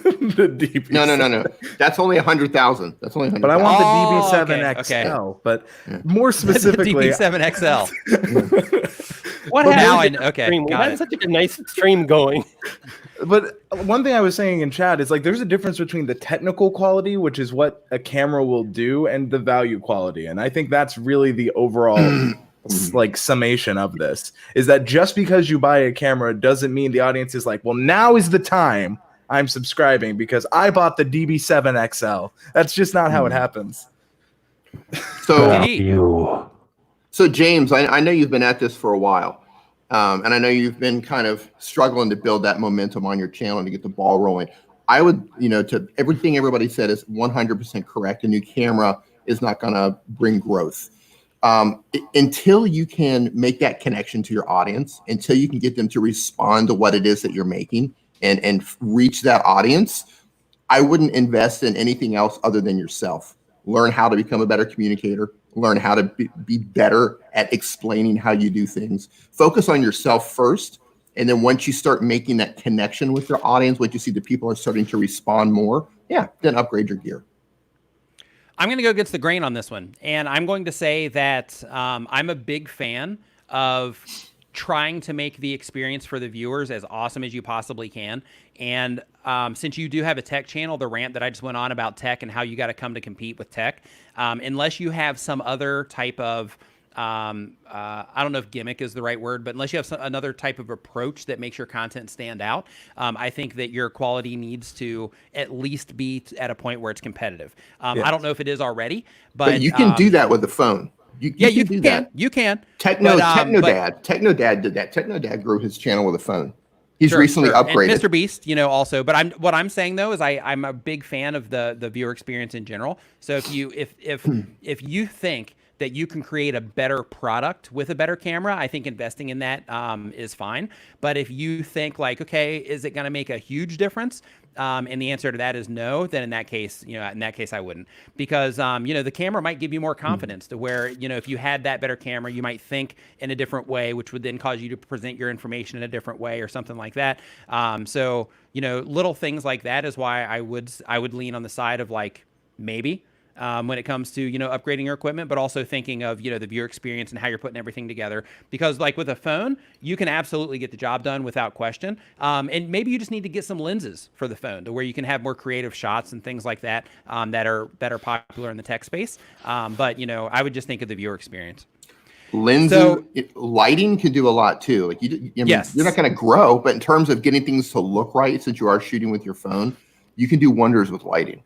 The DB7. No. That's only 100,000. That's only 100,000. But I want Oh, the DB7 okay, XL. okay. But more specifically, the DB7 XL. What But happened? Now okay, Stream? We got had it. such a nice stream going. But one thing I was saying in chat is like there's a difference between the technical quality, which is what a camera will do, and the value quality. And I think that's really the overall like summation of this, is that just because you buy a camera doesn't mean the audience is like, well, now is the time I'm subscribing because I bought the DB7 XL. That's just not how it happens. So James, I know you've been at this for a while. And I know you've been kind of struggling to build that momentum on your channel to get the ball rolling. I would, to everything everybody said is 100% correct. A new camera is not going to bring growth. Until you can make that connection to your audience, until you can get them to respond to what it is that you're making and reach that audience, I wouldn't invest in anything else other than yourself. Learn how to become a better communicator. Learn how to be better at explaining how you do things. Focus on yourself first. And then once you start making that connection with your audience, once you see that people are starting to respond more, then upgrade your gear. I'm going to go against the grain on this one. And I'm going to say that I'm a big fan of trying to make the experience for the viewers as awesome as you possibly can. And since you do have a tech channel, the rant that I just went on about tech and how you got to come to compete with tech, unless you have some other type of, I don't know if gimmick is the right word, but unless you have another type of approach that makes your content stand out, I think that your quality needs to at least be at a point where it's competitive. I don't know if it is already, but you can do that with the phone. You can do that. You can. Technodad did that. Technodad grew his channel with a phone. He's recently upgraded. And Mr. Beast, also. But what I'm saying though is I'm a big fan of the viewer experience in general. So if you think that you can create a better product with a better camera, I think investing in that is fine. But if you think like, okay, is it going to make a huge difference? And the answer to that is no, then in that case, I wouldn't, because, the camera might give you more confidence to where, if you had that better camera, you might think in a different way, which would then cause you to present your information in a different way or something like that. So, little things like that is why I would lean on the side of like, maybe, when it comes to, upgrading your equipment, but also thinking of, the viewer experience and how you're putting everything together. Because like with a phone, you can absolutely get the job done without question. And maybe you just need to get some lenses for the phone to where you can have more creative shots and things like that, that are popular in the tech space. But, I would just think of the viewer experience. Lenses, lighting can do a lot too. Like yes. You're not going to grow, but in terms of getting things to look right, since you are shooting with your phone, you can do wonders with lighting.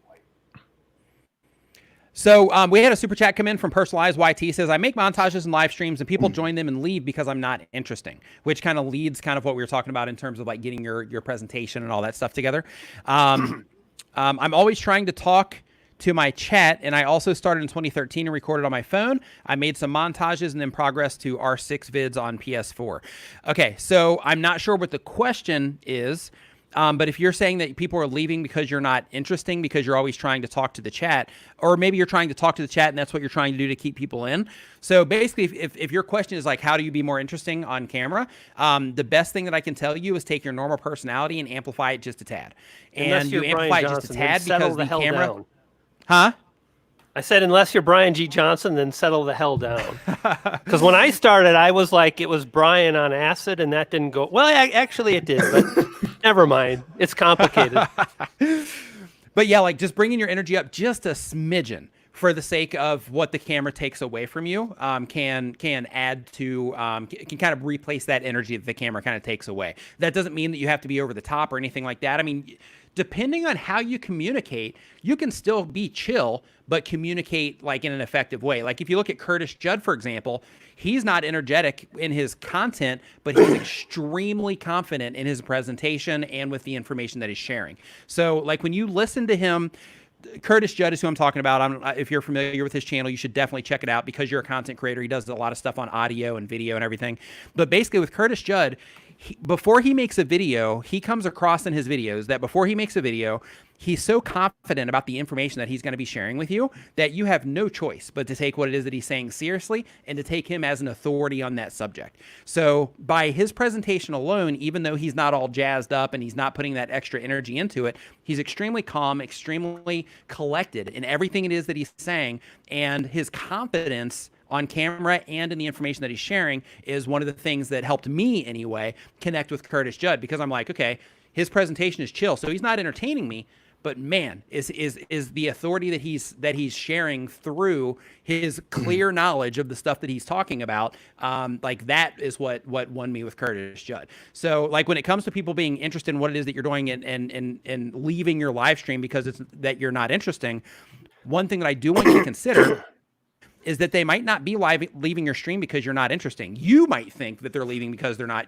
So we had a super chat come in from Personalized YT. Says, I make montages and live streams and people join them and leave because I'm not interesting, which kind of leads kind of what we were talking about in terms of like getting your presentation and all that stuff together. I'm always trying to talk to my chat, and I also started in 2013 and recorded on my phone. I made some montages and then progressed to R6 vids on PS4. Okay, so I'm not sure what the question is. But if you're saying that people are leaving because you're not interesting, because you're always trying to talk to the chat, or maybe you're trying to talk to the chat and that's what you're trying to do to keep people in. So basically, if your question is like, how do you be more interesting on camera? The best thing that I can tell you is take your normal personality and amplify it just a tad. And you amplify it just a tad because the camera... Down. Huh? I said, unless you're Brian G. Johnson, then settle the hell down. Because when I started, I was like, it was Brian on acid, and that didn't go... Well, actually it did, but never mind. It's complicated. But yeah, like just bringing your energy up just a smidgen for the sake of what the camera takes away from you can add to, can kind of replace that energy that the camera kind of takes away. That doesn't mean that you have to be over the top or anything like that. I mean, depending on how you communicate, you can still be chill, but communicate like in an effective way. Like if you look at Curtis Judd, for example, he's not energetic in his content, but he's extremely confident in his presentation and with the information that he's sharing. So like when you listen to him, Curtis Judd is who I'm talking about. If you're familiar with his channel, you should definitely check it out because you're a content creator. He does a lot of stuff on audio and video and everything. But basically with Curtis Judd, before he makes a video, he comes across in his videos that before he makes a video, he's so confident about the information that he's going to be sharing with you that you have no choice but to take what it is that he's saying seriously and to take him as an authority on that subject. So by his presentation alone, even though he's not all jazzed up and he's not putting that extra energy into it, he's extremely calm, extremely collected in everything it is that he's saying, and his confidence on camera and in the information that he's sharing is one of the things that helped me anyway connect with Curtis Judd, because I'm like, okay, his presentation is chill, so he's not entertaining me, but man, is the authority that he's sharing through his clear knowledge of the stuff that he's talking about. Like that is what won me with Curtis Judd. So like when it comes to people being interested in what it is that you're doing and leaving your live stream because it's that you're not interesting, one thing that I do want you to consider is that they might not be leaving your stream because you're not interesting. You might think that they're leaving because you're not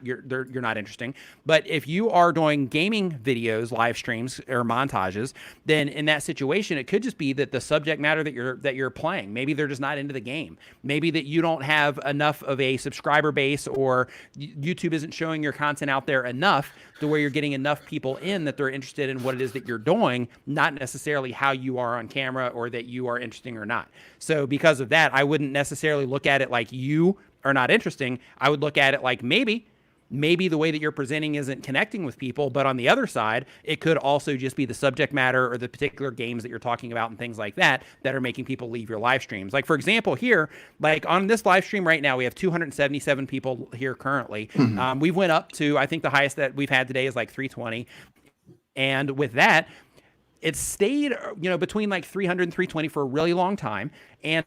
interesting. But if you are doing gaming videos, live streams, or montages, then in that situation, it could just be that the subject matter that you're playing, maybe they're just not into the game. Maybe that you don't have enough of a subscriber base, or YouTube isn't showing your content out there enough to where you're getting enough people in that they're interested in what it is that you're doing, not necessarily how you are on camera or that you are interesting or not. So because of that, I wouldn't necessarily look at it like you are not interesting. I would look at it like maybe the way that you're presenting isn't connecting with people, but on the other side, it could also just be the subject matter or the particular games that you're talking about and things like that that are making people leave your live streams. Like for example, here, like on this live stream right now, we have 277 people here currently. We went up to, I think the highest that we've had today is like 320. And with that, it stayed, between like 300 and 320 for a really long time. And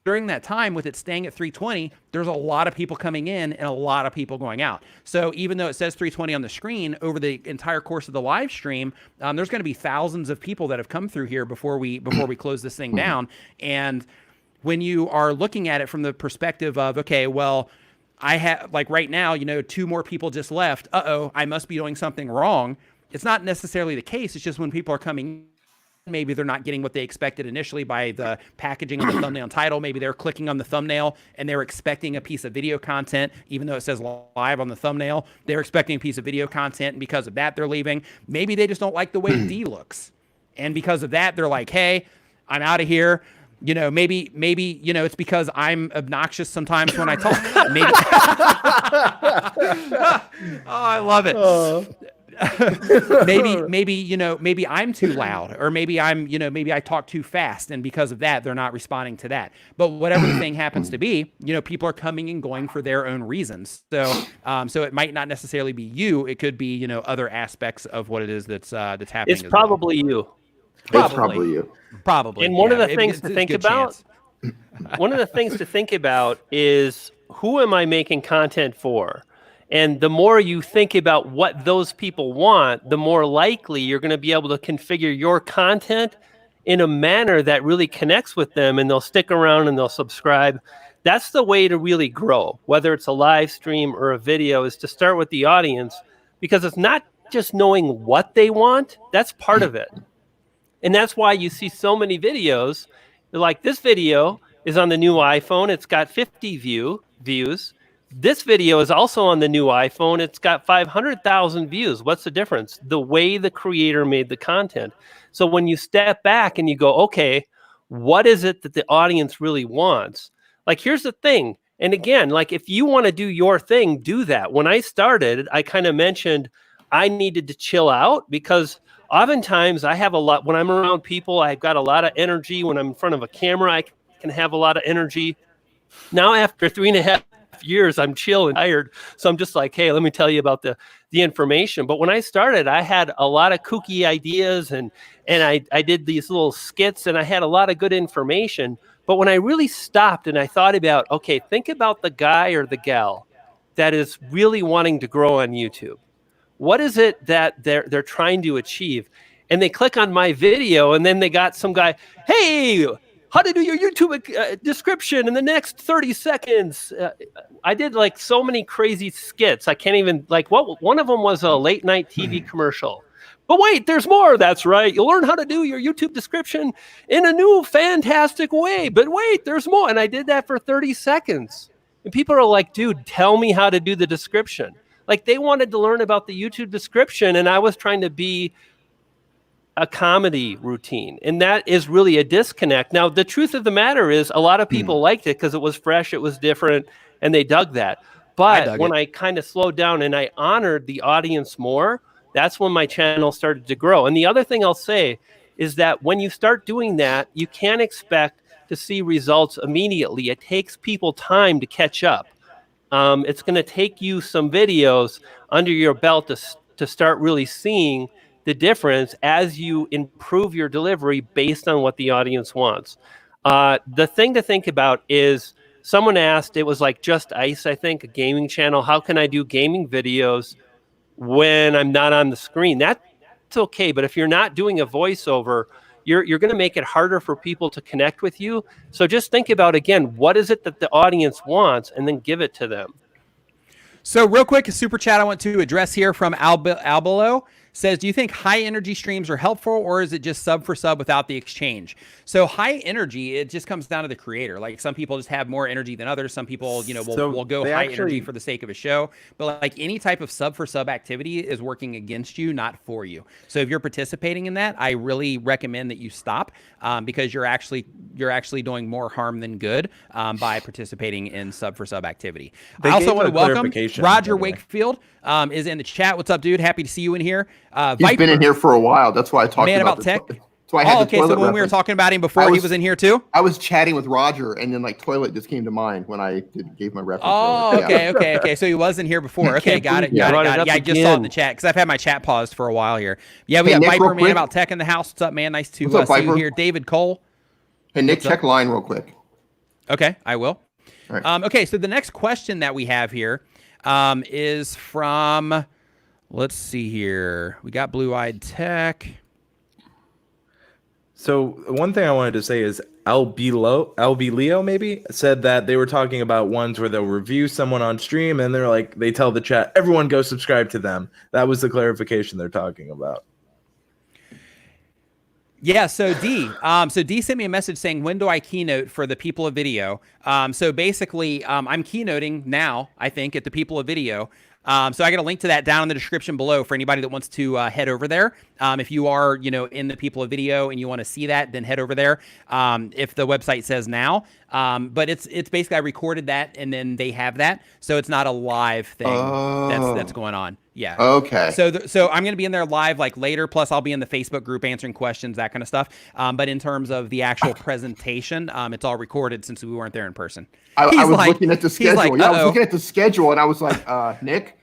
during that time, with it staying at 320, there's a lot of people coming in and a lot of people going out. So even though it says 320 on the screen, over the entire course of the live stream, there's going to be thousands of people that have come through here before we close this thing down. And when you are looking at it from the perspective of, okay, well, I have, like right now, 2 more people just left. Uh-oh, I must be doing something wrong. It's not necessarily the case. It's just when people are coming, maybe they're not getting what they expected initially by the packaging of the thumbnail and title. Maybe they're clicking on the thumbnail and they're expecting a piece of video content, even though it says live on the thumbnail. They're expecting a piece of video content, and because of that, they're leaving. Maybe they just don't like the way D looks, and because of that, they're like, hey, I'm out of here. Maybe it's because I'm obnoxious sometimes when I talk. Maybe. Oh, I love it. Maybe I'm too loud, or maybe maybe I talk too fast, and because of that, they're not responding to that. But whatever the thing happens to be, people are coming and going for their own reasons. So, so it might not necessarily be you. It could be, other aspects of what it is that's happening. It's probably you. It's probably you. Probably. And one of the things to think about, one of the things to think about is, who am I making content for? And the more you think about what those people want, the more likely you're going to be able to configure your content in a manner that really connects with them, and they'll stick around and they'll subscribe. That's the way to really grow, whether it's a live stream or a video, is to start with the audience, because it's not just knowing what they want. That's part of it. And that's why you see so many videos. Like, this video is on the new iPhone. It's got 50 views. This video is also on the new iPhone. It's got 500,000 views. What's the difference? The way the creator made the content. So when you step back and you go, okay, what is it that the audience really wants? Like, here's the thing. And again, like, if you want to do your thing, do that. When I started, I kind of mentioned I needed to chill out, because oftentimes I have a lot, when I'm around people, I've got a lot of energy. When I'm in front of a camera, I can have a lot of energy. Now, after 3.5 years, I'm chill and tired. So I'm just like, hey, let me tell you about the information. But when I started, I had a lot of kooky ideas, and I did these little skits, and I had a lot of good information. But when I really stopped and I thought about, okay, think about the guy or the gal that is really wanting to grow on YouTube. What is it that they're trying to achieve? And they click on my video, and then they got some guy, hey, how to do your YouTube description in the next 30 seconds. I did like so many crazy skits. I can't even, like, one of them was a late night TV commercial. But wait, there's more. That's right. You'll learn how to do your YouTube description in a new fantastic way. But wait, there's more. And I did that for 30 seconds. And people are like, dude, tell me how to do the description. Like, they wanted to learn about the YouTube description, and I was trying to be a comedy routine. And that is really a disconnect. Now, the truth of the matter is a lot of people liked it because it was fresh, it was different, and they dug that. But when I kind of slowed down and I honored the audience more, that's when my channel started to grow. And the other thing I'll say is that when you start doing that, you can't expect to see results immediately. It takes people time to catch up. It's going to take you some videos under your belt to start really seeing the difference as you improve your delivery based on what the audience wants. The thing to think about is someone asked, it was like Just Ice, I think, a gaming channel. How can I do gaming videos when I'm not on the screen? That's okay. But if you're not doing a voiceover, you're going to make it harder for people to connect with you. So just think about, again, what is it that the audience wants, and then give it to them. So real quick, a super chat I want to address here from Albelo says, do you think high energy streams are helpful, or is it just sub for sub without the exchange? So high energy, it just comes down to the creator. Like some people just have more energy than others. Some people, you know, will go high energy for the sake of a show. But like any type of sub for sub activity is working against you, not for you. So if you're participating in that, I really recommend that you stop because you're actually doing more harm than good by participating in sub for sub activity. I also want to welcome Roger Wakefield is in the chat. What's up, dude? Happy to see you in here. He's been in here for a while. That's why I talked about tech. That's why I had okay, so when we were talking about him before, he was in here too? I was chatting with Roger, and then like toilet just came to mind when I gave my reference. Oh, okay. So he was in here before. Okay, got it. Yeah, I just saw it in the chat because I've had my chat paused for a while here. Yeah, we got Nick, Viper Man about tech in the house. What's up, man? Nice to see you here. David Cole. Hey, Nick, check line real quick. Okay, I will. All right. Okay, so the next question that we have here is from, let's see here. We got Blue Eyed Tech. So one thing I wanted to say is Leo maybe said that they were talking about ones where they'll review someone on stream and they're like, they tell the chat, everyone go subscribe to them. That was the clarification they're talking about. Yeah, so D sent me a message saying, when do I keynote for the People of Video? So basically, I'm keynoting now, I think, at the People of Video. So I got a link to that down in the description below for anybody that wants to head over there. If you are, in the People of Video and you want to see that, then head over there. If the website says now, but it's basically I recorded that and then they have that, so it's not a live thing that's going on. Yeah. Okay. So I'm going to be in there live like later. Plus I'll be in the Facebook group answering questions, that kind of stuff. But in terms of the actual presentation, it's all recorded since we weren't there in person. I was looking at the schedule. I was looking at the schedule and I was like, Nick.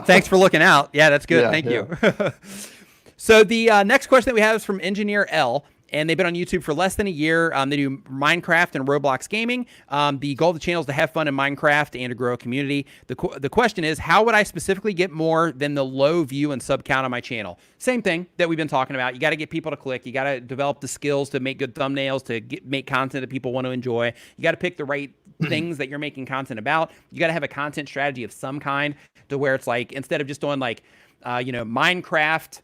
Thanks for looking out. Yeah, that's good. Thank you. So the next question that we have is from Engineer L. And they've been on YouTube for less than a year. They do Minecraft and Roblox gaming. The goal of the channel is to have fun in Minecraft and to grow a community. The question is, how would I specifically get more than the low view and sub count on my channel? Same thing that we've been talking about. You got to get people to click. You got to develop the skills to make good thumbnails, to make content that people want to enjoy. You got to pick the right things that you're making content about. You got to have a content strategy of some kind to where it's like, instead of just doing like, Minecraft,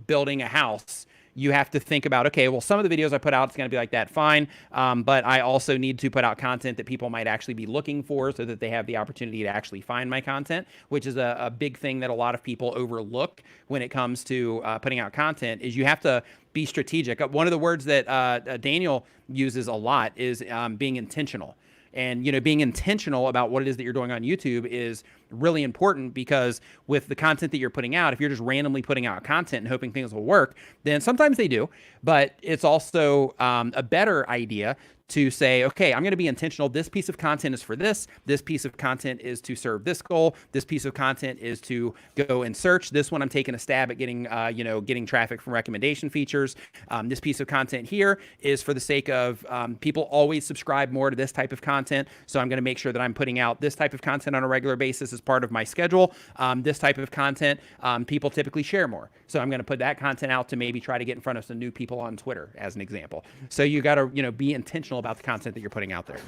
building a house, you have to think about, okay, well, some of the videos I put out, it's going to be like that, fine. But I also need to put out content that people might actually be looking for so that they have the opportunity to actually find my content, which is a big thing that a lot of people overlook when it comes to putting out content, is you have to be strategic. One of the words that Daniel uses a lot is being intentional. And, being intentional about what it is that you're doing on YouTube is really important, because with the content that you're putting out, if you're just randomly putting out content and hoping things will work, then sometimes they do. But it's also a better idea to say, okay, I'm going to be intentional. This piece of content is for this. This piece of content is to serve this goal. This piece of content is to go and search. This one I'm taking a stab at getting, getting traffic from recommendation features. This piece of content here is for the sake of people always subscribe more to this type of content. So I'm going to make sure that I'm putting out this type of content on a regular basis as part of my schedule. This type of content, people typically share more. So I'm going to put that content out to maybe try to get in front of some new people on Twitter, as an example. So you got to, be intentional about the content that you're putting out there.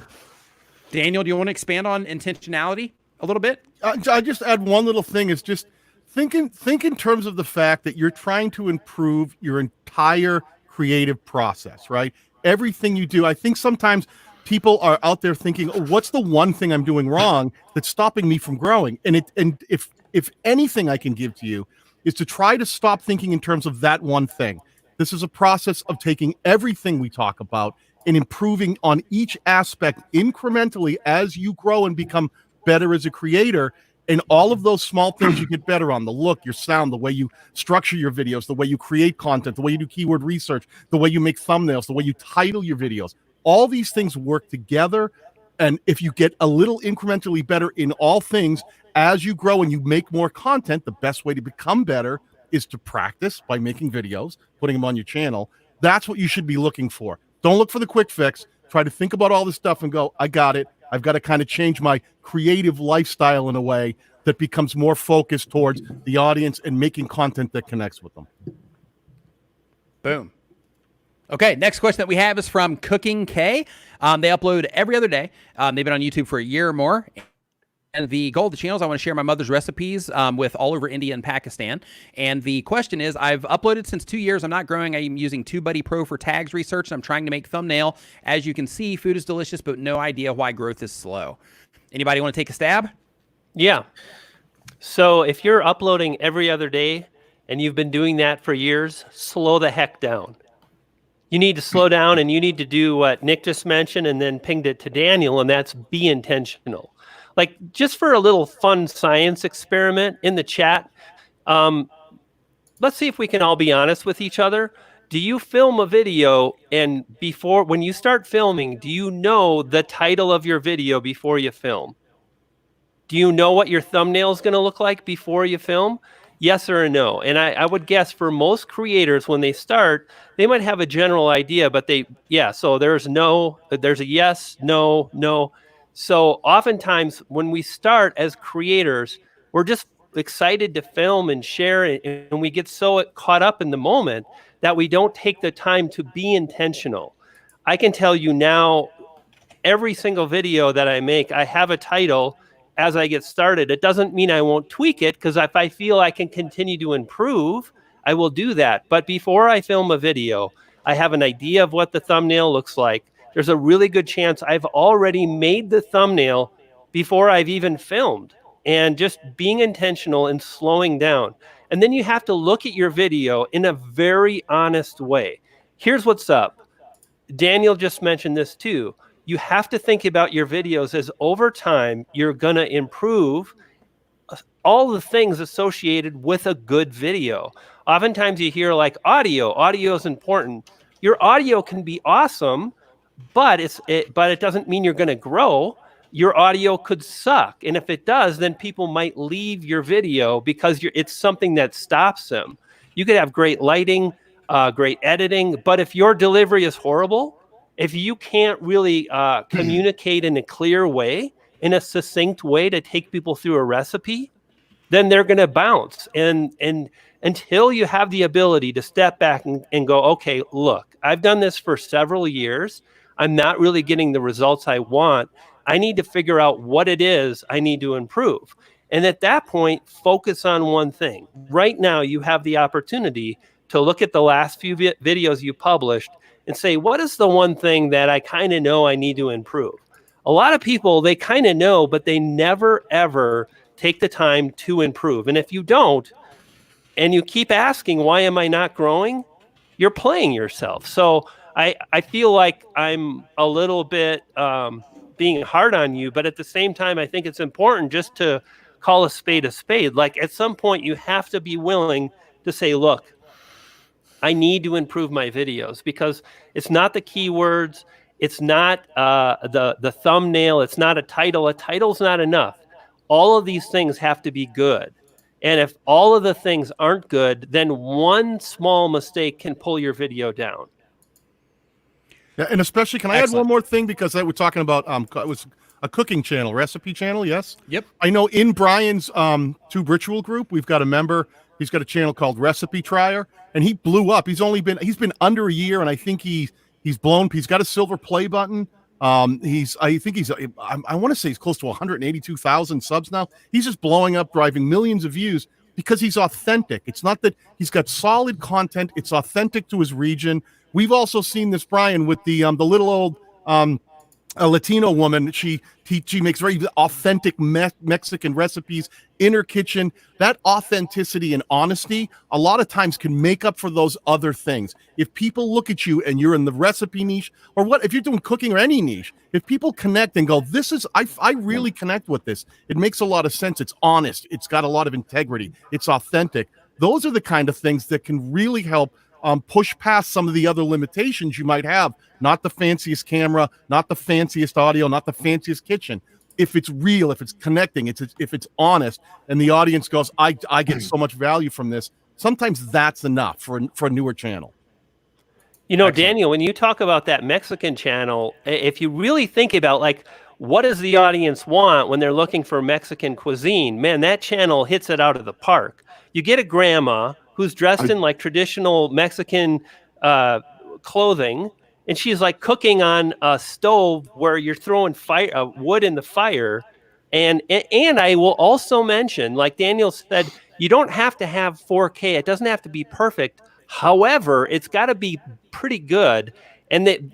Daniel, do you want to expand on intentionality a little bit? I just add one little thing, is just think in terms of the fact that you're trying to improve your entire creative process, right? Everything you do. I think sometimes people are out there thinking, oh, what's the one thing I'm doing wrong that's stopping me from growing? And if if anything I can give to you is to try to stop thinking in terms of that one thing. This is a process of taking everything we talk about and improving on each aspect incrementally as you grow and become better as a creator. And all of those small things you get better on: the look, your sound, the way you structure your videos, the way you create content, the way you do keyword research, the way you make thumbnails, the way you title your videos. All these things work together. And if you get a little incrementally better in all things as you grow and you make more content, the best way to become better is to practice by making videos, putting them on your channel. That's what you should be looking for. Don't look for the quick fix. Try to think about all this stuff and go, I got it. I've got to kind of change my creative lifestyle in a way that becomes more focused towards the audience and making content that connects with them. Boom. Okay, next question that we have is from Cooking K. They upload every other day. They've been on YouTube for a year or more. And the goal of the channel is I want to share my mother's recipes with all over India and Pakistan. And the question is, I've uploaded since 2 years. I'm not growing. I'm using TubeBuddy Pro for tags research. And I'm trying to make thumbnail. As you can see, food is delicious, but no idea why growth is slow. Anybody want to take a stab? Yeah. So if you're uploading every other day and you've been doing that for years, slow the heck down. You need to slow down, and you need to do what Nick just mentioned and then pinged it to Daniel, and that's be intentional. Like, just for a little fun science experiment in the chat, let's see if we can all be honest with each other. Do you film a video, and when you start filming, do you know the title of your video before you film? Do you know what your thumbnail is going to look like before you film? Yes or no? And I would guess for most creators, when they start, they might have a general idea, but so there's a yes, no, no. So oftentimes when we start as creators, we're just excited to film and share, and we get so caught up in the moment that we don't take the time to be intentional. I can tell you now, every single video that I make, I have a title as I get started. It doesn't mean I won't tweak it, because if I feel I can continue to improve, I will do that. But before I film a video, I have an idea of what the thumbnail looks like. There's a really good chance I've already made the thumbnail before I've even filmed. And just being intentional and slowing down. And then you have to look at your video in a very honest way. Here's what's up. Daniel just mentioned this too. You have to think about your videos as over time, you're going to improve all the things associated with a good video. Oftentimes you hear like audio is important. Your audio can be awesome, but it doesn't mean you're going to grow. Your audio could suck. And if it does, then people might leave your video because it's something that stops them. You could have great lighting, great editing, but if your delivery is horrible, if you can't really communicate in a clear way, in a succinct way to take people through a recipe, then they're going to bounce. And until you have the ability to step back and go, okay, look, I've done this for several years. I'm not really getting the results I want. I need to figure out what it is I need to improve. And at that point, focus on one thing. Right now, you have the opportunity to look at the last few videos you published and say, what is the one thing that I kind of know I need to improve? A lot of people, they kind of know, but they never, ever take the time to improve. And if you don't, and you keep asking, why am I not growing? You're playing yourself. So I feel like I'm a little bit being hard on you, but at the same time, I think it's important just to call a spade a spade. Like, at some point, you have to be willing to say, look, I need to improve my videos, because it's not the keywords, it's not the thumbnail, it's not a title. A title's not enough. All of these things have to be good. And if all of the things aren't good, then one small mistake can pull your video down. Yeah, and especially, can I add one more thing? Because we're talking about it was a cooking channel, recipe channel, yes? Yep. I know in Brian's Tube Ritual group, we've got a member. He's got a channel called Recipe Trier, and he blew up. He's been under a year, and I think he's blown. He's got a silver play button. I want to say he's close to 182,000 subs now. He's just blowing up, driving millions of views because he's authentic. It's not that he's got solid content. It's authentic to his region. We've also seen this, Brian, with the little old a Latino woman. She makes very authentic Mexican recipes in her kitchen. That authenticity and honesty a lot of times can make up for those other things. If people look at you and you're in the recipe niche, or what if you're doing cooking or any niche, if people connect and go, this is I really connect with this. It makes a lot of sense. It's honest. It's got a lot of integrity. It's authentic. Those are the kind of things that can really help push past some of the other limitations you might have. Not the fanciest camera, not the fanciest audio, not the fanciest kitchen. If it's real, if it's connecting, if it's honest, and the audience goes, I get so much value from this. Sometimes that's enough for a newer channel. You know, Excellent. Daniel, when you talk about that Mexican channel, if you really think about like, what does the audience want when they're looking for Mexican cuisine? Man, that channel hits it out of the park. You get a grandma who's dressed in like traditional Mexican clothing, and she's like cooking on a stove where you're throwing wood in the fire. And I will also mention, like Daniel said, you don't have to have 4K. It doesn't have to be perfect. However, it's got to be pretty good. And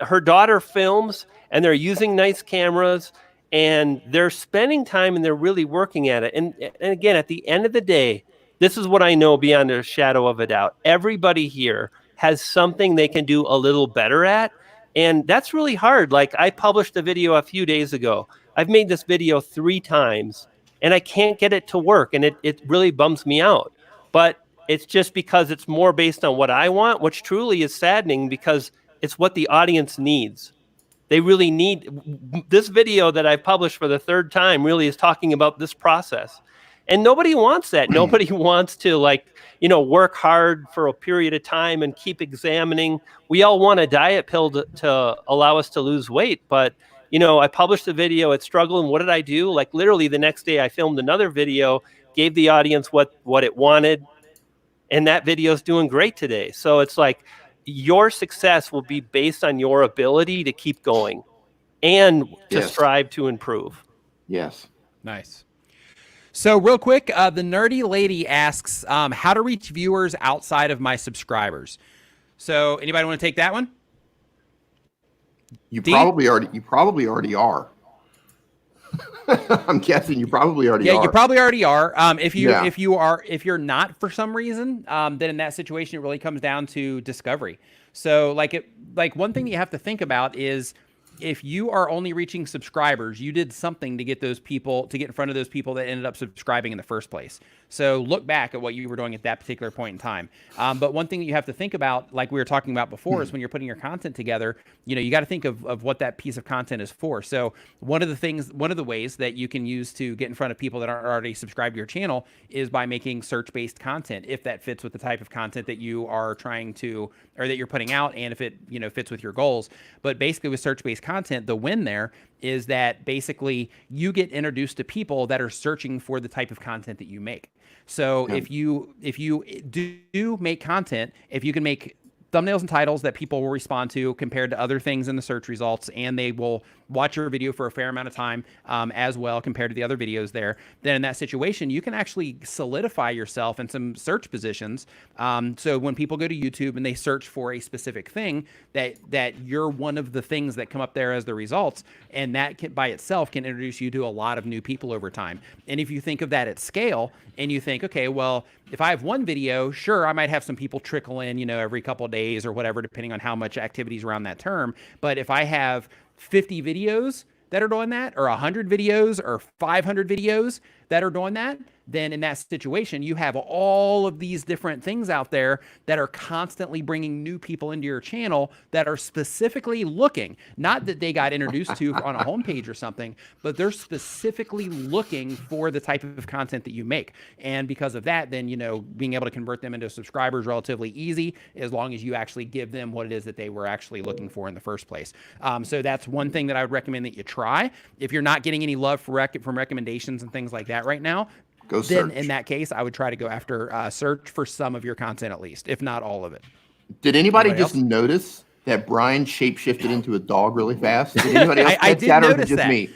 her daughter films, and they're using nice cameras, and they're spending time, and they're really working at it. And again, at the end of the day, this is what I know beyond a shadow of a doubt. Everybody here has something they can do a little better at. And that's really hard. Like, I published a video a few days ago. I've made this video 3 times, and I can't get it to work. And it really bums me out. But it's just because it's more based on what I want, which truly is saddening because it's what the audience needs. They really need this video that I published for the 3rd time really is talking about this process. And nobody wants that. Nobody wants to, like, you know, work hard for a period of time and keep examining. We all want a diet pill to allow us to lose weight. But, you know, I published a video, it struggled, and what did I do? Like, literally the next day I filmed another video, gave the audience what it wanted, and that video is doing great today. So it's like your success will be based on your ability to keep going and to strive to improve. Yes. Nice. So real quick, the nerdy lady asks how to reach viewers outside of my subscribers. So anybody want to take that one? You probably already are. I'm guessing you probably already are. Yeah, you probably already are. If you're not for some reason, then in that situation, it really comes down to discovery. So like one thing you have to think about is if you are only reaching subscribers, you did something to get those people, to get in front of those people that ended up subscribing in the first place. So look back at what you were doing at that particular point in time. But one thing that you have to think about, like we were talking about before, is when you're putting your content together, you know, you got to think of what that piece of content is for. So one of the ways that you can use to get in front of people that aren't already subscribed to your channel is by making search-based content, if that fits with the type of content that you are trying to, or that you're putting out, and if it, you know, fits with your goals. But basically with search-based content, the win there is that basically you get introduced to people that are searching for the type of content that you make. So if you do make content, if you can make thumbnails and titles that people will respond to compared to other things in the search results, and they will watch your video for a fair amount of time as well compared to the other videos there, then in that situation, you can actually solidify yourself in some search positions. So when people go to YouTube and they search for a specific thing, that you're one of the things that come up there as the results, and that can, by itself can introduce you to a lot of new people over time. And if you think of that at scale, and you think, okay, well, if I have one video, sure, I might have some people trickle in, you know, every couple of days or whatever, depending on how much activity is around that term. But if I have 50 videos that are doing that, or 100 videos, or 500 videos that are doing that, then in that situation, you have all of these different things out there that are constantly bringing new people into your channel that are specifically looking, not that they got introduced to on a homepage or something, but they're specifically looking for the type of content that you make. And because of that, then, you know, being able to convert them into subscribers relatively easy, as long as you actually give them what it is that they were actually looking for in the first place. So that's one thing that I would recommend that you try. If you're not getting any love from recommendations and things like that right now, then in that case, I would try to go after search for some of your content at least, if not all of it. Did anybody just notice that Brian shapeshifted into a dog really fast? Did anybody else I did notice just that. Me?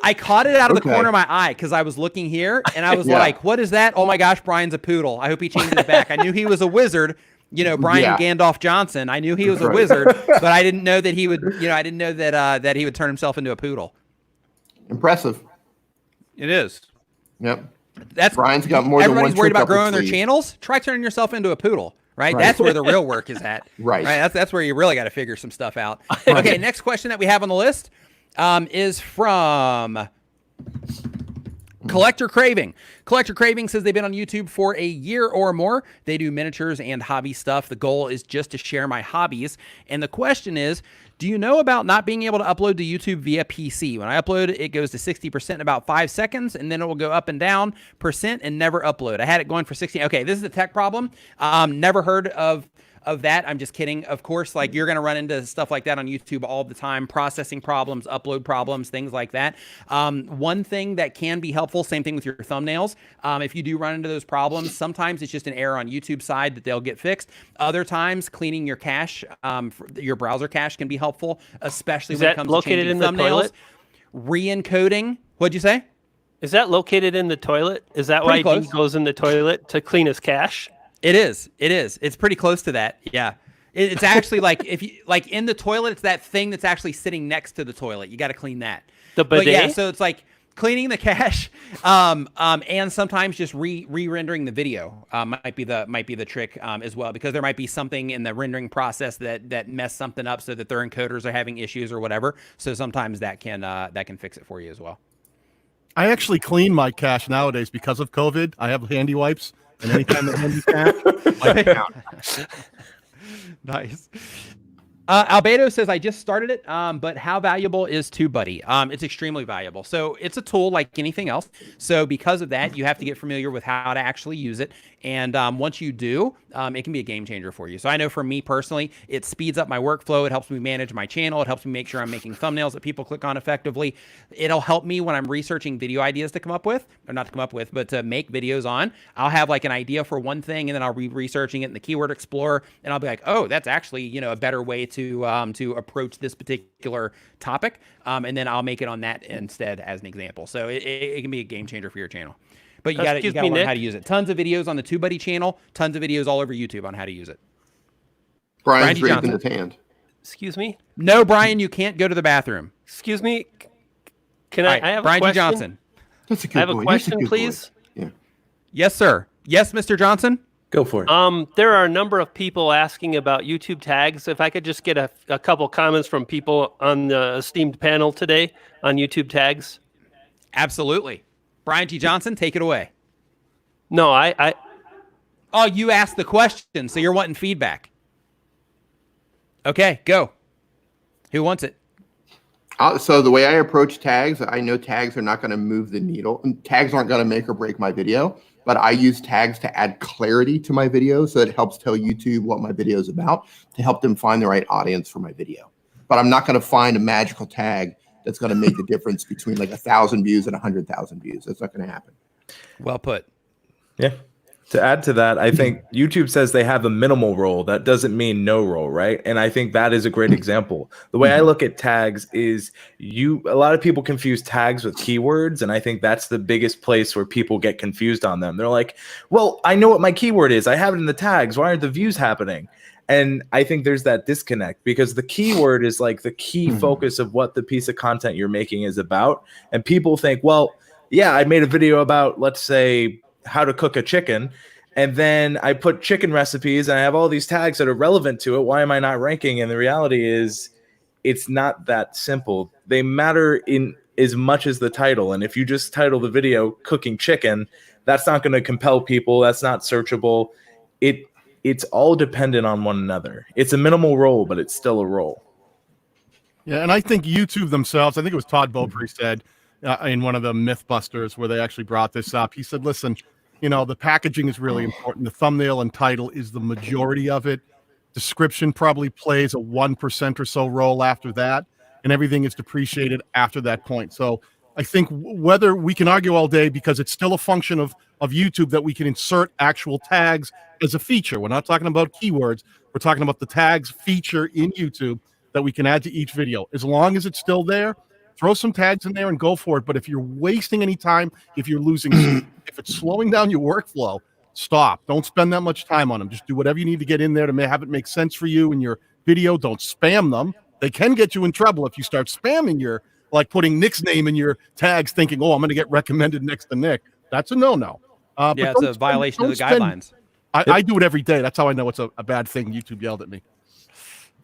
I caught it out of the corner of my eye because I was looking here and I was like, what is that? Oh my gosh, Brian's a poodle. I hope he changes it back. I knew he was a wizard, Brian Yeah. Gandalf Johnson. I knew he was a Right. wizard, but I didn't know that he would, I didn't know that he would turn himself into a poodle. Impressive. It is. Yep. That's Brian's got more than one everybody's worried trick about up his growing their sleeve. channels. Try turning yourself into a poodle, right? Right. That's where the real work is at. Right. That's where you really got to figure some stuff out. Okay, next question that we have on the list is from Collector Craving. Collector Craving says they've been on YouTube for a year or more. They do miniatures and hobby stuff. The goal is just to share my hobbies. And the question is, do you know about not being able to upload to YouTube via PC? When I upload, it goes to 60% in about 5 seconds, and then it will go up and down % and never upload. I had it going for 60. Okay, this is a tech problem. Never heard of that. I'm just kidding. Of course, like you're going to run into stuff like that on YouTube all the time, processing problems, upload problems, things like that. One thing that can be helpful, same thing with your thumbnails. If you do run into those problems, sometimes it's just an error on YouTube side that they'll get fixed. Other times, cleaning your cache, your browser cache can be helpful, especially when it comes to changing thumbnails. Re-encoding. What'd you say? Is that located in the toilet? Is that Pretty why close. Dean goes in the toilet to clean his cache? It is. It is. It's pretty close to that. Yeah. It's actually like if you like in the toilet, it's that thing that's actually sitting next to the toilet. You got to clean that. The But bidet? yeah, so it's like cleaning the cache, and sometimes just re-rendering the video might be the trick as well, because there might be something in the rendering process that messed something up so that their encoders are having issues or whatever. So sometimes that can fix it for you as well. I actually clean my cache nowadays because of COVID. I have handy wipes, and anytime the handy cache, wipe it out. Nice. Albedo says, I just started it, but how valuable is TubeBuddy? It's extremely valuable. So it's a tool like anything else. So because of that, you have to get familiar with how to actually use it. And once you do, it can be a game changer for you. So I know for me personally, it speeds up my workflow. It helps me manage my channel. It helps me make sure I'm making thumbnails that people click on effectively. It'll help me when I'm researching video ideas to come up with, or not to come up with, but to make videos on. I'll have like an idea for one thing, and then I'll be researching it in the Keyword Explorer, and I'll be like, oh, that's actually, a better way to approach this particular topic. And then I'll make it on that instead as an example. So it can be a game changer for your channel. But you got to learn Nick. how to use it. Tons of videos on the TubeBuddy channel, tons of videos all over YouTube on how to use it. Brian's Brian raising Johnson. his hand. Excuse me? No, Brian, you can't go to the bathroom. Excuse me? Can All I right, have Brian a question? G. Johnson. That's a good I have a boy. That's question, good boy. please. Yeah. Yes, sir. Yes, Mr. Johnson. Go for it. There are a number of people asking about YouTube tags. If I could just get a couple comments from people on the esteemed panel today on YouTube tags. Absolutely. Brian G. Johnson, take it away. No, I Oh, you asked the question, so you're wanting feedback. Okay, go. Who wants it? So the way I approach tags, I know tags are not going to move the needle. And tags aren't going to make or break my video, but I use tags to add clarity to my video, so it helps tell YouTube what my video is about, to help them find the right audience for my video. But I'm not going to find a magical tag that's going to make the difference between like 1,000 views and 100,000 views. That's not going to happen. Well put. Yeah. To add to that, I think YouTube says they have a minimal role. That doesn't mean no role, right? And I think that is a great example. The way I look at tags is a lot of people confuse tags with keywords, and I think that's the biggest place where people get confused on them. They're like, well, I know what my keyword is. I have it in the tags. Why aren't the views happening? And I think there's that disconnect, because the keyword is like the key focus of what the piece of content you're making is about. And people think, well, yeah, I made a video about, let's say, how to cook a chicken, and then I put chicken recipes and I have all these tags that are relevant to it. Why am I not ranking? And the reality is it's not that simple. They matter in as much as the title. And if you just title the video cooking chicken, that's not going to compel people. That's not searchable. It's all dependent on one another. It's a minimal role, but it's still a role. Yeah, and I think YouTube themselves, I think it was Todd Beaupre said in one of the Mythbusters where they actually brought this up. He said, listen, the packaging is really important. The thumbnail and title is the majority of it. Description probably plays a 1% or so role after that, and everything is depreciated after that point. So I think whether we can argue all day, because it's still a function of YouTube that we can insert actual tags as a feature. We're not talking about keywords. We're talking about the tags feature in YouTube that we can add to each video. As long as it's still there, throw some tags in there and go for it. But if you're wasting any time, if you're losing, if it's slowing down your workflow, stop. Don't spend that much time on them. Just do whatever you need to get in there to have it make sense for you in your video. Don't spam them. They can get you in trouble if you start spamming your, like putting Nick's name in your tags thinking, oh, I'm going to get recommended next to Nick. That's a no-no. Yeah, it's a violation of the guidelines. I do it every day. That's how I know it's a bad thing. YouTube yelled at me.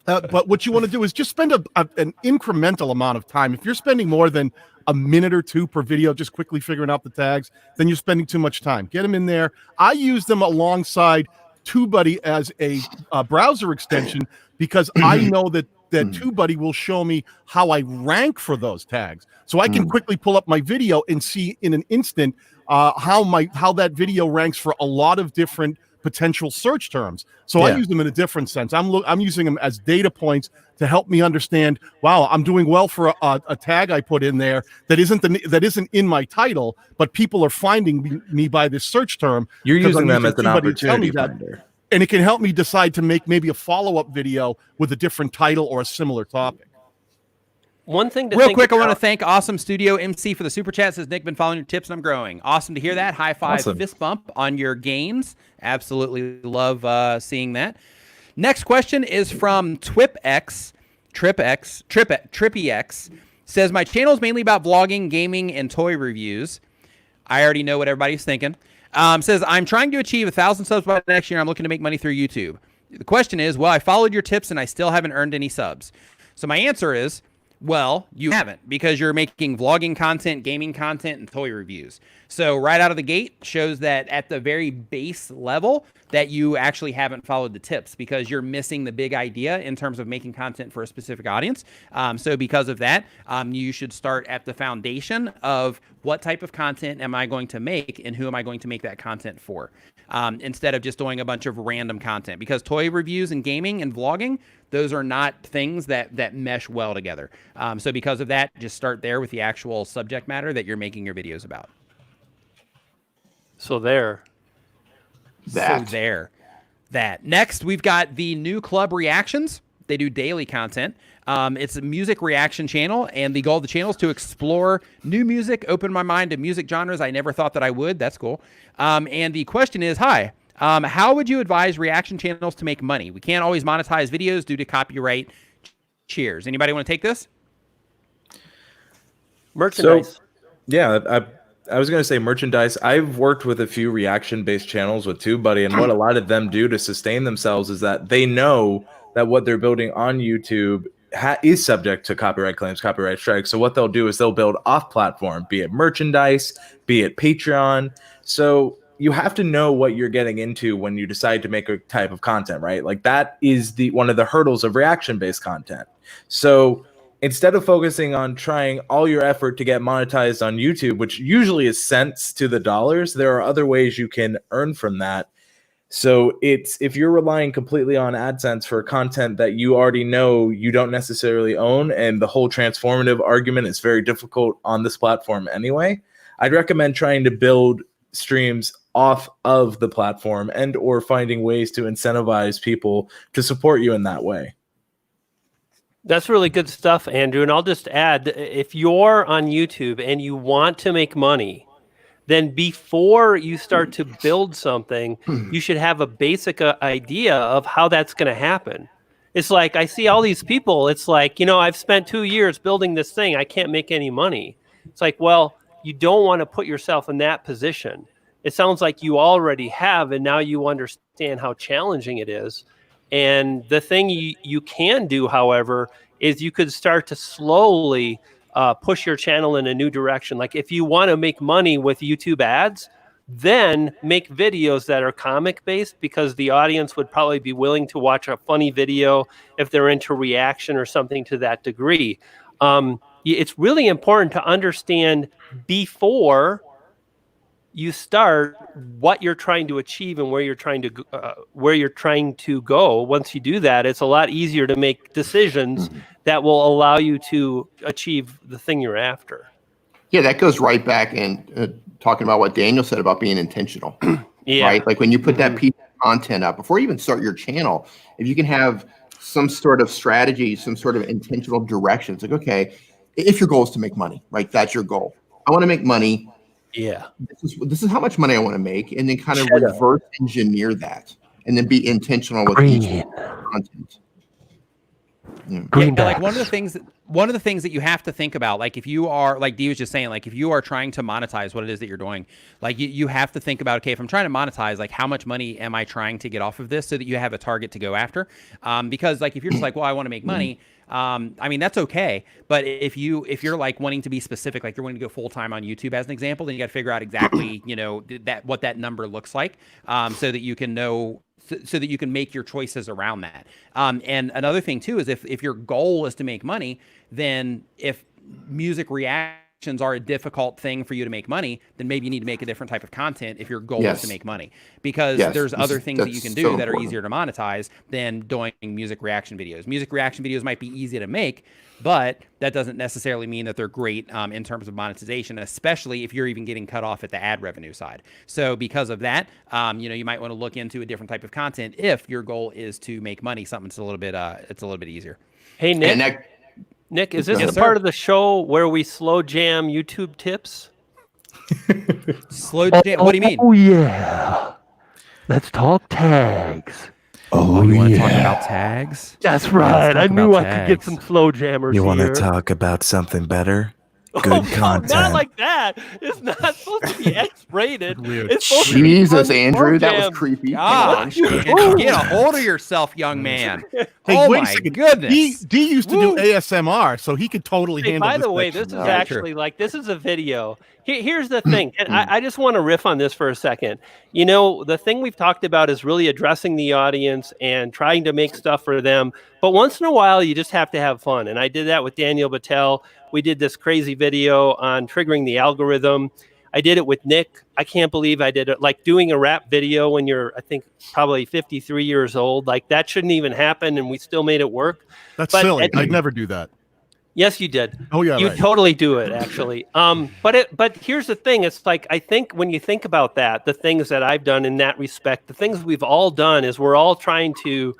But what you want to do is just spend an incremental amount of time. If you're spending more than a minute or two per video just quickly figuring out the tags, then you're spending too much time. Get them in there. I use them alongside TubeBuddy as a browser extension because I know that TubeBuddy will show me how I rank for those tags. So I can quickly pull up my video and see in an instant how that video ranks for a lot of different potential search terms. So I use them in a different sense. I'm using them as data points to help me understand, wow, I'm doing well for a tag I put in there that isn't in my title, but people are finding me by this search term. You're using them as an opportunity finder. And it can help me decide to make maybe a follow-up video with a different title or a similar topic. One thing to real quick, I want to thank Awesome Studio MC for the super chat. Says Nick, been following your tips and I'm growing. Awesome to hear that. High five, fist bump on your gains. Absolutely love seeing that. Next question is from TripX. Says my channel is mainly about vlogging, gaming, and toy reviews. I already know what everybody's thinking. Says I'm trying to achieve 1,000 subs by next year. I'm looking to make money through YouTube. The question is, well, I followed your tips and I still haven't earned any subs. So my answer is, well, you haven't, because you're making vlogging content, gaming content, and toy reviews. So right out of the gate shows that at the very base level that you actually haven't followed the tips, because you're missing the big idea in terms of making content for a specific audience. So because of that, you should start at the foundation of what type of content am I going to make and who am I going to make that content for, instead of just doing a bunch of random content, because toy reviews and gaming and vlogging, those are not things that mesh well together. So because of that, just start there with the actual subject matter that you're making your videos about. So there. That. Next, we've got the new club reactions. They do daily content. It's a music reaction channel, and the goal of the channel is to explore new music, open my mind to music genres I never thought that I would. That's cool. And the question is, hi, how would you advise reaction channels to make money? We can't always monetize videos due to copyright. Cheers. Anybody want to take this? Merchandise. So, yeah, I was going to say merchandise. I've worked with a few reaction-based channels with TubeBuddy, and what a lot of them do to sustain themselves is that they know that what they're building on YouTube is subject to copyright claims, copyright strikes. So what they'll do is they'll build off-platform, be it merchandise, be it Patreon. So you have to know what you're getting into when you decide to make a type of content, right? Like that is one of the hurdles of reaction-based content. So instead of focusing on trying all your effort to get monetized on YouTube, which usually is cents to the dollars, there are other ways you can earn from that. So if you're relying completely on AdSense for content that you already know you don't necessarily own, and the whole transformative argument is very difficult on this platform anyway, I'd recommend trying to build streams off of the platform and or finding ways to incentivize people to support you in that way. That's really good stuff, Andrew. And I'll just add, if you're on YouTube and you want to make money, then before you start to build something, you should have a basic idea of how that's going to happen. It's like, I see all these people. It's like, I've spent 2 years building this thing. I can't make any money. It's like, well, you don't want to put yourself in that position. It sounds like you already have, and now you understand how challenging it is. And the thing you can do, however, is you could start to slowly push your channel in a new direction. Like if you want to make money with YouTube ads, then make videos that are comic-based, because the audience would probably be willing to watch a funny video if they're into reaction or something to that degree. It's really important to understand before you start what you're trying to achieve and where you're trying to go. Once you do that, it's a lot easier to make decisions that will allow you to achieve the thing you're after. Yeah, that goes right back in talking about what Daniel said about being intentional. Yeah. Right? Like when you put that piece of content up, before you even start your channel, if you can have some sort of strategy, some sort of intentional direction, it's like, okay, if your goal is to make money, right? That's your goal. I want to make money. Yeah. this is how much money I want to make, and then kind of reverse engineer that, and then be intentional with each content. Like one of the things that you have to think about, like if you are, like Dee was just saying, like if you are trying to monetize what it is that you're doing, like you have to think about, okay, if I'm trying to monetize, like how much money am I trying to get off of this, so that you have a target to go after. Because like if you're just like, well, I want to make money, I mean, that's okay. But if you're like wanting to be specific, like you're wanting to go full time on YouTube as an example, then you got to figure out exactly, you know, what that number looks like, so that you can know, so that you can make your choices around that. And another thing too is if your goal is to make money, then if music reactions are a difficult thing for you to make money, then maybe you need to make a different type of content if your goal is to make money, because there's other things that you can do that are easier to monetize than doing music reaction videos. Music reaction videos might be easy to make, but that doesn't necessarily mean that they're great in terms of monetization, especially if you're even getting cut off at the ad revenue side. So because of that, you know, you might want to look into a different type of content if your goal is to make money. Something that's a little bit easier. Hey, Nick. Nick, is this the part of the show where we slow jam YouTube tips? Slow jam? What do you mean? Oh yeah. Let's talk tags. Oh, you want to talk about tags? That's right. I knew I could get some slow jammers You want here. to talk about something better? Good content. Not like that. It's not supposed to be X-rated. It's supposed to Jesus, be Andrew, that was jam. creepy. Gosh, Andrew, get a hold of yourself, young man. Hey, oh wait a my second. goodness. D used to do ASMR, so he could totally Hey, handle by this the way, section. this is actually like, this is a video. Here's the thing, and I just want to riff on this for a second. You know, the thing we've talked about is really addressing the audience and trying to make stuff for them. But once in a while, you just have to have fun. And I did that with Daniel Battelle. We did this crazy video on triggering the algorithm. I did it with Nick. I can't believe I did it. Like doing a rap video when you're, I think, probably 53 years old. Like that shouldn't even happen, and we still made it work. That's silly. I'd never do that. Yes, you did. Oh yeah, you right. totally do it actually. But here's the thing. It's like, I think when you think about that, the things that I've done in that respect, the things we've all done is we're all trying to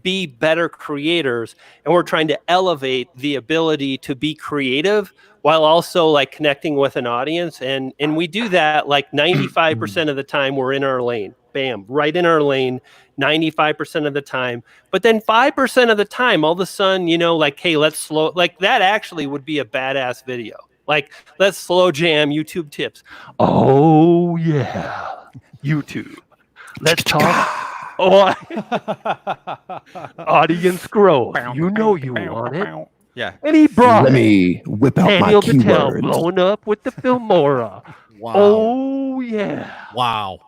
be better creators, and we're trying to elevate the ability to be creative while also like connecting with an audience. And we do that like 95% of the time. We're in our lane. Bam, right in our lane. 95% of the time, but then 5% of the time, all of a sudden, you know, like, hey, let's slow, like that actually would be a badass video. Like, let's slow jam YouTube tips. Oh yeah, YouTube. Let's talk. Oh, audience growth. You know you want it. Yeah. And he brought Let me whip out Daniel my Battelle keywords. blowing up with the Filmora. Wow. Oh yeah. Wow.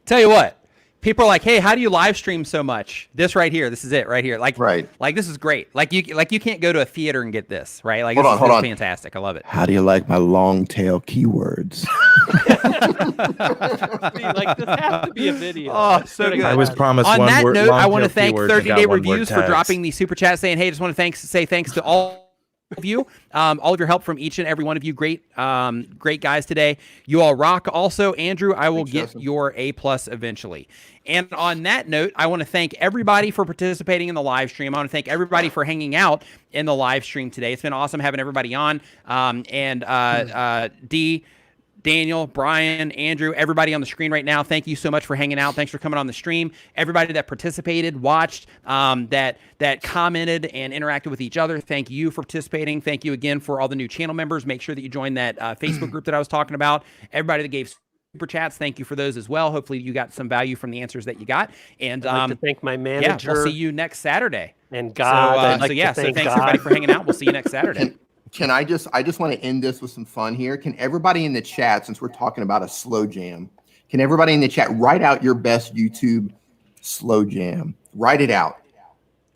Tell you what, people are like, hey, how do you live stream so much? This right here, this is it right here. Like, like this is great. Like you can't go to a theater and get this, right? Like, Hold this is on. fantastic. I love it. How do you like my long tail keywords? Like, this has to be a video. Oh, so good. I was promised On one that word, note, I long want to tail thank keywords. 30 I Day got one word Reviews for tags. dropping the super chat saying, hey, just want to say thanks to all of you, all of your help from each and every one of you. Great guys today. You all rock. Also, Andrew, I will get your A+ eventually. And on that note, I want to thank everybody for participating in the live stream. I want to thank everybody for hanging out in the live stream today. It's been awesome having everybody on. D, Daniel, Brian, Andrew, everybody on the screen right now, thank you so much for hanging out. Thanks for coming on the stream. Everybody that participated, watched, that commented and interacted with each other, thank you for participating. Thank you again for all the new channel members. Make sure that you join that Facebook group that I was talking about. Everybody that gave super chats, thank you for those as well. Hopefully you got some value from the answers that you got. And I'd like to thank my manager. Yeah, we'll see you next Saturday. And God. So thanks everybody for hanging out. We'll see you next Saturday. Can I just want to end this with some fun here. Can everybody in the chat, since we're talking about a slow jam, can everybody in the chat write out your best YouTube slow jam? Write it out.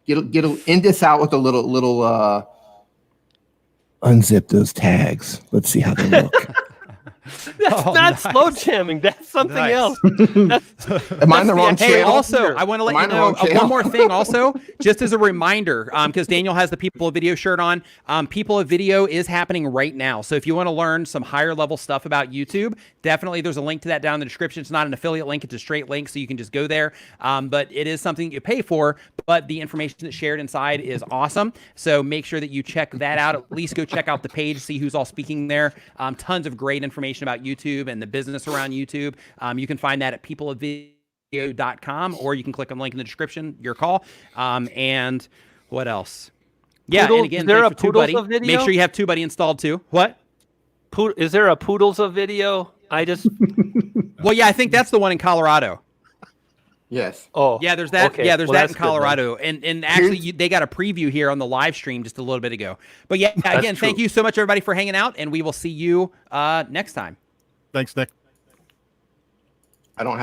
End this out with a little Unzip those tags. Let's see how they look. That's Oh, not nice. slow jamming. That's something Nice. else. That's, Am I in the wrong Hey, channel? also, I want to let Am I you in the know wrong channel? one more thing. Also, just as a reminder, because Daniel has the People of Video shirt on. People of Video is happening right now. So if you want to learn some higher level stuff about YouTube, definitely there's a link to that down in the description. It's not an affiliate link; it's a straight link, so you can just go there. But it is something you pay for. But the information that's shared inside is awesome. So make sure that you check that out. At least go check out the page, see who's all speaking there. Tons of great information about YouTube and the business around YouTube. You can find that at peopleofvideo.com, or you can click on the link in the description. Your call. And what else? Yeah, Poodle- and again, is there thanks a for Poodles TubeBuddy. of Video? Make sure you have TubeBuddy installed too. What? Is there a Poodles of Video? I just. Well, yeah, I think that's the one in Colorado. Yes. Oh, Yeah, there's that. okay. Yeah, there's Well, that that's in good then. Colorado, and actually they got a preview here on the live stream just a little bit ago. But yeah, again, true. thank you so much everybody for hanging out, and we will see you next time. Thanks, Nick. I don't have